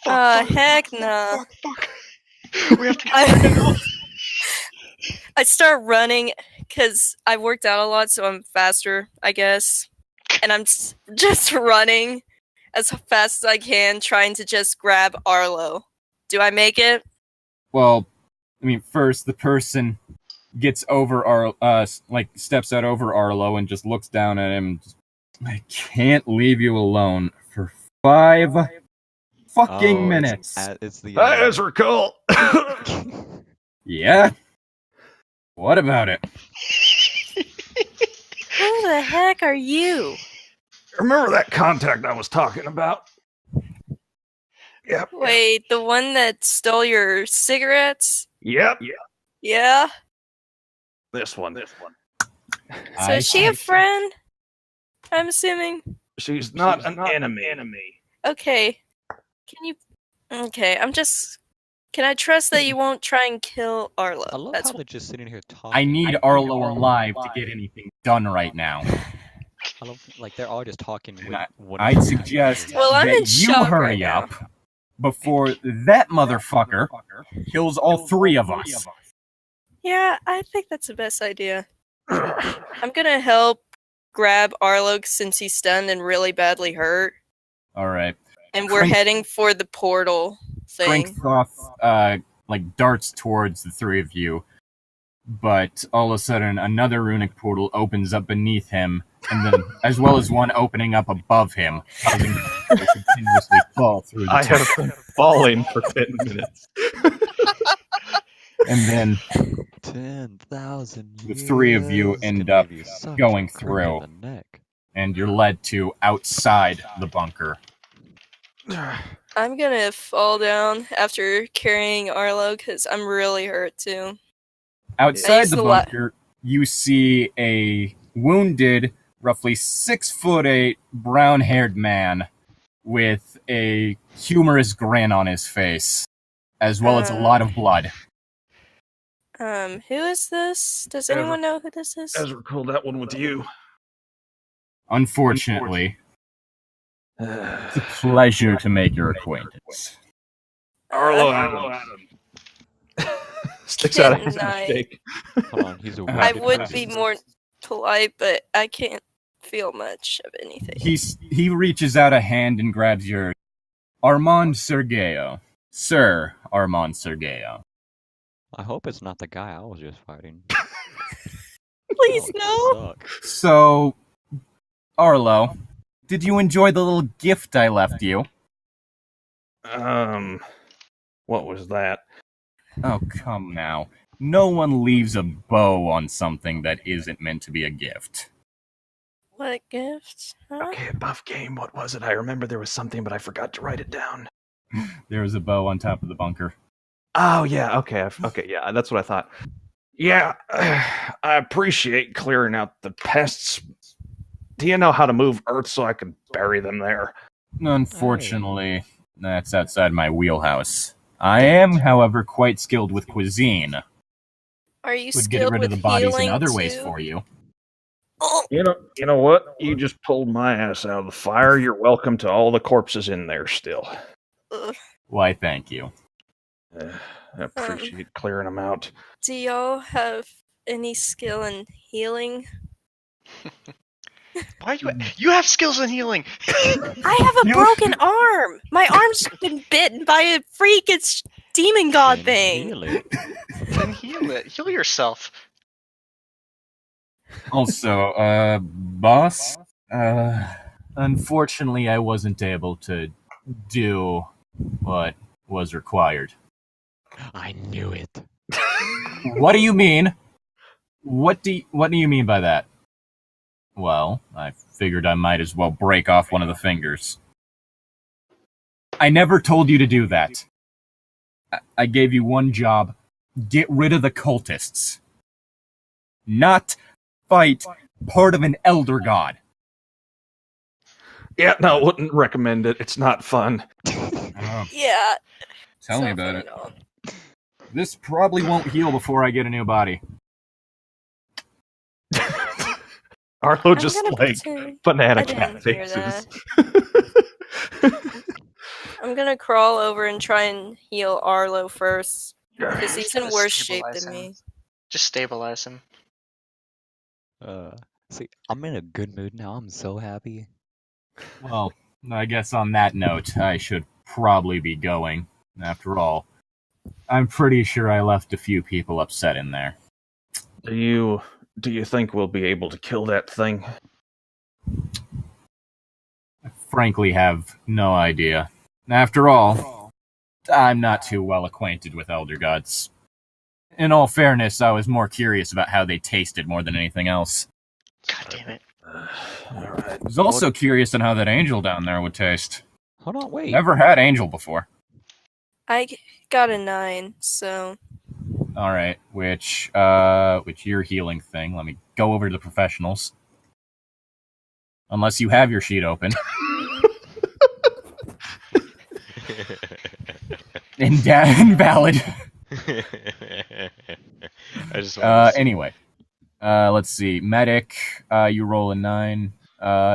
Heck no. Fuck. We have to get back. I start running because I worked out a lot, so I'm faster, I guess. And I'm just running as fast as I can, trying to just grab Arlo. Do I make it? Well, I mean, first the person gets over steps out over Arlo and just looks down at him. I can't leave you alone for 5 fucking minutes. It's the. Hi, Ezra Cole. Yeah? What about it? Who the heck are you? Remember that contact I was talking about? Yep. Wait, the one that stole your cigarettes? Yep. Yeah? This one. So is she a friend? I'm assuming. She's not an enemy. Okay. Okay, Can I trust that you won't try and kill Arlo? I love That's how they're just sitting here talking. I need Arlo alive to get anything done right now. I love, like, they're all just talking. I'd suggest Well, I'm in that you shock hurry right now. up before that motherfucker kills all 3 of us. Yeah, I think that's the best idea. I'm gonna help grab Arlo since he's stunned and really badly hurt. Alright. And we're heading for the portal thing. Strength darts towards the 3 of you, but all of a sudden another runic portal opens up beneath him, and then as well as one opening up above him, causing him to continuously fall through the I have been falling for 10 minutes. And then 10,000 the 3 of you end up going crack through, in the neck. and you're led to outside the bunker. I'm gonna fall down after carrying Arlo because I'm really hurt too. Outside the bunker, you see a wounded, roughly 6'8", brown-haired man with a humorous grin on his face, as well as a lot of blood. Who is this? Does anyone know who this is? Ezra called that one with you. Unfortunately. It's a pleasure to make your acquaintance. Arlo Adam. Sticks out a handshake. Hold on, he's a I would be more polite, but I can't feel much of anything. He reaches out a hand and grabs yours. Armand Sergeo. Sir Armand Sergeo. I hope it's not the guy I was just fighting. Please no. So, Arlo, did you enjoy the little gift I left you? What was that? Oh, come now. No one leaves a bow on something that isn't meant to be a gift. What gift? Huh? Okay, buff game. What was it? I remember there was something, but I forgot to write it down. There was a bow on top of the bunker. Oh, yeah. Okay. Yeah, that's what I thought. Yeah, I appreciate clearing out the pests. Do you know how to move earth so I can bury them there? Unfortunately, that's outside my wheelhouse. I am, however, quite skilled with cuisine. Are you Would skilled get rid with of the bodies in healing other too? ways for you. Oh, You know what? You just pulled my ass out of the fire. You're welcome to all the corpses in there still. ugh. Why, thank you. I appreciate clearing them out. Do y'all have any skill in healing? Why you have skills in healing? I have a broken arm. My arm's been bitten by a freaking demon god thing. Heal it. Then heal it. Heal yourself. Also, boss, unfortunately I wasn't able to do what was required. I knew it. What do you mean? What do you mean by that? Well, I figured I might as well break off one of the fingers. I never told you to do that. I gave you one job. Get rid of the cultists. Not fight part of an elder god. Yeah, no, wouldn't recommend it. It's not fun. Yeah. Tell me about it. This probably won't heal before I get a new body. Arlo just like banana I cat didn't hear faces. I'm gonna crawl over and try and heal Arlo first, because he's in worse shape Stabilize than him. me. Just stabilize him. See, I'm in a good mood now. I'm so happy. Well, I guess on that note, I should probably be going. After all, I'm pretty sure I left a few people upset in there. Do you think we'll be able to kill that thing? I frankly have no idea. After all, I'm not too well acquainted with Elder Gods. In all fairness, I was more curious about how they tasted more than anything else. God damn it. Alright. I was also curious on how that angel down there would taste. Hold on, wait. Never had angel before. I got a 9, so Alright, which your healing thing. Let me go over to the professionals. Unless you have your sheet open. Invalid. I just wanted to see. Anyway. Let's see. Medic, you roll a 9.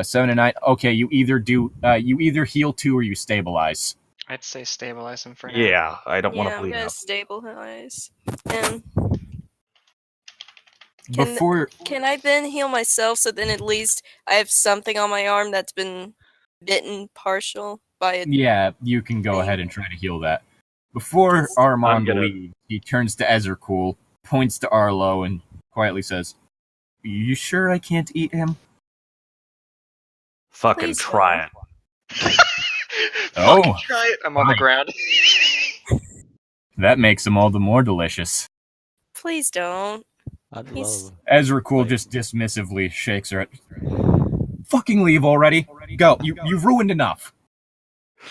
7 and 9. Okay, you either heal 2 or you stabilize. I'd say stabilize him for now. Yeah, I don't want yeah, to I'm bleed gonna out. stabilize. And Before can I then heal myself so then at least I have something on my arm that's been bitten partial by a yeah, you can go ahead and try to heal that. Before Armand leaves, he turns to Ezercool, points to Arlo, and quietly says, "You sure I can't eat him?" Fucking Please try it. Oh. Fucking try it. I'm on the Fine. ground. That makes him all the more delicious. Please don't. I'd He's- love. Ezrecool just dismissively shakes her. Fucking leave already. Go. You've ruined enough.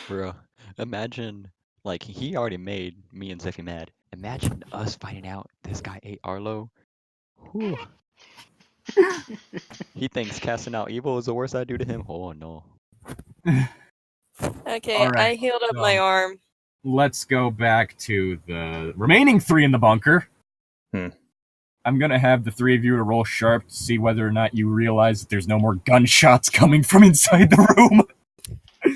Bro, imagine, like, he already made me and Zeffy mad. Imagine us finding out this guy ate Arlo. Whew. He thinks casting out evil is the worst I do to him. Oh no. Okay, All right, I healed up my so- arm. Let's go back to the remaining 3 in the bunker. I'm gonna have the 3 of you to roll sharp to see whether or not you realize that there's no more gunshots coming from inside the room.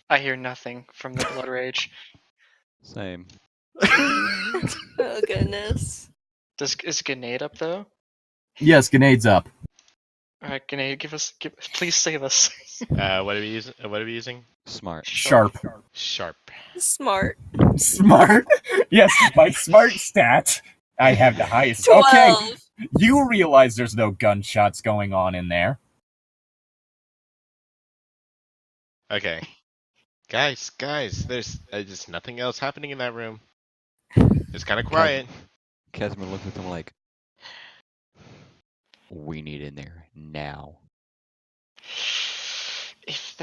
I hear nothing from the blood rage. Same. Oh goodness. Is Grenade up though? Yes, grenades up. Alright, Grenade, please save us. What are we using? What are we using? Smart. Sharp. Sharp. Smart. Smart. Yes, my smart stat. I have the highest. 12. Okay, you realize there's no gunshots going on in there. Okay. Guys, there's just nothing else happening in that room. It's kind of quiet. Casimir looks at him like, we need in there now. If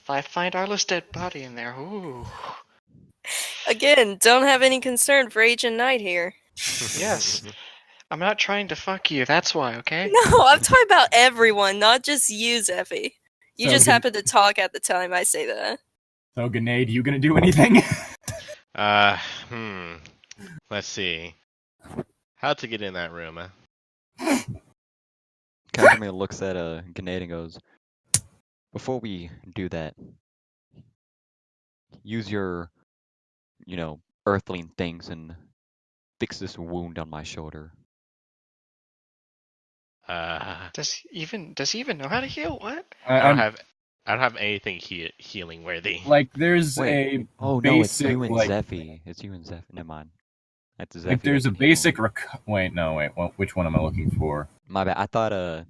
I find Arlo's dead body in there, ooh. Again, don't have any concern for Agent Knight here. Yes. I'm not trying to fuck you, that's why, okay? No, I'm talking about everyone, not just you, Zeffy. You So just good- happened to talk at the time I say that. So, Grenade, you gonna do anything? Let's see. How to get in that room? Casimir looks at Grenade and goes, before we do that, use your, earthling things and fix this wound on my shoulder. Does he even know how to heal? What? I don't have anything healing worthy. Like, there's Wait. a Oh no, it's basic, you and like- Zeffy. It's you and Zeffy. Never mind. That's Zeffy. like there's a that can heal. basic Wait, which one am I looking for? My bad. I thought I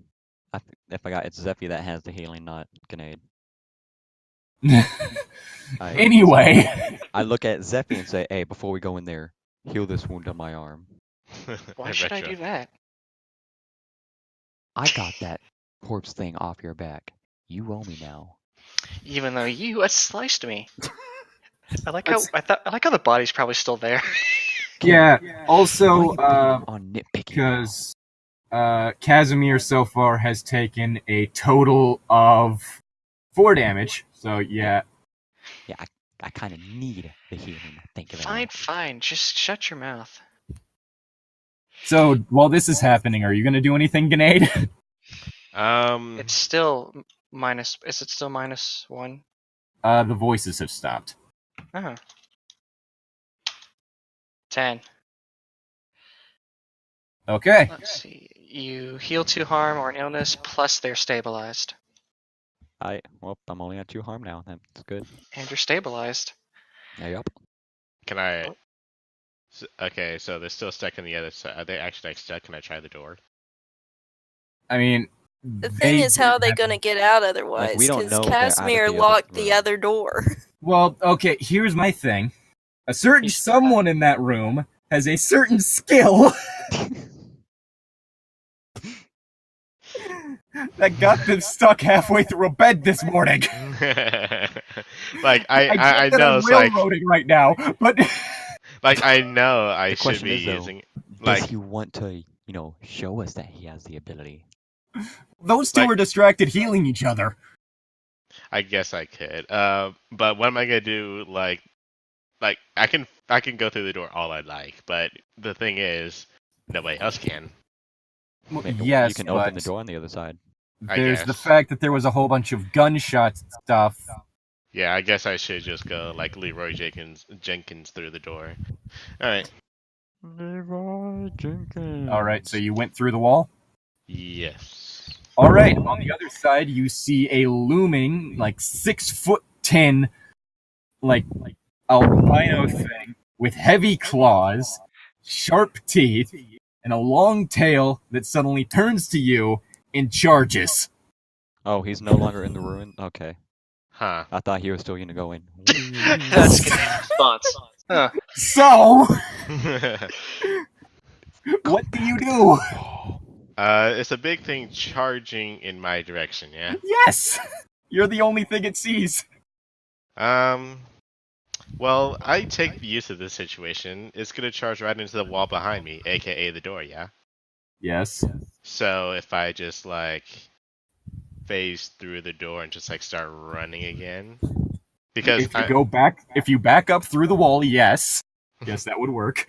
forgot it's Zeffy that has the healing, not Grenade. Anyway, I look at Zeffy and say, "Hey, before we go in there, heal this wound on my arm." Why should I Retro. do that? I got that corpse thing off your back. You owe me now. Even though you had sliced me. I like how the body's probably still there. yeah. Why Also, you being on nitpicking? because Casimir so far has taken a total of 4 damage. So yeah, Yeah, I kind of need the healing. Thank you very much. Fine. Just shut your mouth. So while this is happening, are you gonna do anything, Grenade? It's still minus. Is it still -1? The voices have stopped. Oh. 10. Okay. Let's see. You heal 2 harm or an illness, plus they're stabilized. I'm only at 2 harm now. That's good. And you're stabilized. Yeah, yup. Can I? Okay, so they're still stuck on the other side. Are they actually like stuck? Can I try the door? I mean, The thing they is, how are they have- going to get out otherwise? we don't Because know if they're out of Casimir the other locked the room. other door. Well, okay, here's my thing. A certain someone in that room has a certain skill that got them stuck halfway through a bed this morning. Like I get that know I'm it's like railroading right now, but like I know I The should question be is, though, using Does like he want to, show us that he has the ability? those two Like- are distracted healing each other. I guess I could. But what am I gonna do? Like I can go through the door all I like, but the thing is, nobody else can. Well, You yes, can but open the door on the other side. I there's the guess. fact that there was a whole bunch of gunshot stuff. Yeah, I guess I should just go like Leroy Jenkins through the door. All right. Leroy Jenkins. Alright, so you went through the wall? Yes. Alright, on the other side you see a looming, 6'10", albino thing with heavy claws, sharp teeth, and a long tail that suddenly turns to you and charges. Oh, he's no longer in the ruin? Okay. Huh. I thought he was still going to go in. That's good response. Huh. So, what do you do? It's a big thing charging in my direction, yeah? Yes! You're the only thing it sees. Well, I take the use of this situation. It's gonna charge right into the wall behind me, aka the door, yeah? Yes. So if I just phase through the door and just start running again. Because If you back up through the wall, yes. Yes, that would work.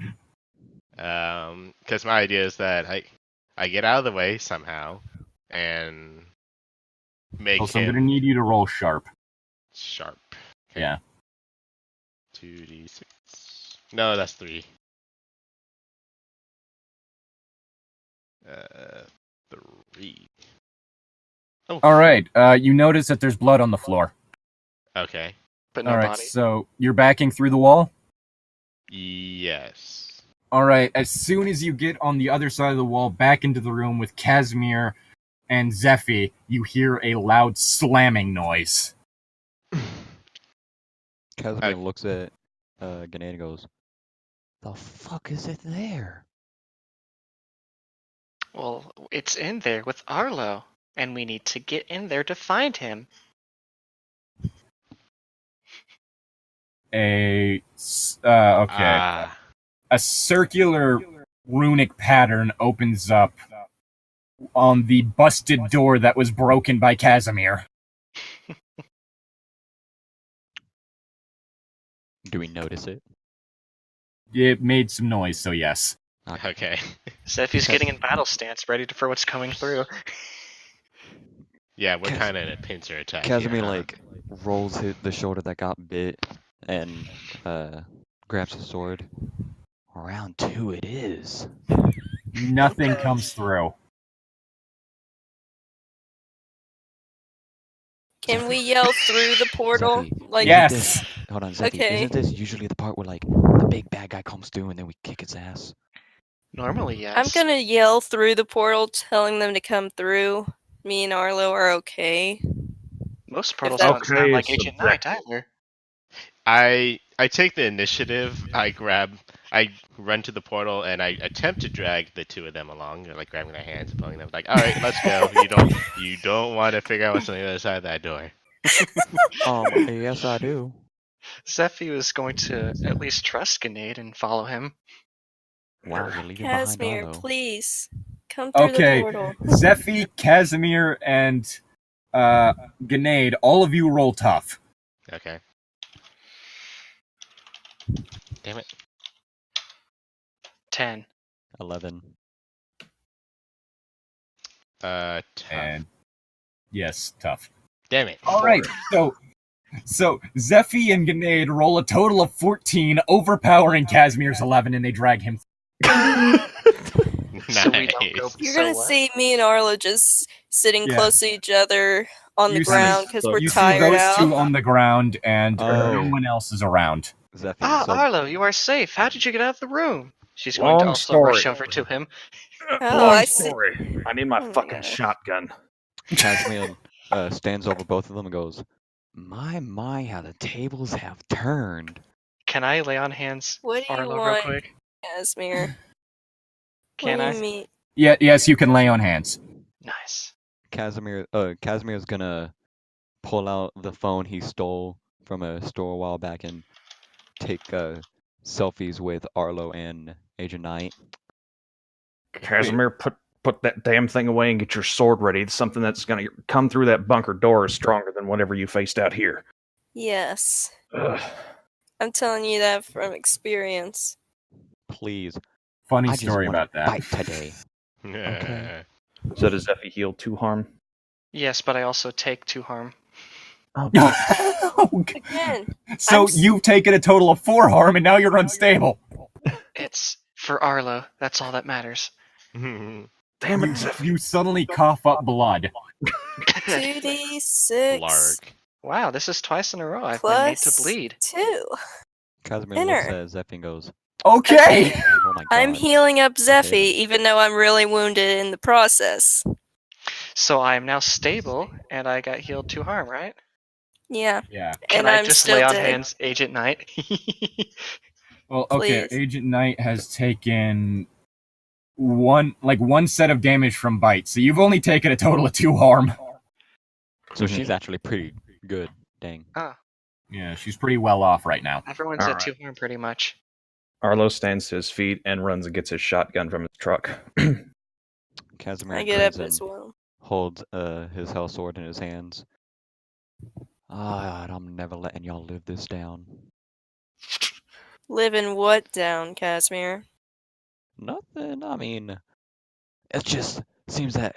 because my idea is that I get out of the way somehow and make Also, I'm him gonna need you to roll sharp. sharp. Yeah. 2d6. No, that's 3. 3. Oh. Alright, you notice that there's blood on the floor. Okay. But no Alright, body. so you're backing through the wall? Yes. Alright, as soon as you get on the other side of the wall, back into the room with Casimir and Zephy, you hear a loud slamming noise. Casimir looks at Grenade and goes, "The fuck is it there?" Well, it's in there with Arlo, and we need to get in there to find him. Okay. Ah. A circular runic pattern opens up on the busted door that was broken by Casimir. Do we notice it? It made some noise, so yes. Okay. Zephy's getting in battle stance, ready for what's coming through. Yeah, we're kind of in a pincer attack. Casimir here, rolls the shoulder that got bit and grabs his sword. Round 2 it is. Nothing comes through. Can we yell through the portal? Zephy, Yes. Hold on, Zephy. Okay. Isn't this usually the part where the big bad guy comes through and then we kick his ass? Normally, yes. I'm gonna yell through the portal, telling them to come through. Me and Arlo are okay. Most portals that's- don't sound like Okay, Agent Knight either. I take the initiative. I run to the portal and I attempt to drag the two of them along, grabbing their hands and pulling them. All right, let's go. You don't want to figure out what's on the other side of that door. Yes I do. Zephy was going to at least trust Grenade and follow him. Wow, you're leaving behind Casimir, Arlo. please come through Okay, the portal. Zephy, Casimir, and Grenade, all of you roll tough. Okay. Damn it. 10. 11. Tough. And yes, tough. Damn it. All right, so Zephy and Grenade roll a total of 14, overpowering Casimir's 11, and they drag him. So we don't go. You're so gonna what? see me and Arlo just sitting Yeah. close to each other on the You see- ground because we're You see tired those out. two on the ground, and Oh. no one else is around. Zephy. Ah, So Arlo, you are safe. How did you get out of the room? She's going to Long also rush story. over to him. Oh, Long I see. story. I need my Oh my fucking gosh. shotgun. Casimir stands over both of them and goes, My, how the tables have turned. Can I lay on hands What do you Arlo real want, quick? Casimir? Can what I? do you mean? Yes, you can lay on hands. Nice. Casimir's gonna pull out the phone he stole from a store a while back and take selfies with Arlo and Agent Knight. Casimir, put that damn thing away and get your sword ready. Something that's going to come through that bunker door is stronger than whatever you faced out here. Yes. Ugh. I'm telling you that from experience. Please. Funny I just story wanna about that. fight today. Yeah. So does Zephy heal 2 harm? Yes, but I also take 2 harm. Again, So you've taken a total of 4 harm, and now you're unstable. It's for Arlo. That's all that matters. Damn it, Zephy. You suddenly cough up blood. 2d6 Lark. Wow, this is twice in a row I've been made to plus bleed. 2. Casimir Inner. looks at Zephy and goes, Okay. Oh my god. I'm healing up Zephy, Okay. even though I'm really wounded in the process. So I am now stable, and I got healed 2 harm, right? Yeah, Yeah. Can and I I'm just still lay on dead. hands, Agent Knight? Well, okay. Please. Agent Knight has taken one set of damage from bite, so you've only taken a total of 2 harm. So she's actually pretty good. Dang. Yeah, she's pretty well off right now. Everyone's All at right. 2 harm pretty much. Arlo stands to his feet and runs and gets his shotgun from his truck. Casimir I get grins up and as well. holds his hell sword in his hands. I'm never letting y'all live this down. Living what down, Casimir? Nothing. I mean, it just seems that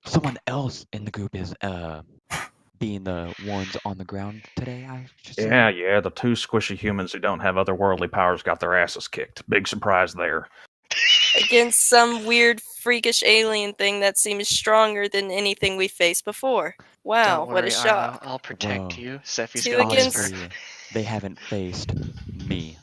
someone else in the group is being the ones on the ground today. I should say. Yeah, the 2 squishy humans who don't have otherworldly powers got their asses kicked. Big surprise there. Against some weird, freakish alien thing that seems stronger than anything we faced before. Wow, Don't what worry, a Arlo. shock. I'll protect Whoa. you. Sephi's 2 gonna against- whisper. Honestly, they haven't faced me.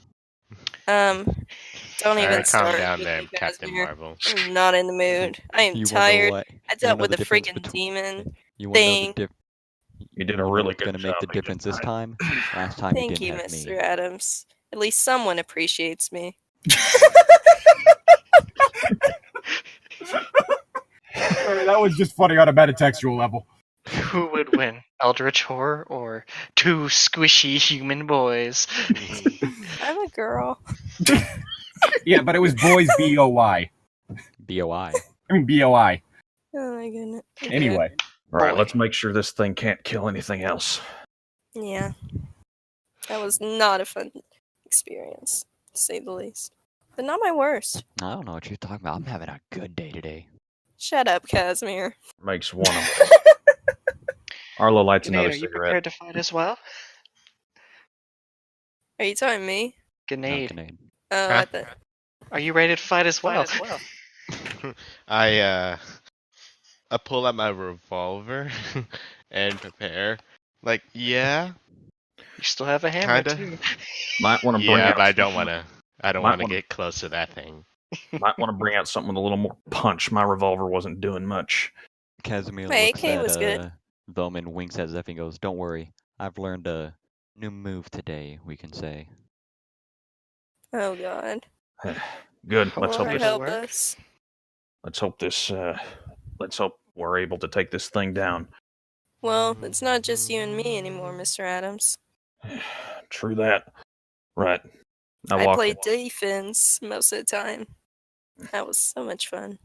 Don't even Alright, calm start down with there, me, Captain Casimir. Marvel. I'm not in the mood. I am You wanna know tired. what? I You wanna dealt know with the a difference freaking between- demon. You want to know Thing. the You did a You know really what's good gonna make job, the difference this Agent time? Last time you Thank didn't you, have Mr. me. Adams. At least someone appreciates me. That was just funny on a metatextual level. Who would win, Eldritch Horror or 2 squishy human boys? I'm a girl. Yeah, but it was boys B-O-Y. BOI. I mean B-O-I. Oh my goodness. Okay. Anyway. All right, Boy. let's make sure this thing can't kill anything else. Yeah. That was not a fun experience, to say the least. But not my worst. I don't know what you're talking about. I'm having a good day today. Shut up, Casimir. Makes one of them. Arlo lights Grenade, another are you cigarette. prepared to fight as well? Are you telling me? Grenade, Grenade. Oh, Huh? I thought. are you ready to fight as well? I pull out my revolver and prepare. Like, yeah, You still have a hammer Kinda. too. Might want to bring yeah, out. but I don't wanna. I don't Might wanna wanna- get close to that thing. Might want to bring out something with a little more punch. My revolver wasn't doing much. Casimir My looks AK at was good. them and winks at Zephy and goes, "Don't worry, I've learned a new move today. We can say." Oh god. Good. Let's hope Lord this- help work. us. Let's hope this. Let's hope we're able to take this thing down. Well, it's not just you and me anymore, Mr. Adams. True that. Right. I walk- played defense most of the time. That was so much fun.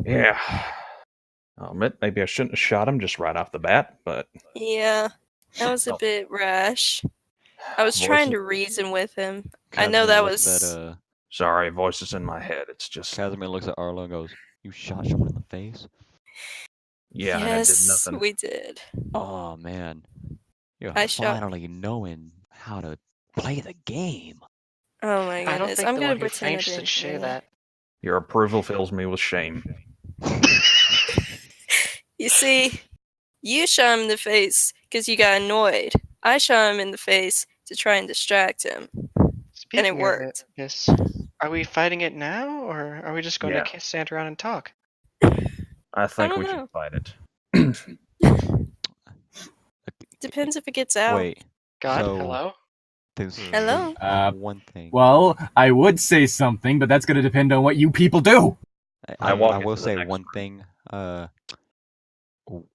Yeah. I'll admit, maybe I shouldn't have shot him just right off the bat, but Yeah, that was a Oh. bit rash. I was trying Voices- to reason with him. I know that looks was- At, Sorry, voices in my head. It's just Casimir looks at Arlo and goes, "You shot someone in the face? yeah, and I did yes, nothing. we did. Oh man, you're I shot- finally knowing how to play the game." Oh my I don't goodness. think I'm the gonna one who pretend I faints didn't should hear say that. Your approval fills me with shame. You see, you shot him in the face because you got annoyed. I shot him in the face to try and distract him. Speaking And it worked. Yes. Are we fighting it now, or are we just going to stand around and talk? I think don't we know. should fight it. Depends if it gets out. Wait. God, So- hello? There's Hello? one thing. Well, I would say something, but that's going to depend on what you people do. I I walk will into the say next one thing.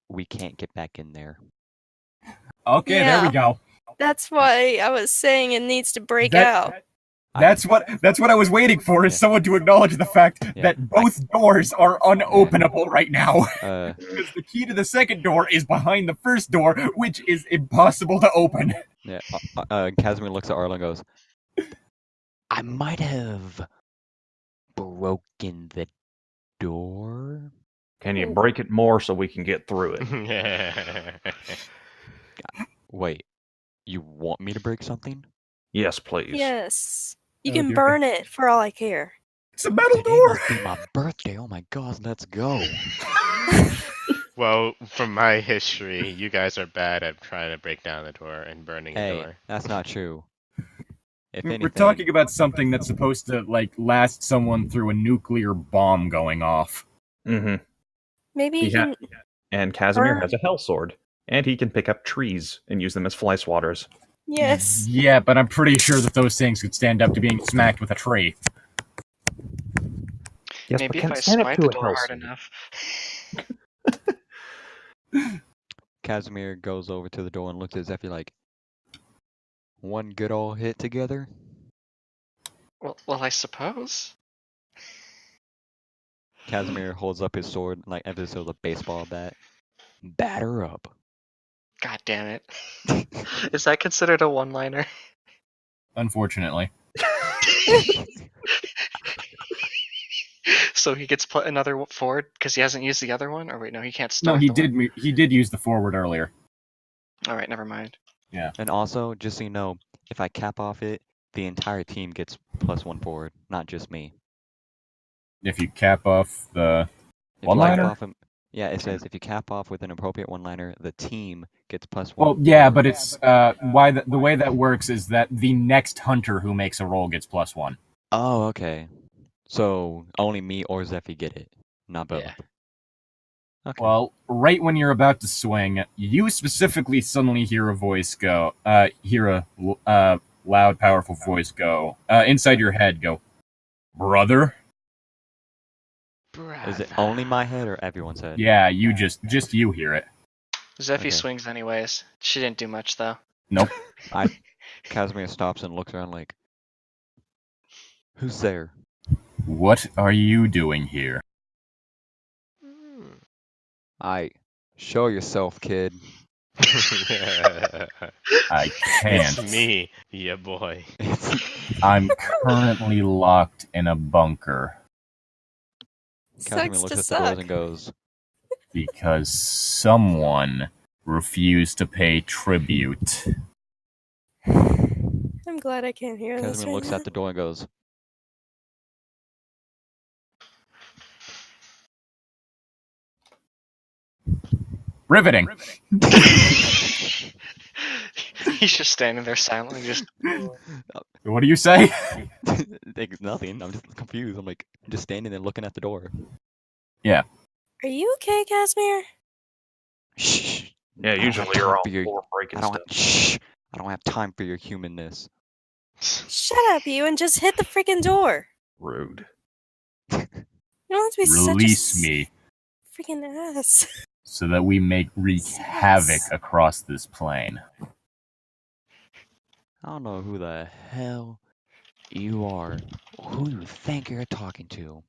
We can't get back in there. Okay, there we Yeah. go. That's why I was saying it needs to break That- out. That's what I was waiting for, is Yeah. someone to acknowledge the fact Yeah. that both doors are unopenable right now. Uh, Because the key to the second door is behind the first door, which is impossible to open. yeah. Casimir looks at Arlo and goes, "I might have broken the door." Can you break it more so we can get through it? Wait, you want me to break something? Yes, please. Yes. You Oh, can dear. burn it for all I care. It's a metal Today door. must be my birthday. Oh my god, let's go. Well, from my history, you guys are bad at trying to break down the door and burning a Hey, door. that's not true. If anything, We're talking about something that's supposed to, last someone through a nuclear bomb going off. Mm-hmm. Maybe you Yeah. can. And Casimir Burn. has a hell sword, and he can pick up trees and use them as fly swatters. Yes. Yeah, but I'm pretty sure that those things could stand up to being smacked with a tree. Yes, Maybe but if can I it stand up swipe to the a door hell hard sword? enough. Casimir goes over to the door and looks at Zephyr like, one good old hit together? Well, I suppose. Casimir holds up his sword, like emphasis of a baseball bat. Batter up. God damn it. Is that considered a one-liner? Unfortunately. So he gets put another forward because he hasn't used the other one? Or wait, no, he can't No, start he the one? did. He did use the forward earlier. Alright, never mind. And also, just so you know, if I cap off it, the entire team gets +1 forward, not just me. If you cap off the If you cap one-liner? off yeah, it says if you cap off with an appropriate one-liner, the team gets +1. Well, yeah, but it's why the way that works is that the next hunter who makes a roll gets +1. Oh, okay. So only me or Zephy get it, not both. Yeah. Okay. Well, right when you're about to swing, you specifically suddenly hear a voice go, loud, powerful voice go, inside your head go, brother? Is it only my head or everyone's head? Yeah, you just you hear it. Zephy Okay. swings anyways. She didn't do much though. Nope. Casimir stops and looks around like, who's there? What are you doing here? Show yourself, kid. I can't. It's me, yeah boy. I'm currently locked in a bunker Casimir Sucks looks to at the doors suck. and goes, because someone refused to pay tribute. I'm glad I can't hear this. Casimir Right looks now. at the door and goes, Riveting. He's just standing there silently, just What do you say? nothing. I'm just confused. I'm like, just standing there looking at the door. Are you okay, Casimir? Shh. Yeah, I don't usually have you're time all for your- for breaking I don't. stuff. Shh. I don't have time for your humanness. Shut up, you, and just hit the freaking door. Rude. You don't have to be Release such a me freaking ass. so that we may wreak havoc across this plane. I don't know who the hell you are, or who you think you're talking to.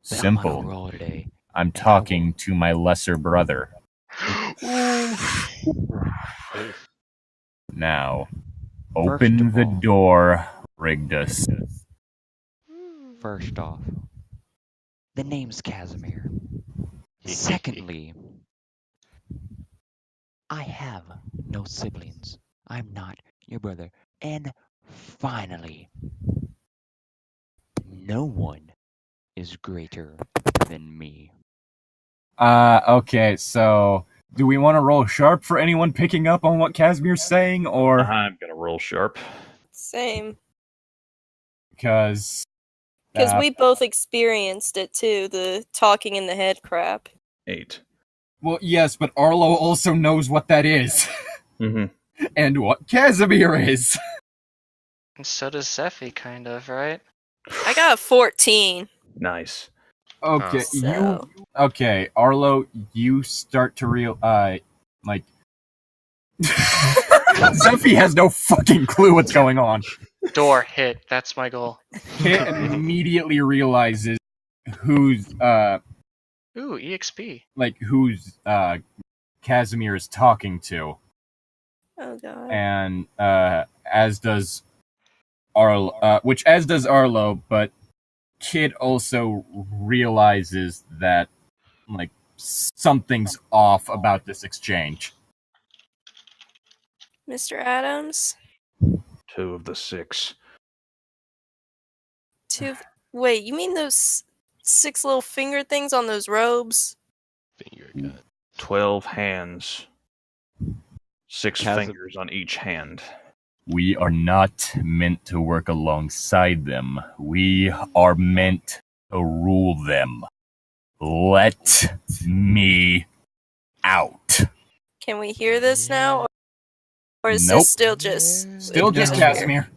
But I'm on a Simple. roll today. I'm talking to my lesser brother. Now, open First of the all- door, Rigdus. First off, the name's Casimir. Secondly, I have no siblings. I'm not your brother. And finally, no one is greater than me. Okay, so Do we want to roll sharp for anyone picking up on what Casimir's saying, or I'm gonna roll sharp. Same. because Because we both experienced it too, the talking in the head crap. 8. well, yes, but Arlo also knows what that is Mm-hmm. and what Casimir is. And so does Zephy, kind of, right? I got a 14. Nice. Okay, So- Okay, Arlo, you start to like... Zephy has no fucking clue what's going on. Door hit. That's my goal. Kit immediately realizes who's, Ooh, EXP. who's Casimir is talking to. Oh god. And as does Arlo, as does Arlo, but Kid also realizes that something's off about this exchange. Mr. Adams? 2 of the 6. Wait, you mean those 6 little finger things on those robes? Finger cut. 12 hands. 6 Casim- fingers on each hand. We are not meant to work alongside them. We are meant to rule them. Let me out. Can we hear this now? Or is Nope. this still just... Still just Casimir.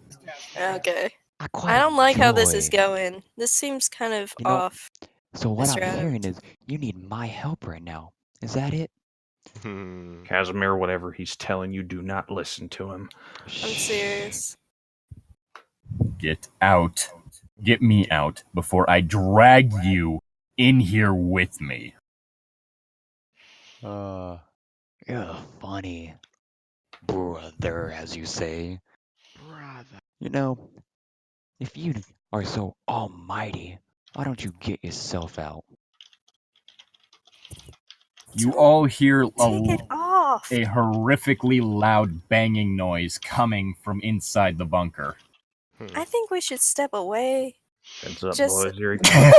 Okay. I quite I don't like how this is enjoy- going. This seems kind of You know- off. So what Mr. I'm hearing Adams. is you need my help right now. Is that it? Casimir, whatever he's telling you, do not listen to him. I'm serious. Get out. Get me out before I drag you in here with me. You're funny. Brother, as you say. Brother. You know, if you are so almighty, why don't you get yourself out? You all hear Take it off. a horrifically loud banging noise coming from inside the bunker. I think we should step away. Heads up, Just- boys. Here he comes.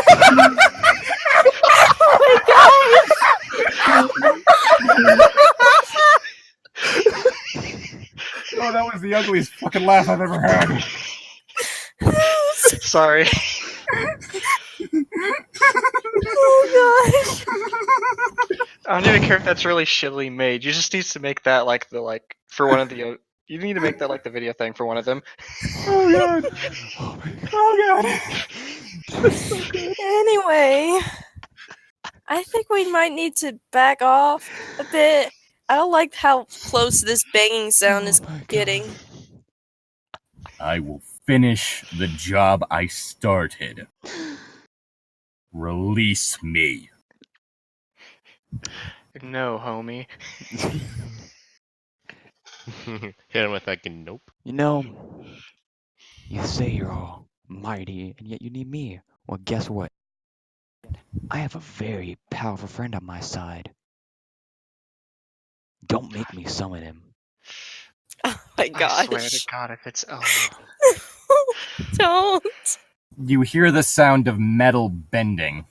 Oh, that was the ugliest fucking laugh I've ever had. Sorry. Oh gosh. I don't even care if that's really shittily made. You just need to make that for one of the. You need to make that like the video thing for one of them. Oh god. Oh god. Anyway, I think we might need to back off a bit. I don't like how close this banging sound is Oh my God. getting. I will finish the job I started. Release me. No, homie. Hit him with like a nope. You know, you say you're all mighty, and yet you need me. Well, guess what? I have a very powerful friend on my side. Don't make me summon him. Oh my I swear gosh. to God, if it's Don't. You hear the sound of metal bending.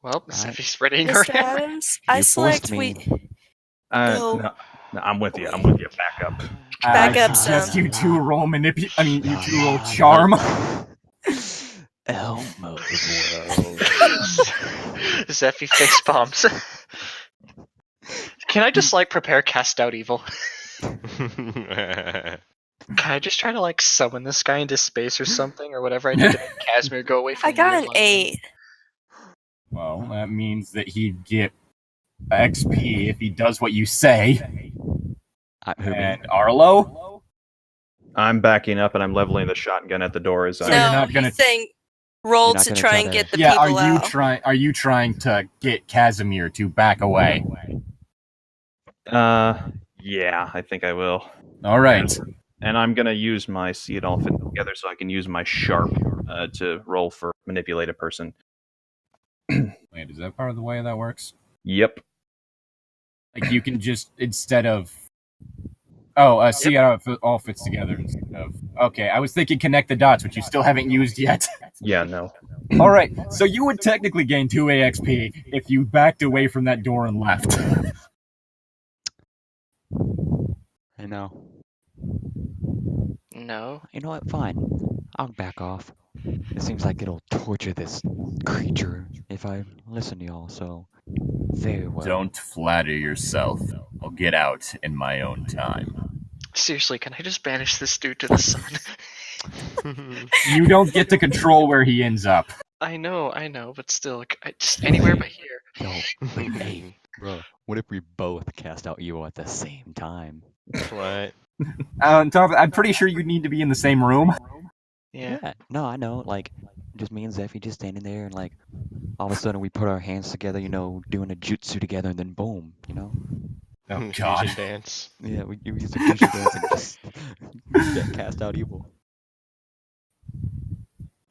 well, Right. if he's readying her Mr. hammer. Adams, I You select forced we. me. No. No, I'm with you. I'm with you. Back up. Back I up suggest some. you two roll you two roll charm. Elmo's world. Zephy face bombs. Can I just prepare cast out evil? Can I just try to summon this guy into space or something or whatever I need to make Casimir go away from I got weird an lightning? 8. Well, that means that he'd get XP if he does what you say. Who, me? And Arlo? I'm backing up and I'm leveling the shotgun at the door as So I. you're No, not gonna- he's saying roll You're not to gonna try try and to- get the Yeah, people out. are you trying to get Casimir to back away? Yeah, I think I will. All right. And I'm gonna use my see it all fit together so I can use my sharp to roll for manipulate a person. Wait, is that part of the way that works? Yep. Like you can just instead of see how it all fits together instead of Okay, I was thinking connect the dots, which you still haven't used yet. Yeah, no. All right, so you would technically gain 2 AXP if you backed away from that door and left. I know. No. You know what? Fine. I'll back off. It seems like it'll torture this creature if I listen to y'all, so very well. Don't flatter yourself. I'll get out in my own time. Seriously, can I just banish this dude to the sun? You don't get to control where he ends up. I know, but still, just anywhere but here. Yo, wait, hey, bro. What if we both cast out evil at the same time? What? On top of that, I'm pretty sure you need to be in the same room. Yeah. No, I know. Like, just me and Zeffy just standing there, and like, all of a sudden we put our hands together, doing a jutsu together, and then boom, Oh, Fusion God. dance. Yeah, we use a fusion dance and just get cast out evil.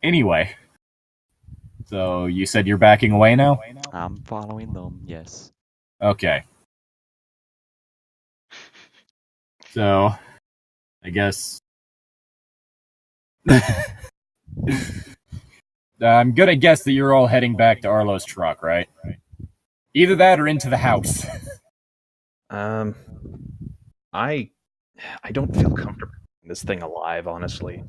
Anyway. So, you said you're backing away now? I'm following them, yes. Okay. So, I guess... I'm gonna guess that you're all heading back to Arlo's truck, right? Either that or into the house. I don't feel comfortable in this thing alive, honestly.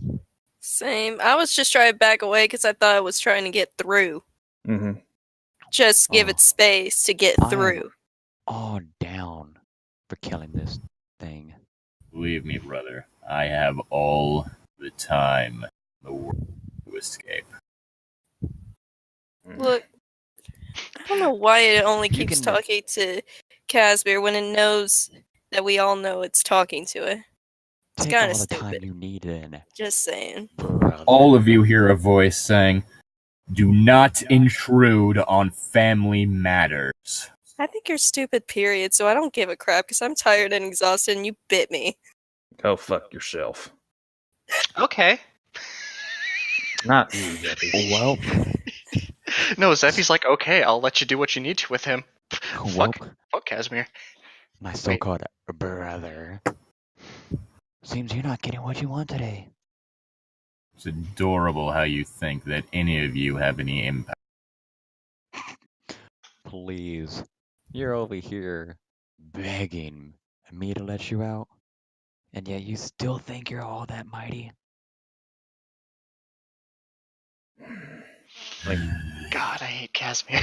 Same. I was just trying to back away because I thought I was trying to get through. Mm-hmm. Just give Oh. it space to get I am- through. All down for killing this thing. Believe me, brother, I have all the time in the world to escape. Look, I don't know why it only You keeps can- talking to Casper when it knows that we all know it's talking to it. It's Take kinda all the time stupid. you need in. Just saying. Brother. All of you hear a voice saying, "Do not intrude on family matters." I think you're stupid, period, so I don't give a crap because I'm tired and exhausted and you bit me. Go fuck yourself. Okay. Not you, Zeppy. Well, No, Zeffy's like, okay, I'll let you do what you need to with him. well, Fuck Casimir. my so-called brother. Seems you're not getting what you want today. It's adorable how you think that any of you have any impact. Please. You're over here begging me to let you out, and yet you still think you're all that mighty? God, I hate Casimir.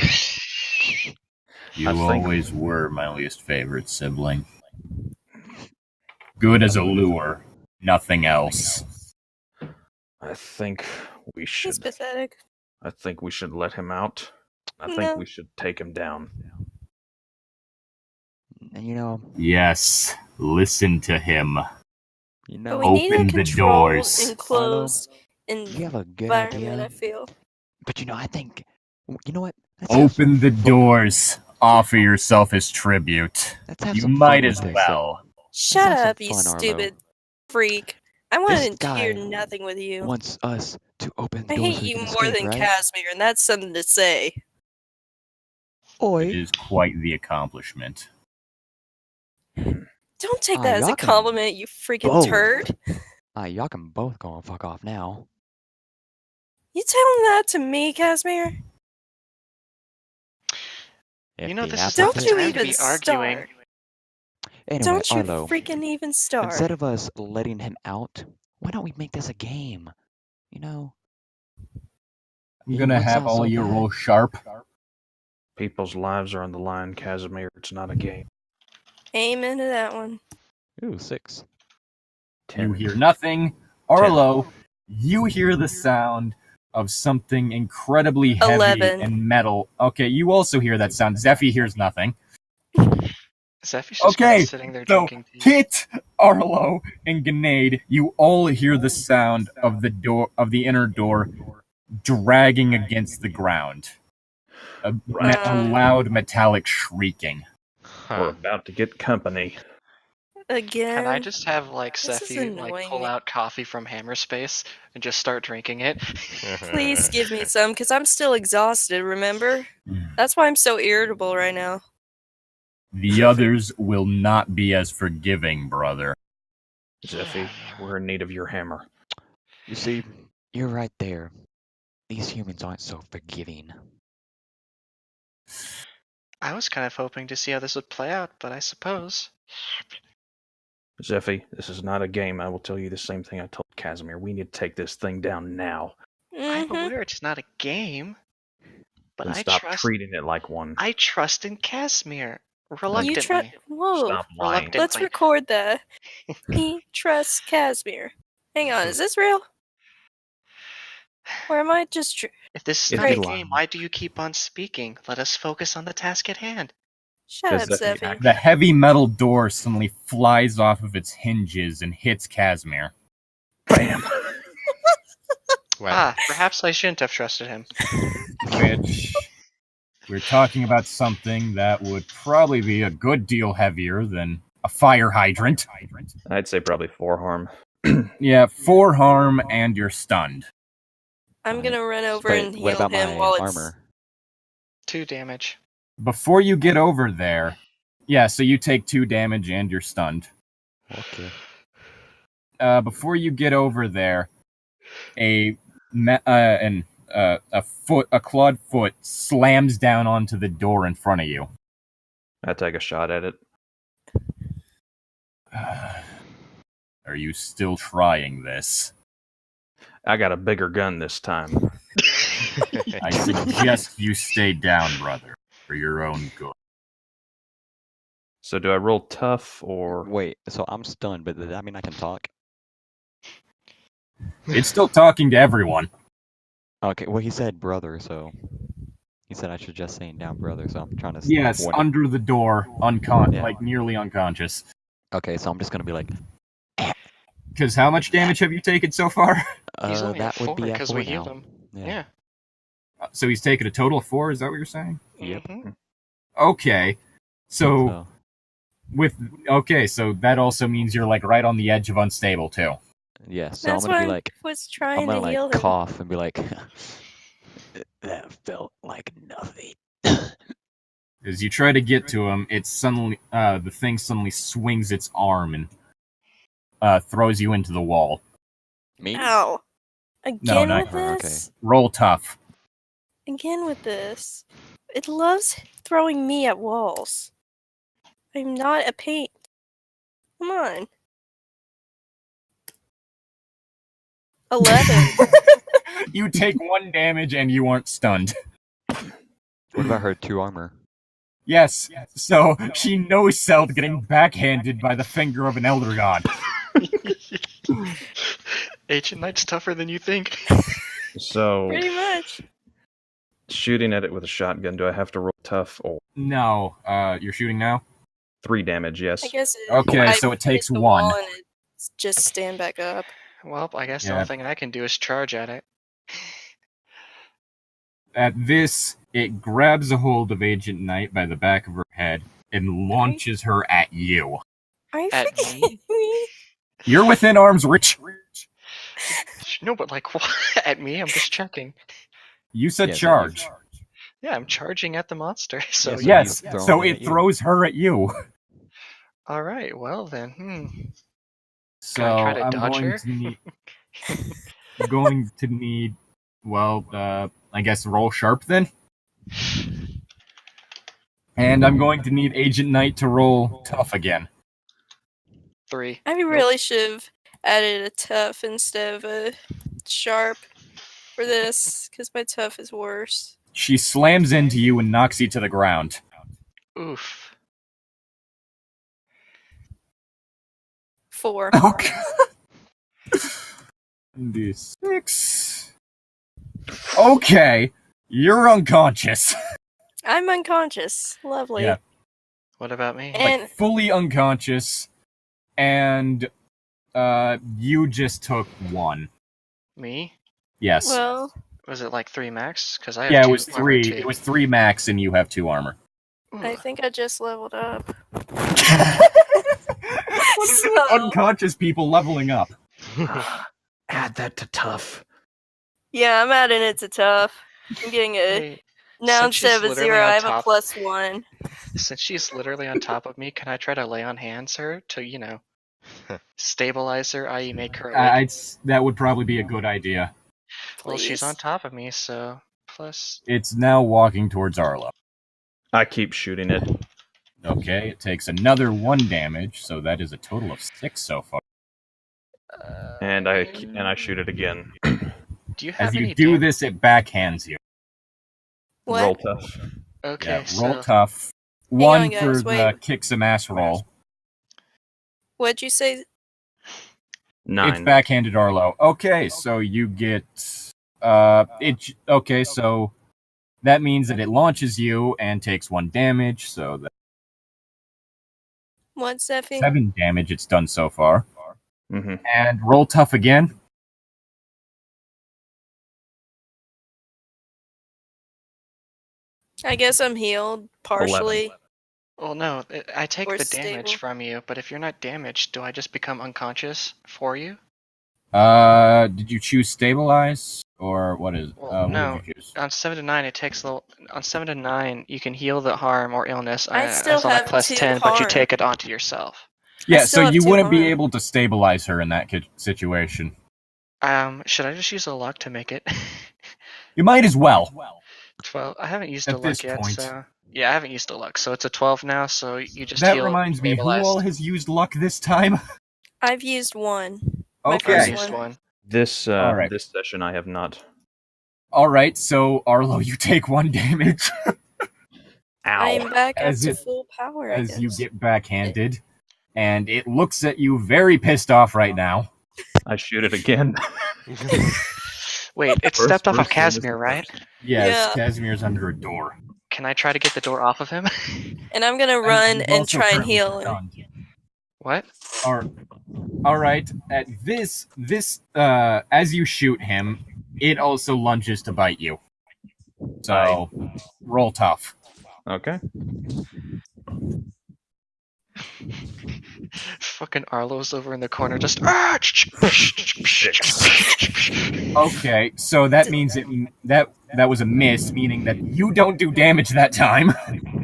You I think- always were my least favorite sibling. Good as a lure, nothing else. I think we He's should. pathetic. I think we should let him out. I No. think we should take him down. And Yes, listen to him. But we Open need a the controlled, doors. enclosed you have a good environment, I idea. feel. But I think, you know what? Let's have some Open the fun. doors. Offer yourself as tribute. Let's have You some might fun as with this. well. Shut have some up, you fun, Arlo. stupid freak. I This want to hear guy nothing with you. Wants us to open I doors hate so we you can more escape, than right? Casimir, and that's something to say. It Oi. is quite the accomplishment. Don't take Ah, that as a y'all can compliment, you freaking both. turd. Y'all can both go and fuck off now. You telling that to me, Casimir? If You know, the this is apple Don't the tastes- you time to even be arguing. start. Anyway, Don't you Arlo, freaking even start. instead of us letting him out, why don't we make this a game? I'm He gonna wants have us all so you bad. roll sharp. People's lives are on the line, Casimir. It's not a game. Amen to that one. Ooh, 6. You hear nothing. Arlo, you hear the sound of something incredibly heavy 11. and metal. Okay, you also hear that sound. Zeffy hears nothing. Zeffy's just Okay, kinda sitting there so drinking tea. Kit, Arlo, and Grenade, you all hear the sound of the door of the inner door dragging against the ground. A loud metallic shrieking. We're Huh. about to get company. Again. Can I just have like This is Zeffy like annoying pull me. out coffee from Hammerspace and just start drinking it? Please give me some, because I'm still exhausted, remember? That's why I'm so irritable right now. The others will not be as forgiving, brother. Zeffy, we're in need of your hammer. You see, you're right there. These humans aren't so forgiving. I was kind of hoping to see how this would play out, but I suppose. Zephy, this is not a game. I will tell you the same thing I told Casimir. We need to take this thing down now. I'm Mhm. aware it's not a game, but And I stop trust. treating it like one. I trust in Casimir. You Reluctantly. trust? Whoa. Stop lying. Reluctantly. Let's record that. He trusts Casimir. Hang on, is this real? Or am I just? If this is If not a you game, lie. why do you keep on speaking? Let us focus on the task at hand. Shut 'Cause up, that- Zeffy. The heavy metal door suddenly flies off of its hinges and hits Casimir. Bam. Wow. Perhaps I shouldn't have trusted him. Which we're talking about something that would probably be a good deal heavier than a fire hydrant. I'd say probably 4 harm. Yeah, 4 harm and you're stunned. I'm gonna run over Wait, and what heal about him my while it's. armor? 2 damage. Before you get over there, yeah, so you take 2 damage and you're stunned. Okay. Before you get over there, a clawed foot slams down onto the door in front of you. I take a shot at it. Are you still trying this? I got a bigger gun this time. I suggest you stay down, brother, for your own good. So do I roll tough or Wait, so I'm stunned, but does that mean I can talk? It's still talking to everyone. Okay, well, he said brother, so he said I should just say down brother, so I'm trying to. Yes, wonder- under the door, Yeah. like nearly unconscious. Okay, so I'm just gonna be like, Because how much damage have you taken so far? He's only that at would 4 be at because 4 we healed now. him. Yeah. Yeah. So he's taken a total of 4, is that what you're saying? Yep. Mhm. Okay. So so that also means you're like right on the edge of unstable too. Yeah, so That's I'm gonna why be I like, was I'm trying gonna to heal like him. cough and be like, that felt like nothing. As you try to get to him, it suddenly the thing suddenly swings its arm and throws you into the wall. Me? Ow! Again not with her, this? Roll tough. Again with this. It loves throwing me at walls. I'm not a paint. Come on. 11. You take 1 damage and you aren't stunned. What about her 2 armor? Yes, so she no-selled getting backhanded by the finger of an elder god. Ancient Knight's tougher than you think. so Pretty much. shooting at it with a shotgun, do I have to roll tough or No, you're shooting now? 3 damage, yes. I guess Okay, I so it takes hit the 1. wall and it's just stand back up. Well, I guess the Yeah. only thing I can do is charge at it. At this, it grabs a hold of Agent Knight by the back of her head and launches her at you. Are you At freaking me? me? You're within arm's reach. No, but like, what? At me? I'm just checking. You said Yeah, so charge. Yeah, I'm charging at the monster. So Yeah, so yeah. Yes, he's throwing so it it at you. throws her at you. All right. Well then. So Can I try to I'm dodge going her? to need, I guess roll sharp then. And I'm going to need Agent Knight to roll tough again. 3. I really should have added a tough instead of a sharp for this, because my tough is worse. She slams into you and knocks you to the ground. Oof. 4. Okay. D6. Okay, you're unconscious. I'm unconscious. Lovely. Yeah. What about me? And Like fully unconscious, and you just took 1. Me? Yes. well, Was it like 3 max? Because I have Yeah, it 2 was armor, 3. too. It was 3 max, and you have 2 armor. Ooh. I think I just leveled up. What is it with unconscious people leveling up? Add that to tough. Yeah, I'm adding it to tough. I'm getting a Wait, now since she's instead of a literally 0, on I have a top- +1. since she's literally on top of me, can I try to lay on hands her to, stabilizer, i.e. make her awake. That would probably be a good idea. Well, she's Please. on top of me, so plus. It's now walking towards Arlo. I keep shooting it. Okay, it takes another 1 damage, so that is a total of 6 so far. And I shoot it again. Do you have As any you do damage? this, it backhands you. What? Roll tough. Okay, Yeah, so roll tough. on, 1 guys, for the wait. kick some ass roll. What'd you say? 9. It's backhanded Arlo. Okay, so you get okay, so that means that it launches you and takes 1 damage, so that's What, Zeffy? 7 damage it's done so far. Mm-hmm. And roll tough again. I guess I'm healed partially. well, no, I take Or the damage stable. from you, but if you're not damaged, do I just become unconscious for you? Did you choose stabilize or what is? Well, what no. did you choose? On 7 to 9, it takes a little. On 7 to 9, you can heal the harm or illness I still as on a have plus 2 10, but you harm. take it onto yourself. Yeah, still so have you 2 wouldn't be harm. able to stabilize her in that situation. Should I just use a luck to make it? You might as well. 12. I haven't used At a luck this yet, point. so yeah, I haven't used a luck, so it's a 12 now. So you just That heal reminds me, who stabilized. all has used luck this time? I've used 1. My Okay. I first used one. one. This Alright. this session I have not. All right, so Arlo, you take 1 damage I'm back up As to it- full power, I as you guess. get backhanded, and it looks at you very pissed off right now. I shoot it again. Wait, it First stepped off of person is Casimir, the right? Yes, Yeah. Casimir's under a door. Can I try to get the door off of him? And I'm gonna And run he's and also try and currently heal him. stunned. What? All right. At this, as you shoot him, it also lunges to bite you. So, roll tough. Okay. Fucking Arlo's over in the corner, just. Okay, so that means that was a miss, meaning that you don't do damage that time.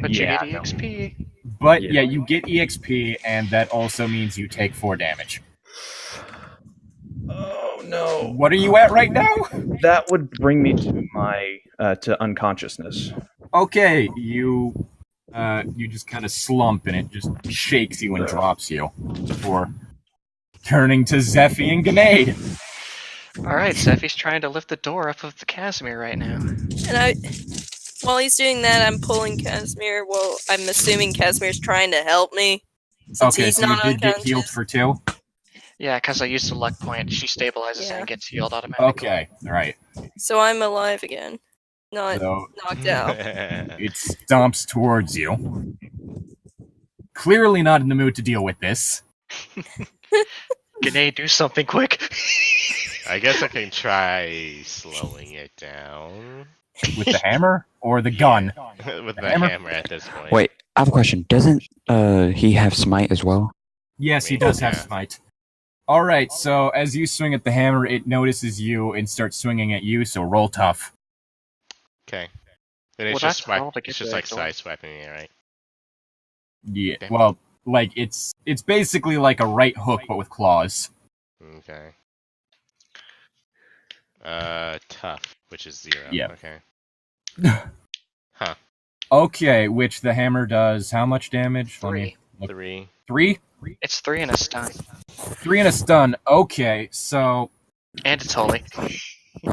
But Yeah, you get EXP. But Yeah. yeah, you get EXP, and that also means you take 4 damage. Oh no. What are you at right now? That would bring me to my to unconsciousness. Okay, you just kind of slump, and it just shakes you and drops you before turning to Zeffy and Grenade. Alright, Zeffy's trying to lift the door up of the Casimir right now. And while he's doing that, I'm pulling Casimir. Well, I'm assuming Casimir's trying to help me. Since Okay, he's so you not did get unconscious. healed for 2? Yeah, because I used the luck point. She stabilizes Yeah. and gets healed automatically. Okay, alright. So I'm alive again. Not So knocked out. it stomps towards you. Clearly not in the mood to deal with this. Grenade, do something quick. I guess I can try slowing it down With the hammer or the gun? with the Hammer? hammer at this point. Wait, I have a question. Doesn't he have smite as well? Yes, he Maybe, does have yeah. smite. Alright, so as you swing at the hammer, it notices you and starts swinging at you, so roll tough. Okay. Then Well, it's that's just swipe, all to get it's to just that like door. side swiping it, right? Yeah, Okay. well, like, it's basically like a right hook, but with claws. Okay. Tough, which is 0. Yeah. Okay. Huh. Okay, which the hammer does how much damage? Let me 3. look. 3. 3? It's 3 and a stun. 3 and a stun. Okay, so And it's holy.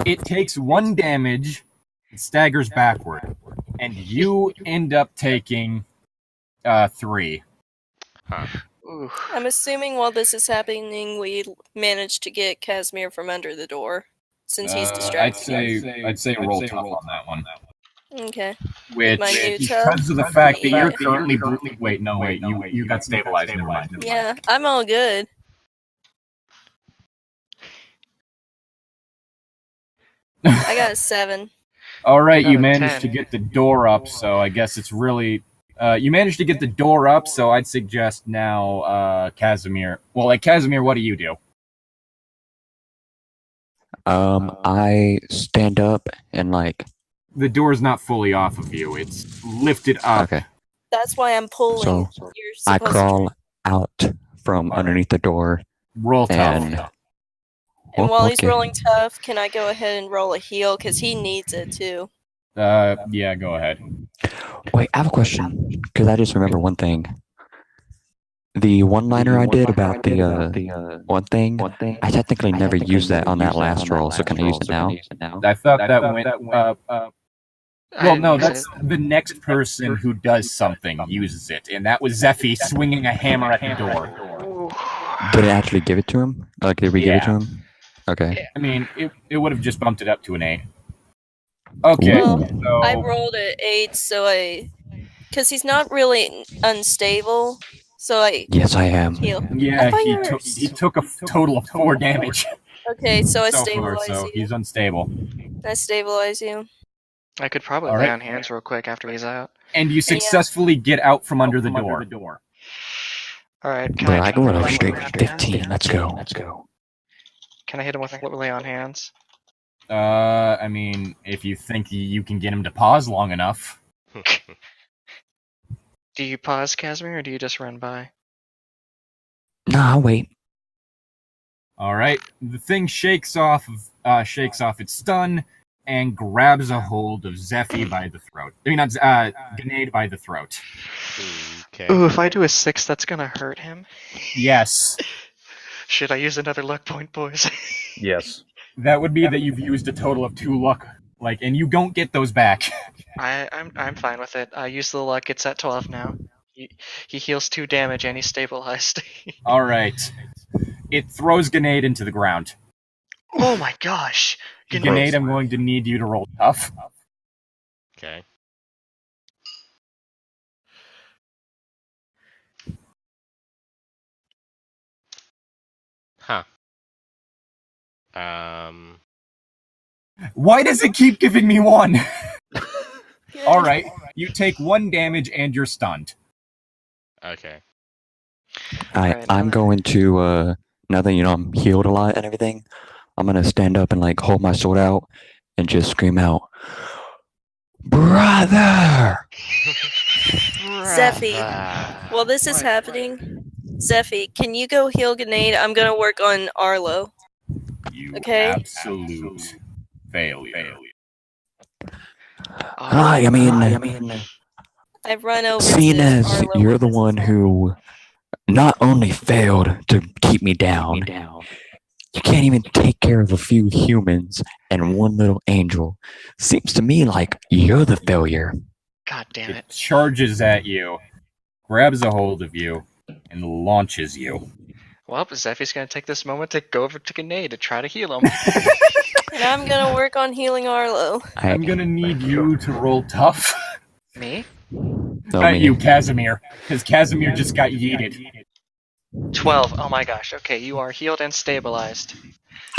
it takes 1 damage, it staggers backward, and you end up taking 3. Huh. Ooh. I'm assuming while this is happening, we managed to get Casimir from under the door, since he's distracted. I'd say roll tough on that one. Okay. Which, My new tough? because of the fact that you're Yeah. currently wait, you got stabilized. Never mind. Yeah, I'm all good. I got a 7. All right, Got you a managed 10. to get the door up, so I guess it's really. You managed to get the door up, so I'd suggest now, Casimir. Well, like Casimir, what do you do? I stand up and like. The door's not fully off of you; it's lifted up. Okay. That's why I'm pulling. So, You're I supposed crawl out from underneath the door. Roll tough. And And while he's okay. rolling tough, can I go ahead and roll a heal? Because he needs it too. Yeah, go ahead. Wait, I have a question. Because I just remember one thing. The one-liner I did about the one thing, I technically never used that on that last roll, so can I use it now? I thought that went. Well, no, use that's it. the next person who does something uses it, and that was Zephy swinging a hammer at the door. Ooh. Did it actually give it to him? Like, did we give it to him? Okay. I mean, it would have just bumped it up to an 8. Okay, Well, so I rolled an 8, because he's not really unstable, so I Yes, I am. heal. yeah, I thought he you were- took a total of 4 damage Okay, so I so far, stabilize so you. he's unstable. I stabilize you. I could probably All lay right. on hands real quick after he's out. And you successfully get out from under the door. Alright, can Bro, I I go hit him on a with straight lay on 15. hands? Let's go. Can I hit him with lay on hands? I mean, if you think you can get him to pause long enough. Do you pause, Casimir, or do you just run by? Nah, I'll wait. All right, the thing shakes off its stun and grabs a hold of Zephy by the throat. I mean, not Grenade by the throat. Okay. Ooh, if I do a 6, that's gonna hurt him. Yes, Should I use another luck point, boys? Yes. that would be that you've used a total of 2 luck, and you don't get those back. I'm fine with it. I use the luck. It's at 12 now. He heals 2 damage and he's stabilized. All right, it throws Grenade into the ground. Oh my gosh! Grenade, I'm going to need you to roll tough. Okay. Huh. Why does it keep giving me 1? All right, you take 1 damage and you're stunned. Okay. I'm going to, now that, I'm healed a lot and everything, I'm going to stand up and, hold my sword out and just scream out, Brother! Zephy, while this is happening, Zephy, can you go heal Grenade? I'm gonna work on Arlo. You Okay. absolute failure. I mean, I've run over seeing to as Arlo you're with the this one sword. who not only failed to keep me down, you can't even take care of a few humans and one little angel. Seems to me like you're the failure. God damn It it. charges at you, grabs a hold of you, and launches you. Well, Zephy's gonna take this moment to go over to Grenade to try to heal him. And I'm gonna work on healing Arlo. I'm gonna need you to roll tough. Me? You, Casimir, because Casimir just got yeeted. 12. Oh my gosh. Okay, you are healed and stabilized.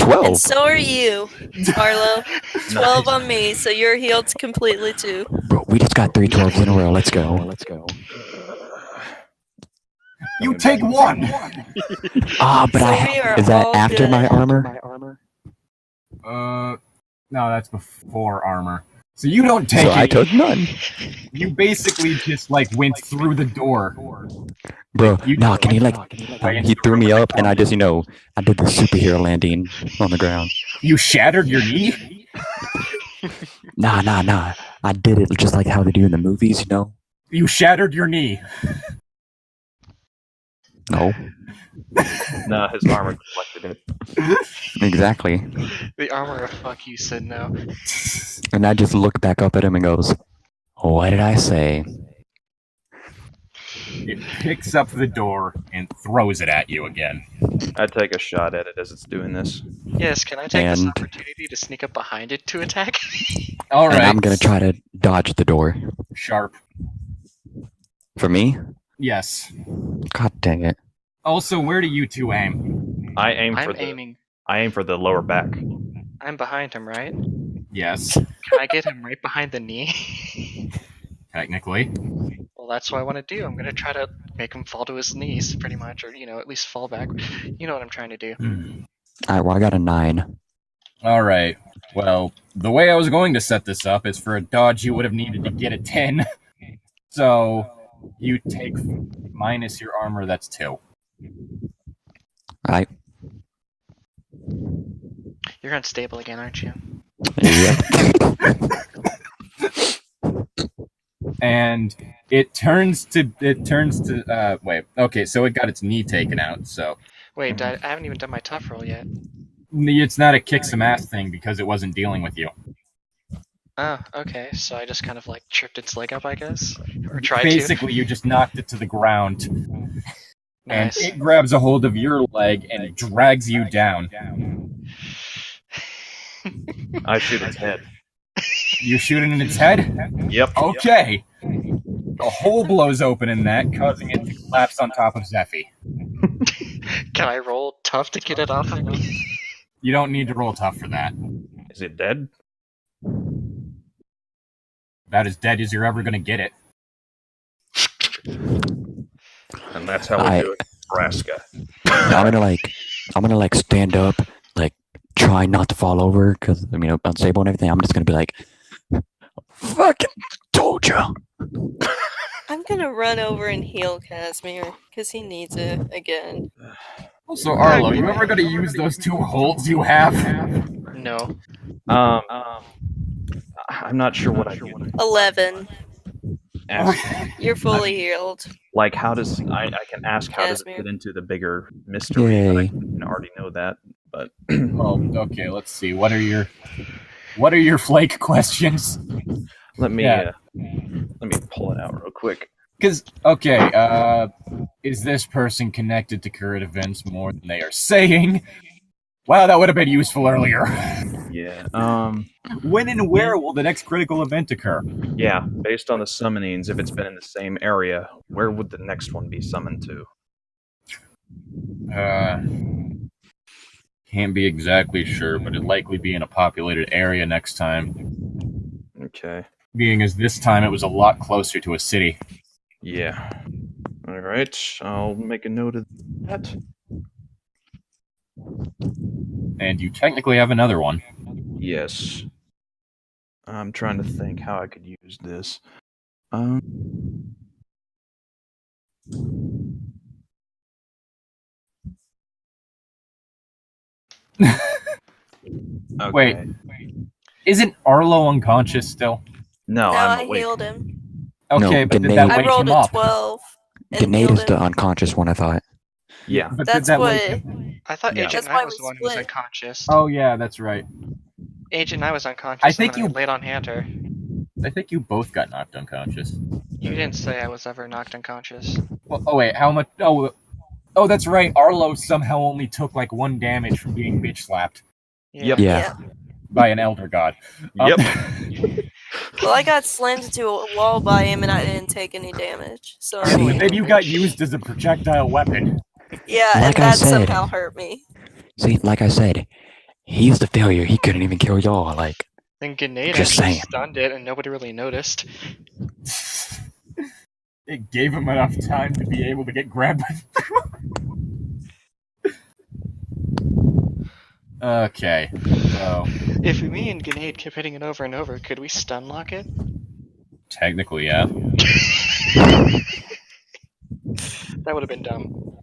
12. And so are you, Arlo. 12 on me, so you're healed completely too. Bro, we just got 3 12s in a row. Let's go. You take 1! Ah, but So we are is that all after good. my armor? No, that's before armor. So you don't take So it. I took none. You basically just, went through the door. Bro, You- nah, can you he threw me up and I just, I did the superhero landing on the ground. You shattered your knee? Nah. I did it just like how they do in the movies, You shattered your knee. No, No, his armor deflected it. exactly. The armor of fuck you said no. And I just look back up at him and goes, what did I say? It picks up the door and throws it at you again. I take a shot at it as it's doing this. Yes, can I take this And- opportunity to sneak up behind it to attack? All right. And I'm going to try to dodge the door. Sharp. For me? Yes. God dang it. Also, where do you two aim? I aim I'm for the aiming. I aim for the lower back. I'm behind him, right? Yes, Can I get him right behind the knee? technically. Well, that's what I want to do. I'm going to try to make him fall to his knees, pretty much, or, at least fall back. You know what I'm trying to do. Alright, well, I got a 9. All right. Well, the way I was going to set this up is for a dodge you would have needed to get a 10. So, you take minus your armor, that's 2. I. You're unstable again, aren't you? Yep. And it turns to wait. Okay, so it got its knee taken out. So Wait, I haven't even done my tough roll yet. it's not a kick some ass thing because it wasn't dealing with you. Oh, okay. So I just kind of like tripped its leg up, I guess, or tried Basically, you just knocked it to the ground, to. and Nice. it grabs a hold of your leg and drags you down. I shoot its head. You shoot it in its head? Yep. Okay. A hole blows open in that, causing it to collapse on top of Zephy. Can I roll tough to get it off of me? You don't need to roll tough for that. Is it dead? About as dead as you're ever going to get it. And that's how we do it in Nebraska. I'm gonna like stand up, like try not to fall over because I mean unstable and everything. I'm just gonna be like, fucking told you. I'm gonna run over and heal Casimir because he needs it again. Also, Arlo, you ever going to use those 2 holds you have? No. I'm not sure what I do. 11. Ask, You're fully healed. like, how does I can ask how does it Casimir. fit into the bigger mystery? But I Yay. can already know that. But Oh, okay, let's see. What are your flake questions? let me Yeah. let me pull it out real quick. Because, okay, is this person connected to current events more than they are saying? Wow, that would have been useful earlier. Yeah. When and where will the next critical event occur? Yeah. Based on the summonings, if it's been in the same area, where would the next one be summoned to? Can't be exactly sure, but it'd likely be in a populated area next time. Okay. Being as this time it was a lot closer to a city. Yeah. All right. I'll make a note of that. And you technically have another one. Yes. I'm trying to think how I could use this. Okay. Wait. Isn't Arlo unconscious still? No, No, I'm I awake. healed him. Okay, No, but did Grenade- that I wake rolled him a up? 12. And Grenade healed is the him. unconscious one, I thought. Yeah. But That's did that what. wake him? I thought Yeah. Agent That's Knight why was we the one who was split. unconscious. Oh yeah, that's right. Agent Knight was unconscious. I think and then you- I laid on Hunter. I think you both got knocked unconscious. You didn't say I was ever knocked unconscious. Well, oh wait, how much? Oh, that's right. Arlo somehow only took like 1 damage from being bitch slapped Yeah. Yeah. by an elder god. Yep. Well, I got slammed into a wall by him and I didn't take any damage. So Yeah, I mean, but then you got used as a projectile weapon. yeah, and Like I that said. somehow hurt me. See, like I said, he's the failure. He couldn't even kill y'all. Like, Then Grenade Just actually saying. stunned it and nobody really noticed. It gave him enough time to be able to get grabbed by Okay, so If me and Grenade kept hitting it over and over, could we stun lock it? technically, yeah. That would have been dumb.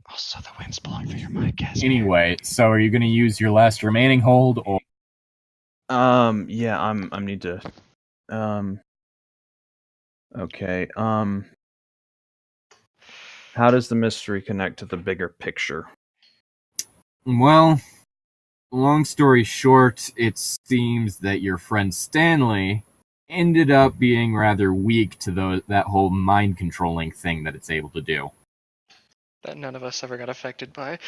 Also, the wind's blowing through your mic, guys. Anyway, so are you going to use your last remaining hold, or Yeah, I need to. Okay. How does the mystery connect to the bigger picture? well, long story short, it seems that your friend Stanley ended up being rather weak to that whole mind controlling thing that it's able to do. That none of us ever got affected by.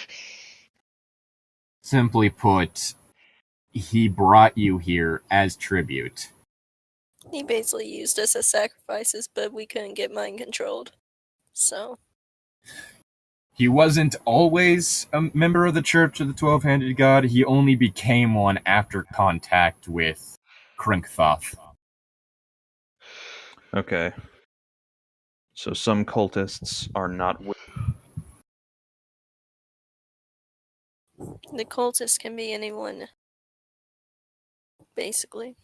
Simply put, he brought you here as tribute. He basically used us as sacrifices, but we couldn't get mind controlled. So, He wasn't always a member of the Church of the 12-Handed God. He only became one after contact with Krinkthoph. Okay. So some cultists are not. the cultist can be anyone. Basically.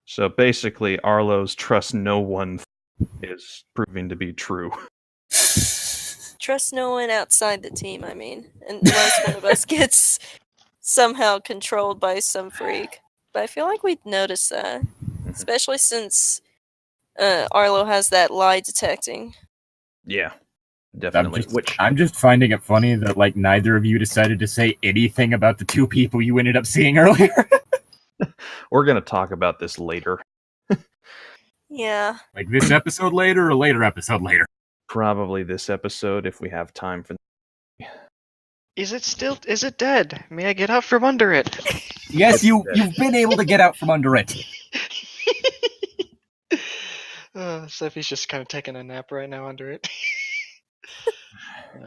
So basically, Arlo's trust no one is proving to be true. trust no one outside the team, I mean. Unless one of us gets somehow controlled by some freak. But I feel like we'd notice that. Especially since Arlo has that lie detecting. Yeah, definitely. I'm just finding it funny that like neither of you decided to say anything about the two people you ended up seeing earlier. We're gonna talk about this later. Yeah. Like this episode later or later episode later? Probably this episode if we have time for. Is it dead? May I get out from under it? Yes, you've been able to get out from under it. Sophie's just kind of taking a nap right now under it.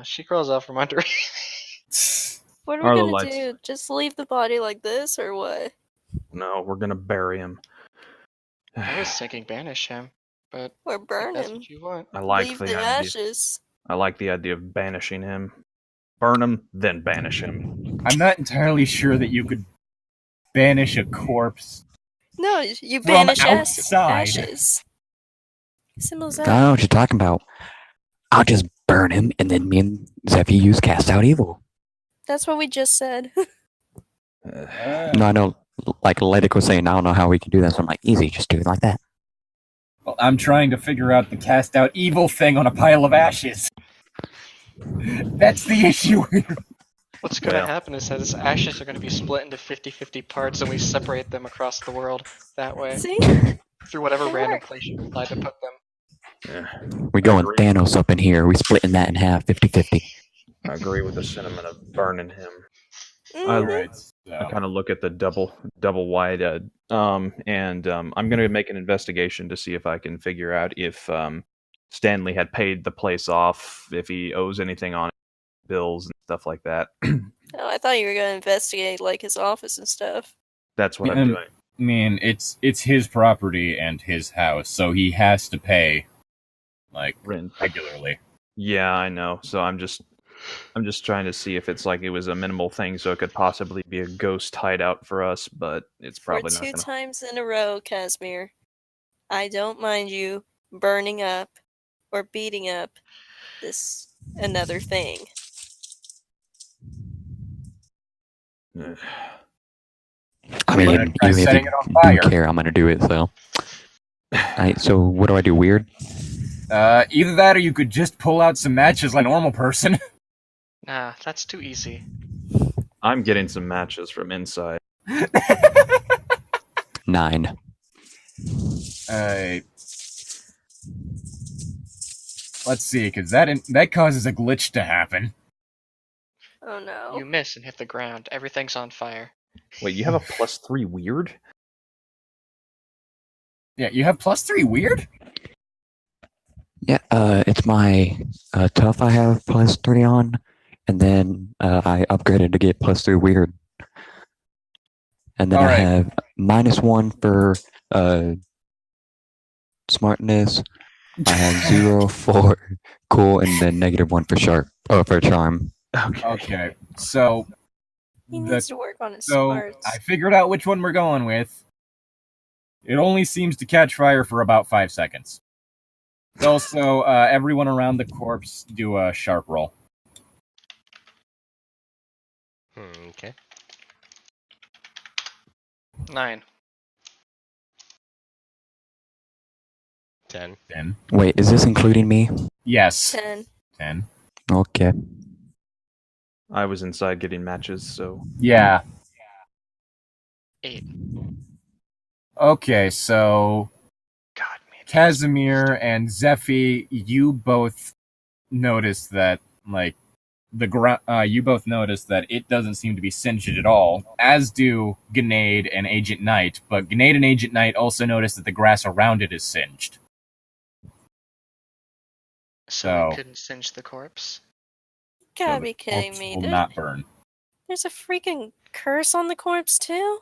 She crawls out from under it. What are we Arlo gonna lights. do? Just leave the body like this, or what? No, we're gonna bury him. I was thinking banish him, but Or burn that's him? what you want. I like Leave the the idea. ashes. I like the idea of banishing him. Burn him, then banish him. I'm not entirely sure that you could banish a corpse. No, you From banish outside. ashes. Symbols I don't know what you're talking about. I'll just burn him, and then me and Zephy use Cast Out Evil. That's what we just said. No, I know, like Ledic was saying, I don't know how we can do that, so I'm like, easy, just do it like that. Well, I'm trying to figure out the cast out evil thing on a pile of ashes. That's the issue here. What's going to Well. happen is that his ashes are going to be split into 50-50 parts, and we separate them across the world that way. See? Through whatever It random worked. place you decide to put them. We going Agreed. Thanos up in here. We splitting that in half, 50-50. I agree with the sentiment of burning him. Mhm. Alright, I so. kind of look at the double wide, and I'm gonna make an investigation to see if I can figure out if Stanley had paid the place off, if he owes anything on bills and stuff like that. Oh, I thought you were gonna investigate like his office and stuff. That's what Yeah, I'm doing. I mean, it's his property and his house, so he has to pay, like, Rent. regularly. Yeah, I know. So I'm just trying to see if it's like it was a minimal thing, so it could possibly be a ghost hideout for us, but it's probably For not two gonna. times in a row, Casimir. I don't mind you burning up or beating up this another thing. I mean, Like, try even if setting you it on fire. do care, I'm gonna do it, so. Alright, so what do I do? Weird? Either that or you could just pull out some matches like a normal person. Nah, that's too easy. I'm getting some matches from inside. 9. Let's see, because that causes a glitch to happen. Oh no. You miss and hit the ground. Everything's on fire. Wait, you have a +3 weird? Yeah, you have +3 weird? Yeah, it's my tough I have +3 on, and then I upgraded to get +3 weird. And then I Alright. have -1 for smartness. I have 0 for cool, and then -1 for sharp. Oh, for charm. Okay, so He needs to work on his so smarts. I figured out which one we're going with. It only seems to catch fire for about 5 seconds. Also, everyone around the corpse do a sharp roll. Okay. 9. 10. 10. Wait, is this including me? Yes. 10. 10. Okay. I was inside getting matches, so Yeah. 8. Okay, so God, man. Casimir and Zephy, you both notice that, like, you both notice that it doesn't seem to be singed at all, as do Grenade and Agent Knight, but Grenade and Agent Knight also notice that the grass around it is singed. So we So- couldn't singe the corpse? Gotta So be the kidding corpse me. will There- not burn. There's a freaking curse on the corpse too?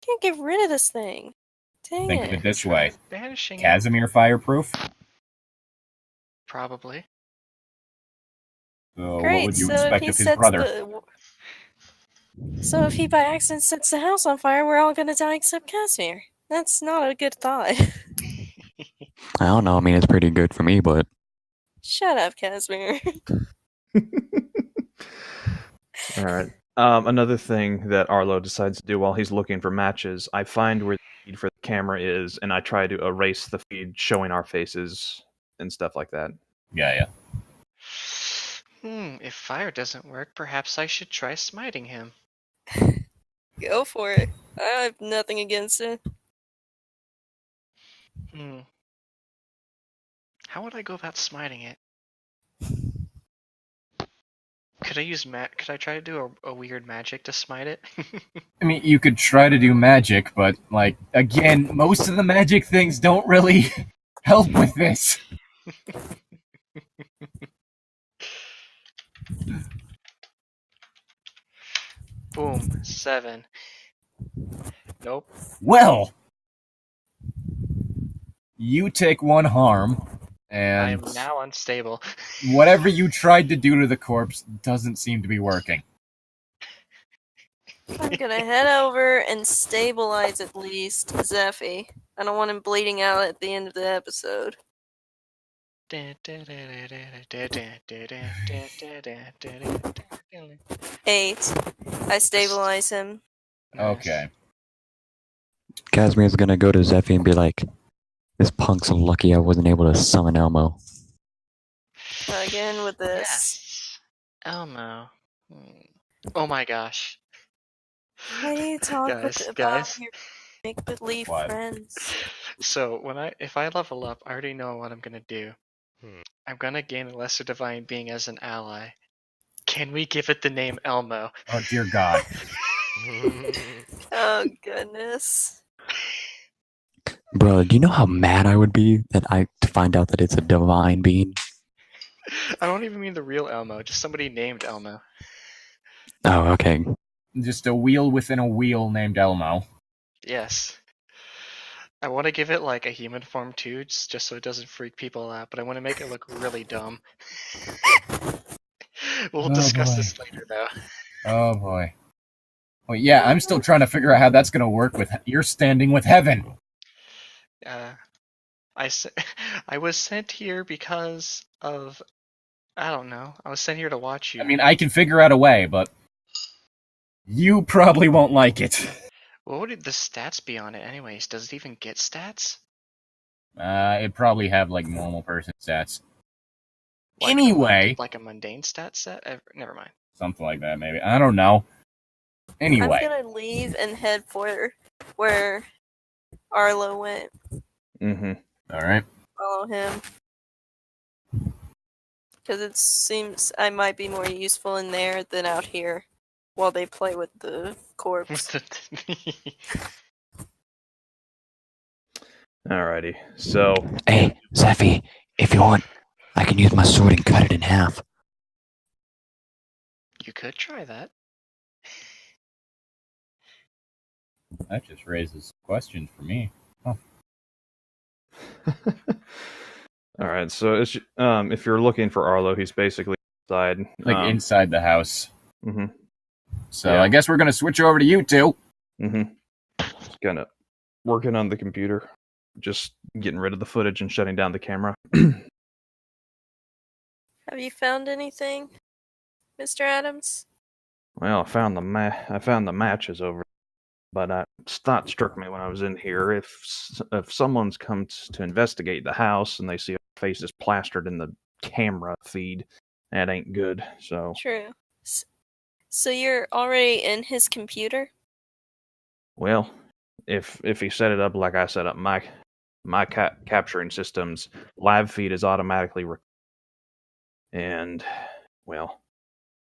Can't get rid of this thing. Dang Think of it. it this way. Banishing it? Casimir fireproof? Probably. So Great, what would you so if expect he of his sets brother? So if he by accident sets the house on fire, we're all gonna die except Casimir. That's not a good thought. I don't know. I mean, it's pretty good for me, but Shut up, Casimir. All right. Another thing that Arlo decides to do while he's looking for matches, I find where the feed for the camera is, and I try to erase the feed showing our faces and stuff like that. Yeah. If fire doesn't work, perhaps I should try smiting him. Go for it. I have nothing against it. How would I go about smiting it? Could I try to do a weird magic to smite it? I mean, you could try to do magic, but, like, again, most of the magic things don't really help with this. Boom. 7. Nope. Well, you take 1 harm, I and am now unstable. whatever you tried to do to the corpse doesn't seem to be working. I'm gonna head over and stabilize at least Zeffy. I don't want him bleeding out at the end of the episode. 8. I stabilize him. Okay. Casimir's gonna go to Zeffy and be like, "This punk's lucky I wasn't able to summon Elmo." Again with this. Yes. Elmo. Oh my gosh. Why do you talk Guys, about guys. your make-believe What? friends? So if I level up, I already know what I'm gonna do. I'm gonna gain a lesser divine being as an ally. Can we give it the name Elmo? Oh, dear God. Oh goodness. Bro, do you know how mad I would be to find out that it's a divine being? I don't even mean the real Elmo, just somebody named Elmo. Oh, okay. Just a wheel within a wheel named Elmo. Yes. I want to give it like a human form too, just so it doesn't freak people out, but I want to make it look really dumb. We'll discuss this later though. Oh, boy. Well, yeah, I'm still trying to figure out how that's going to work with you're standing with heaven. I was sent here because of, I don't know, I was sent here to watch you. I mean, I can figure out a way, but you probably won't like it. What would the stats be on it anyways? Does it even get stats? It'd probably have, like, normal person stats. Like Anyway. Like a mundane stat set? Never mind. Something like that, maybe. I don't know. Anyway. I'm gonna leave and head for where Arlo went. Mm-hmm. Alright. Follow him. Because it seems I might be more useful in there than out here while they play with the corpse. Alrighty. So, Hey, Zeffy, if you want, I can use my sword and cut it in half. You could try that. That just raises questions for me. all right. So, if you're looking for Arlo, he's basically inside. Inside the house. Mm-hmm. So Yeah. I guess we're going to switch over to you two. Mm-hmm. Just kind of working on the computer, just getting rid of the footage and shutting down the camera. Have you found anything, Mr. Adams? Well, I found the matches over, but thought struck me when I was in here. If someone's come to investigate the house and they see our faces plastered in the camera feed, that ain't good. So True. So you're already in his computer? well, if he set it up like I set up my capturing system's live feed is automatically and well,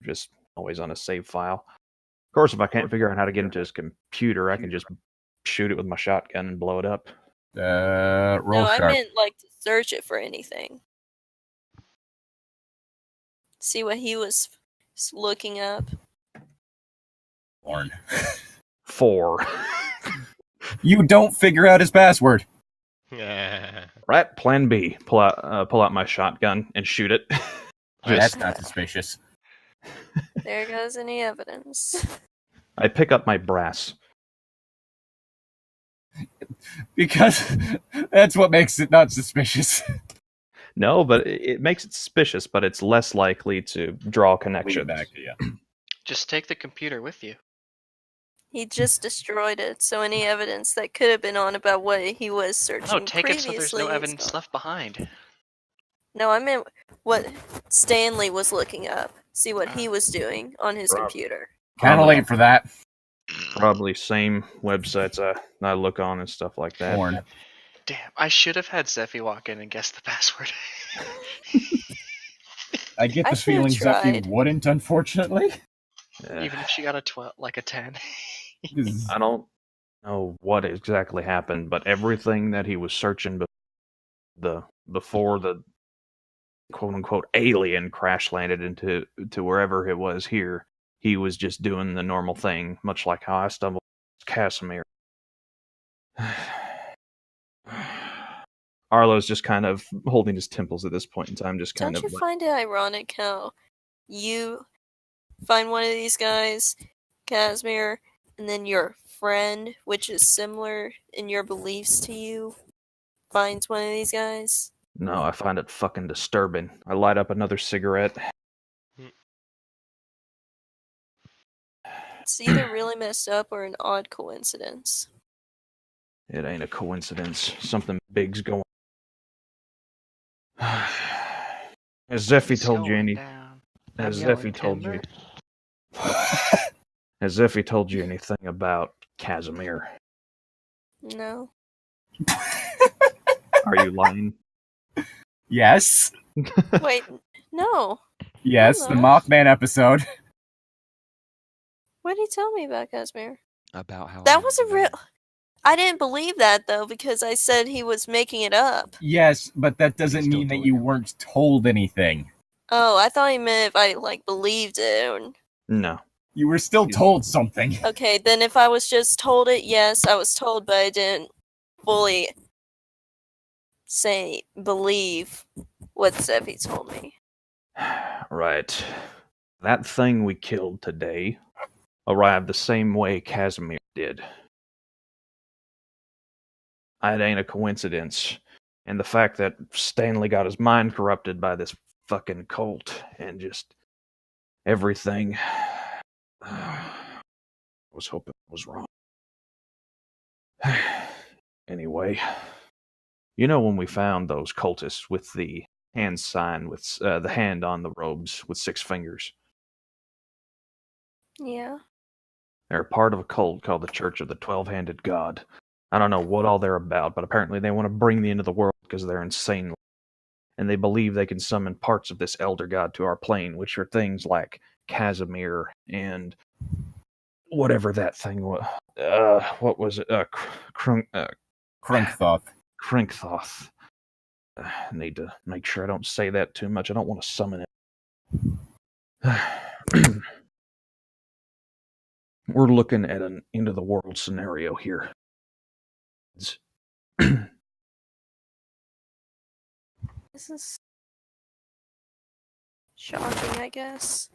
just always on a save file. Of course, if I can't figure out how to get into his computer, I can just shoot it with my shotgun and blow it up. Roll No, I sharp. meant like to search it for anything. See what he was looking up. Born. 4. You don't figure out his password. Right, plan B. Pull out my shotgun and shoot it. That's not suspicious. There goes any evidence. I pick up my brass. Because that's what makes it not suspicious. No, but it makes it suspicious, but it's less likely to draw connections. Back to you. Just take the computer with you. He just destroyed it, so any evidence that could have been on about what he was searching No, take it so previously there's no is evidence gone. left behind. No, I meant what Stanley was looking up. See what he was doing on his computer. Kind of late for that. Probably same websites I look on and stuff like that. Porn. Damn, I should have had Zeffy walk in and guess the password. I get I the should've feeling tried. Zeffy wouldn't, unfortunately. Even if she got a 10. I don't know what exactly happened, but everything that he was searching before the quote unquote alien crash landed into wherever it was here, he was just doing the normal thing, much like how I stumbled on Casimir. Arlo's just kind of holding his temples at this point in time, just kind Don't of you find it ironic how you find one of these guys, Casimir, and then your friend, which is similar in your beliefs to you, finds one of these guys? No, I find it fucking disturbing. I light up another cigarette. It's either really messed up or an odd coincidence. It ain't a coincidence. Something big's going. Has Zeffy told you anything? Has Zeffy told you? Has Zeffy told you anything about Casimir? No. Are you lying? Yes. Wait, no. Yes, I'm the not. Mothman episode. What did he tell me about Casimir? About how That was a real... I didn't believe that, though, because I said he was making it up. Yes, but that doesn't still mean that told you you. weren't told anything. Oh, I thought he meant if I, believed it. Or... No. You were still told something. Okay, then if I was just told it, yes, I was told, but I didn't fully believe what Zeffy told me. Right. That thing we killed today arrived the same way Casimir did. It ain't a coincidence. And the fact that Stanley got his mind corrupted by this fucking cult and just everything. I was hoping it was wrong. Anyway, you know when we found those cultists with the hand sign with the hand on the robes with 6 fingers? Yeah. They're part of a cult called the Church of the 12-Handed God. I don't know what all they're about, but apparently they want to bring the end of the world because they're insane. And they believe they can summon parts of this elder god to our plane, which are things like Casimir and whatever that thing was. What was it? Crunkthought. Krinkthought. I need to make sure I don't say that too much. I don't want to summon it. We're looking at an end of the world scenario here. This is shocking, I guess.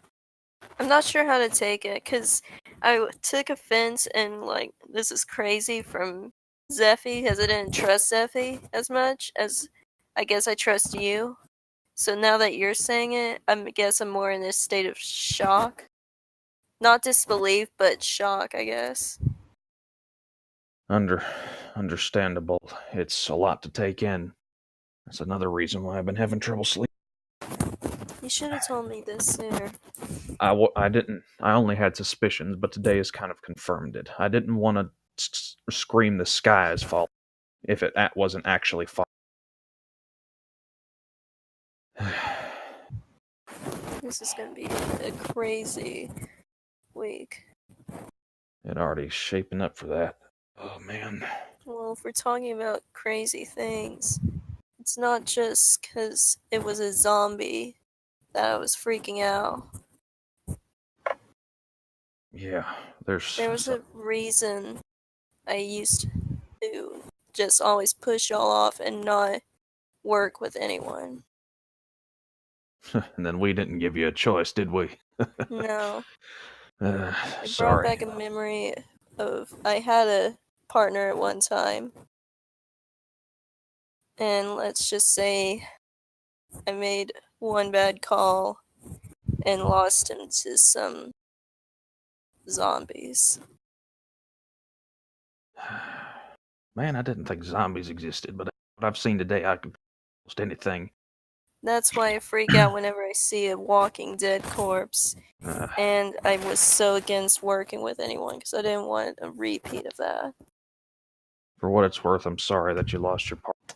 I'm not sure how to take it, because I took offense and, this is crazy from Zeffy, because I didn't trust Zeffy as much as I guess I trust you. So now that you're saying it, I guess I'm more in this state of shock. Not disbelief, but shock, I guess. Understandable. It's a lot to take in. That's another reason why I've been having trouble sleeping. You should have told me this sooner. I didn't. I only had suspicions, but today has kind of confirmed it. I didn't want to scream the sky is falling if it wasn't actually falling. This is gonna be a crazy week. It already shaping up for that. Oh man. Well, if we're talking about crazy things, it's not just because it was a zombie that I was freaking out. Yeah, there was a reason I used to just always push y'all off and not work with anyone. And then we didn't give you a choice, did we? No. It Sorry. brought back a memory of I had a partner at one time. And let's just say I made one bad call and lost him to some zombies. Man, I didn't think zombies existed, but what I've seen today, I can almost anything. That's why I freak out whenever I see a walking dead corpse. And I was so against working with anyone because I didn't want a repeat of that. For what it's worth, I'm sorry that you lost your partner.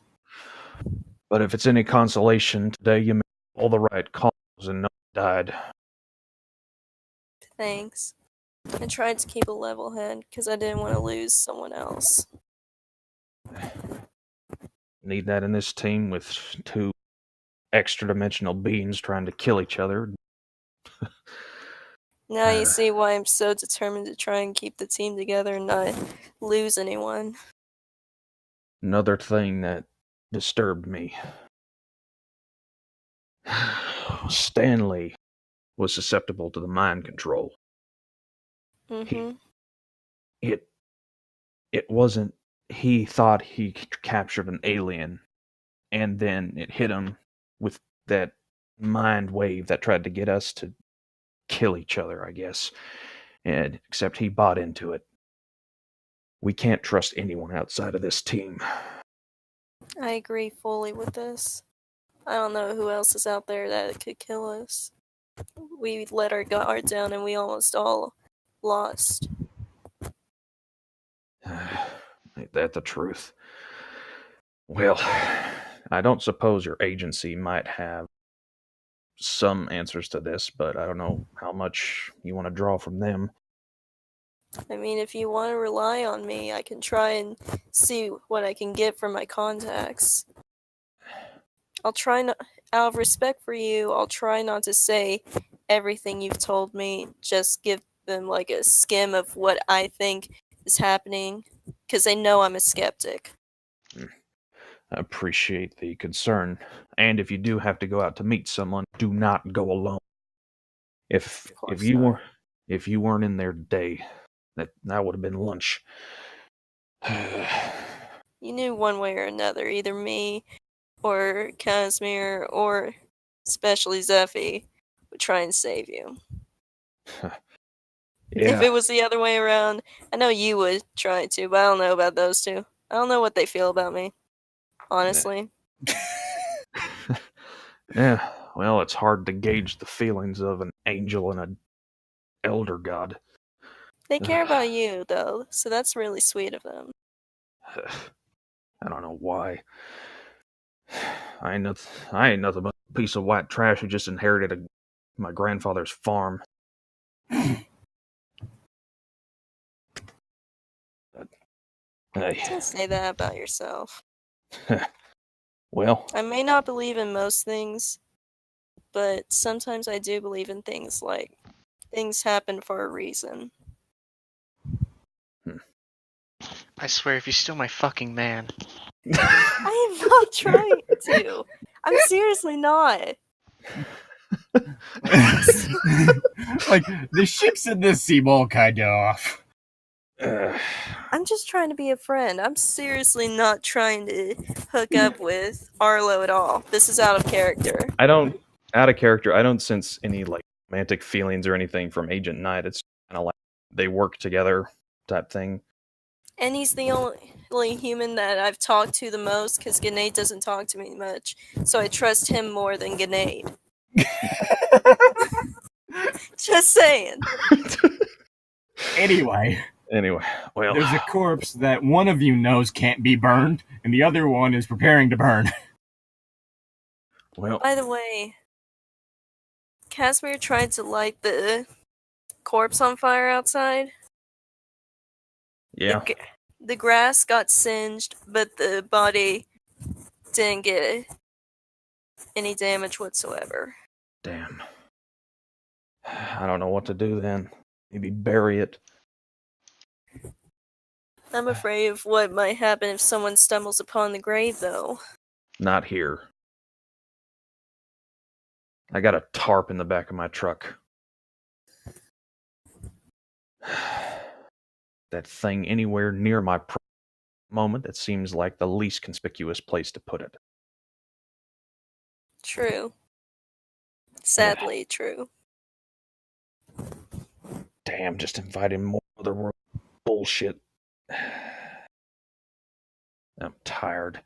But if it's any consolation, today you made all the right calls and no one died. Thanks. I tried to keep a level head because I didn't want to lose someone else. Need that in this team with two extra-dimensional beings trying to kill each other. Now you see why I'm so determined to try and keep the team together and not lose anyone. Another thing that disturbed me. Stanley was susceptible to the mind control. Mm-hmm. It wasn't, he thought he captured an alien, and then it hit him with that mind wave that tried to get us to kill each other, I guess. And except he bought into it. We can't trust anyone outside of this team. I agree fully with this. I don't know who else is out there that could kill us. We let our guard down and we almost all lost. Ain't that the truth? Well, I don't suppose your agency might have some answers to this, but I don't know how much you want to draw from them. I mean, if you want to rely on me, I can try and see what I can get from my contacts. I'll try not, out of respect for you, I'll try not to say everything you've told me. Just give them like a skim of what I think is happening, because they know I'm a skeptic. I appreciate the concern, and if you do have to go out to meet someone, do not go alone. If you weren't in there today, that would have been lunch. You knew one way or another, either me or Casimir or especially Zeffy would try and save you. If it was the other way around, I know you would try to, but I don't know about those two. I don't know what they feel about me, honestly. Yeah, well, it's hard to gauge the feelings of an angel and an elder god. They care about you, though, so that's really sweet of them. I don't know why. I ain't nothing but a piece of white trash who just inherited my grandfather's farm. Don't say that about yourself. Well, I may not believe in most things, but sometimes I do believe in things like things happen for a reason. I swear, if you steal my fucking man. I am not trying to. I'm seriously not. Like, the ships in this seem all kind of off. I'm just trying to be a friend. I'm seriously not trying to hook up with Arlo at all. This is out of character. Out of character, I don't sense any like romantic feelings or anything from Agent Knight. It's kind of like they work together type thing. And he's the only human that I've talked to the most, because Grenade doesn't talk to me much. So I trust him more than Grenade. Just saying. Anyway, well, there's a corpse that one of you knows can't be burned, and the other one is preparing to burn. Well, by the way, Casimir tried to light the corpse on fire outside. Yeah. The grass got singed, but the body didn't get any damage whatsoever. Damn. I don't know what to do then. Maybe bury it. I'm afraid of what might happen if someone stumbles upon the grave, though. Not here. I got a tarp in the back of my truck. That thing anywhere near my moment, that seems like the least conspicuous place to put it. True. Sadly, true. Damn, just inviting more otherworld bullshit. I'm tired.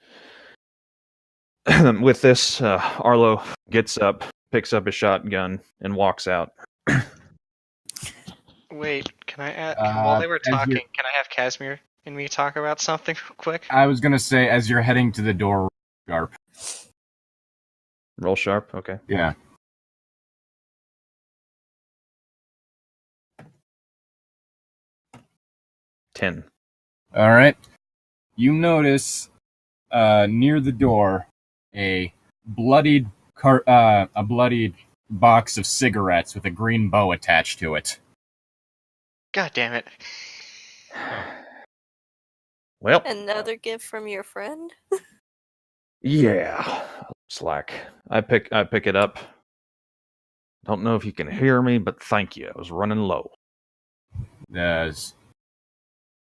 With this, Arlo gets up, picks up his shotgun, and walks out. Wait, can I add? While they were as you're- talking, can I have Casimir and me talk about something real quick? I was gonna say, as you're heading to the door, Sharp. Roll sharp, okay. Yeah. Ten. All right. You notice near the door a bloodied box of cigarettes with a green bow attached to it. God damn it. Well, Another gift from your friend? yeah. Slack. I pick it up. Don't know if you can hear me, but thank you. I was running low. As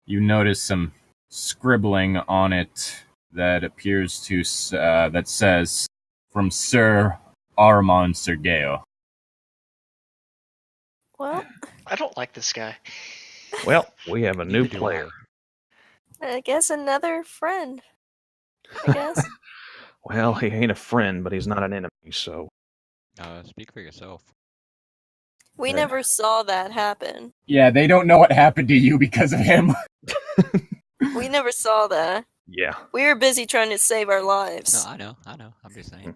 you notice some scribbling on it that appears to that says from Sir Armand Sergeo. Well, I don't like this guy. Well, we have a new Neither do I. player. I guess another friend. I guess. Well, he ain't a friend, but he's not an enemy, so Speak for yourself. We Yeah. never saw that happen. Yeah, they don't know what happened to you because of him. We never saw that. yeah. We were busy trying to save our lives. No, I know. I'm just saying.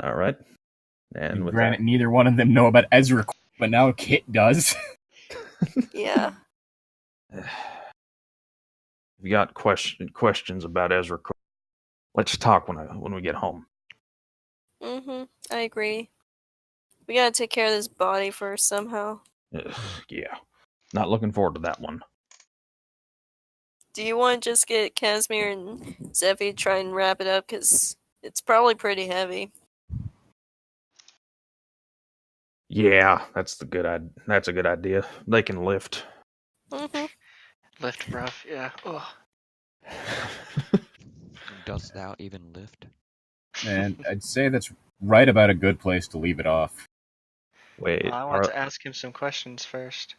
All right. And with Granted, neither one of them know about Ezra, but now Kit does. Yeah. that, if you got questions about Ezra, let's talk when we get home. I agree. We gotta take care of this body first somehow. Yeah. Not looking forward to that one. Do you want to just get Casimir and Zeffy to try and wrap it up? Because it's probably pretty heavy. Yeah, that's a good idea. They can lift. Lift, bruv. Yeah. Ugh. Dost thou even lift? And I'd say that's right about a good place to leave it off. Wait. I want to ask him some questions first.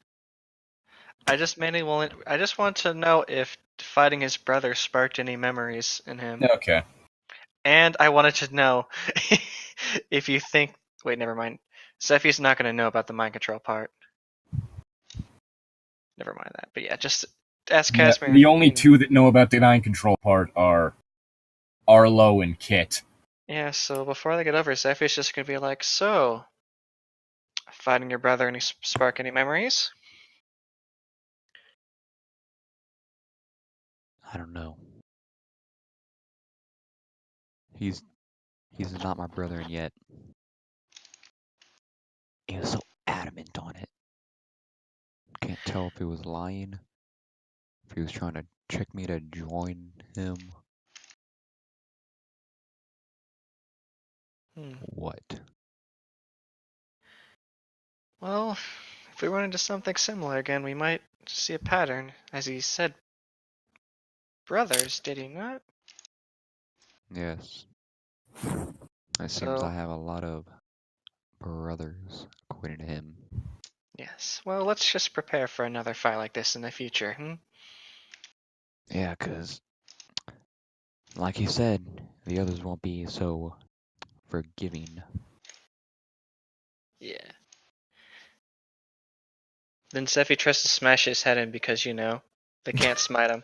I just want to know if fighting his brother sparked any memories in him. Okay. And I wanted to know if you think... Wait, never mind. Zeffy's not going to know about the mind control part. Never mind that. But yeah, just ask Casimir. The only two that know about the mind control part are Arlo and Kit. Yeah, so before they get over, Zeffy's just going to be like, so, fighting your brother, any spark any memories? I don't know. He's not my brother, and yet he was so adamant on it. Can't tell if he was lying, if he was trying to trick me to join him. What? Well, if we run into something similar again, we might see a pattern. As he said, brothers, did he not? Yes. It seems I have a lot of brothers, according to him. Yes. Well, let's just prepare for another fight like this in the future, Yeah, 'cause like he said, the others won't be so forgiving. Yeah. Then Zeffy tries to smash his head in because, they can't smite him.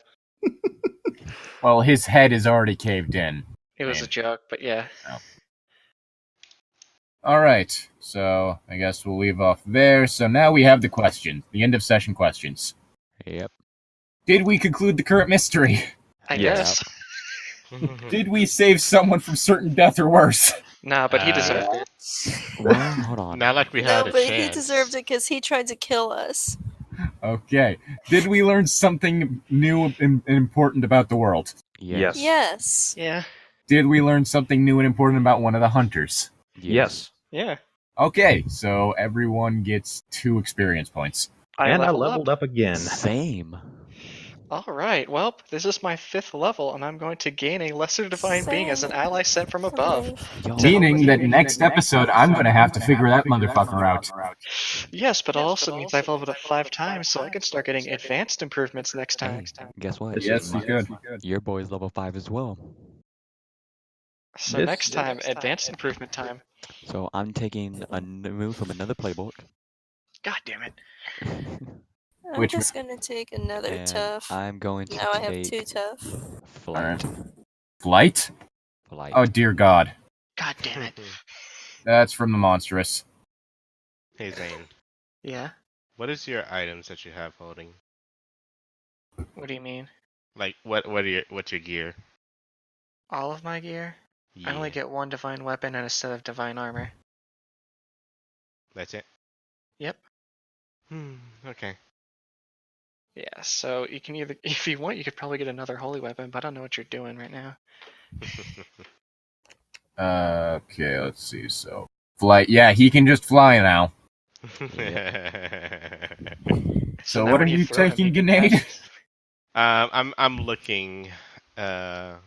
Well, his head is already caved in. It was a joke, but yeah. Alright, so I guess we'll leave off there. So now we have the question, the end of session questions. Yep. Did we conclude the current mystery? I Yes. guess. Did we save someone from certain death or worse? Nah, but he deserved it. Well, hold on. Not like we No, had a but chance. he deserved it because he tried to kill us. Okay. Did we learn something new and important about the world? Yes. Yes. Yeah. Did we learn something new and important about one of the hunters? Yes. Yeah. Okay, so everyone gets 2 experience points. And I leveled leveled up again. Same. Alright, well, this is my 5th level, and I'm going to gain a lesser divine being as an ally sent from above. Yo, Meaning that next episode, I'm going to have to figure that motherfucker out. Yes, but it also means I've leveled up 5 times, so I can start getting advanced improvements next time. hey, guess what? Yes, you could. Your boy's level 5 as well. So This- next time, advanced improvement time. So I'm taking a move from another playbook. God damn it. I'm Which just gonna take another And tough. I'm going to Now I have take 2 tough. flight. Flight? Flight. Oh, dear God. God damn it. That's from the monstrous. Hey Zane, Yeah? what is your items that you have holding? What do you mean? Like what's your gear? All of my gear? I only Yeah, get 1 divine weapon and a set of divine armor. that's it. Yep. Okay. Yeah, so you can either, if you want, you could probably get another holy weapon, but I don't know what you're doing right now. Okay, let's see. So, flight. Yeah, he can just fly now. So now what when are you throw him, taking, he can Grenade? catch- I'm looking, cause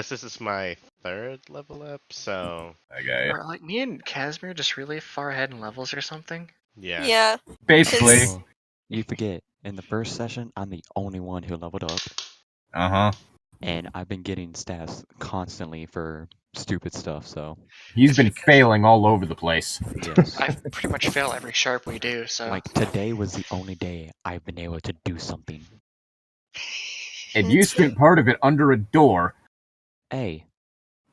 this is my 3rd level up, so Okay. Are like me and Casimir just really far ahead in levels or something? yeah. Yeah. Basically. It's- Well, you forget, in the first session, I'm the only one who leveled up, Uh-huh. and I've been getting stats constantly for stupid stuff, so He's been failing all over the place. yes. I pretty much fail every sharp we do, so Like, today was the only day I've been able to do something. And you spent part of it under a door Hey,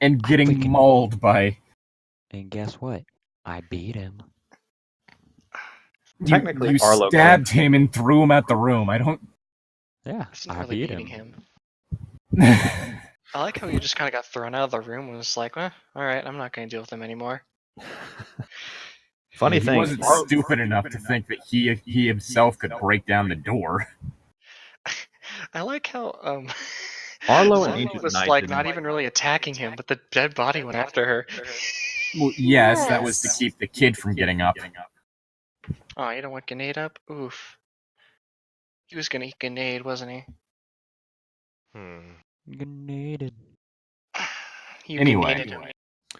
and getting freaking- mauled by... and guess what? I beat him. Technically, you Arlo stabbed him and threw him out the room. I don't... Yeah, it's not I really beat beating him. him. I like how you just kind of got thrown out of the room and was like, well, alright, I'm not going to deal with him anymore. Funny he thing, wasn't stupid enough to think that he himself could break down the door. I like how, Arlo and Zara Ancient was Knight like didn't- not even really attacking him, but the dead body went after her. Well, yes, that was to Yes. keep the kid from getting up. Oh, you don't want Grenade up? Oof. He was gonna eat Grenade, wasn't he? Grenaded. You Anyway. grenaded him.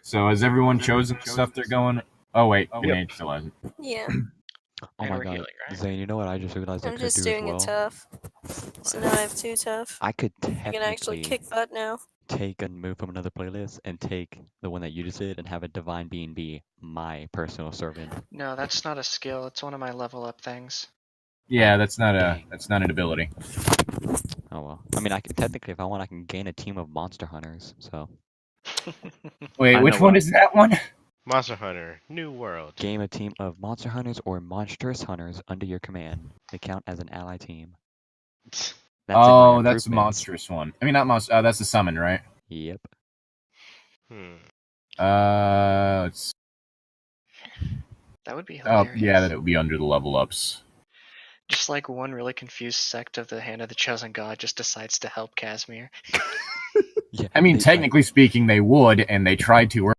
So has everyone chosen the stuff they're going... Oh, wait. Grenade still hasn't. Yeah. Oh And my we're god, healing, right? Zane, you know what I just realized I I'm could just do doing as it well? tough. So now I have 2 tough. I could I can actually technically kick butt now. take a move from another playlist and take the one that you just did and have a divine being be my personal servant. No, that's not a skill. It's one of my level up things. Yeah, that's not Dang. an ability. Oh well. I mean, I can technically, if I want, I can gain a team of monster hunters. So Wait, I which know one what- is that one? Monster Hunter, New World. game a team of monster hunters or monstrous hunters under your command. They count as an ally team. That's in my Oh, that's the improvements. monstrous one. I mean, not monster. That's the summon, right? Yep. Let's... That would be Oh, hilarious. yeah, that would be under the level ups. Just like one really confused sect of the Hand of the Chosen God just decides to help Casimir. Yeah. I mean, they- technically speaking, they would, and they tried to.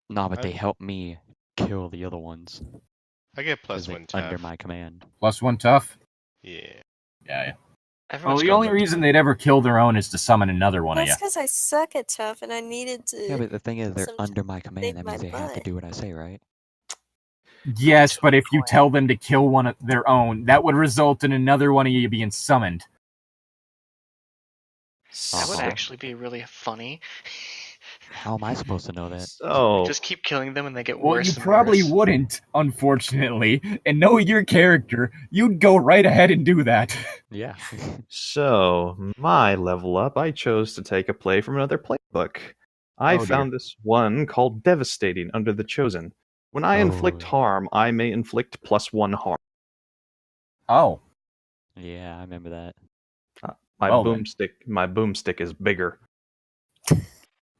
Nah, but they help me kill the other ones. I get 'cause plus they 1 tough. under my command. +1 tough? Yeah. Yeah. Well, Everyone's the got only their- reason they'd ever kill their own is to summon another one of you. That's because I suck at tough and I needed to. Yeah, but the thing is, they're some under my command. save That my means they have to butt. do what I say, right? Yes, but if you tell them to kill one of their own, that would result in another one of you being summoned. That would Uh-huh. actually be really funny. How am I supposed to know that? So, Just keep killing them and they get Well, worse you and probably worse. wouldn't, unfortunately. And knowing your character, you'd go right ahead and do that. Yeah. my level up, I chose to take a play from another playbook. I Oh, dear. found this one called Devastating under the Chosen. When I inflict Oh. harm, I may inflict +1 harm. Oh. Yeah, I remember that. My Well, then. boomstick is bigger.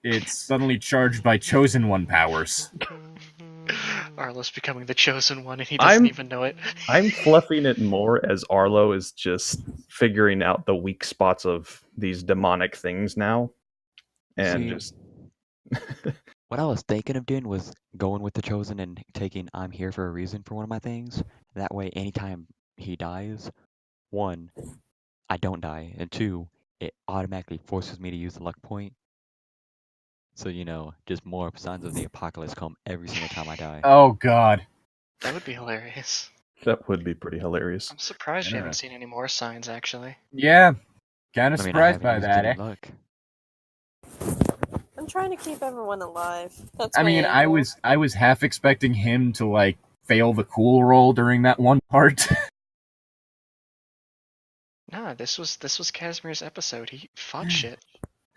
It's suddenly charged by Chosen One powers. Arlo's becoming the chosen one and he doesn't I'm- even know it. I'm fluffing it more as Arlo is just figuring out the weak spots of these demonic things now. And See, just What I was thinking of doing was going with the chosen and taking "I'm here for a reason" for one of my things. That way, anytime he dies, 1, I don't die, and 2, it automatically forces me to use the luck point. So, just more signs of the apocalypse come every single time I die. Oh God. That would be hilarious. That would be pretty hilarious. I'm surprised you Yeah. haven't seen any more signs, actually. Yeah. Kind of I surprised by haven't that. used any luck. I'm trying to keep everyone alive. That's I my mean, angle. I was half expecting him to like fail the cool roll during that one part. Nah, this was Casimir's episode. He fought shit.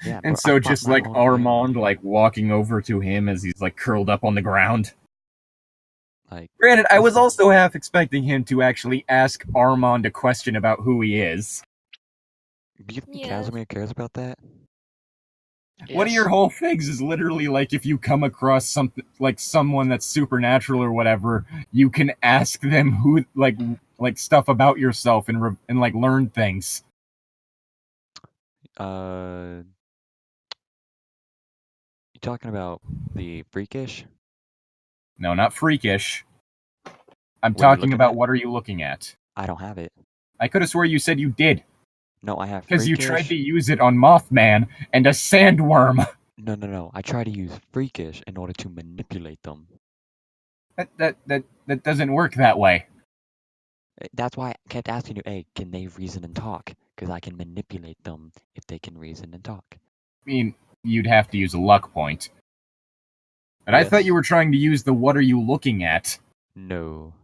Yeah, And bro, so I fought just my like own way. Armand like walking over to him as he's like curled up on the ground. Like, Granted, I was listen, also half expecting him to actually ask Armand a question about who he is. do you think Yeah. Casimir cares about that? One of Yes. your whole things is literally like if you come across something like someone that's supernatural or whatever, you can ask them who like stuff about yourself and like learn things. You talking about the freakish? No, not freakish. I'm What are you talking looking about at? what are you looking at? I don't have it. I could have swore you said you did, No, I have because you freakish. tried to use it on Mothman and a sandworm. No. I try to use freakish in order to manipulate them. That doesn't work that way. That's why I kept asking you, hey, can they reason and talk? Because I can manipulate them if they can reason and talk. I mean, you'd have to use a luck point. But I thought Yes. you were trying to use the what are you looking at. No.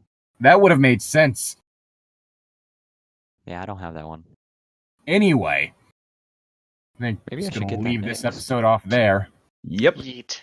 That would have made sense. Yeah, I don't have that one. Anyway, I think Maybe I'm I just should going get to that leave this next. episode off there. Yep. Yeet.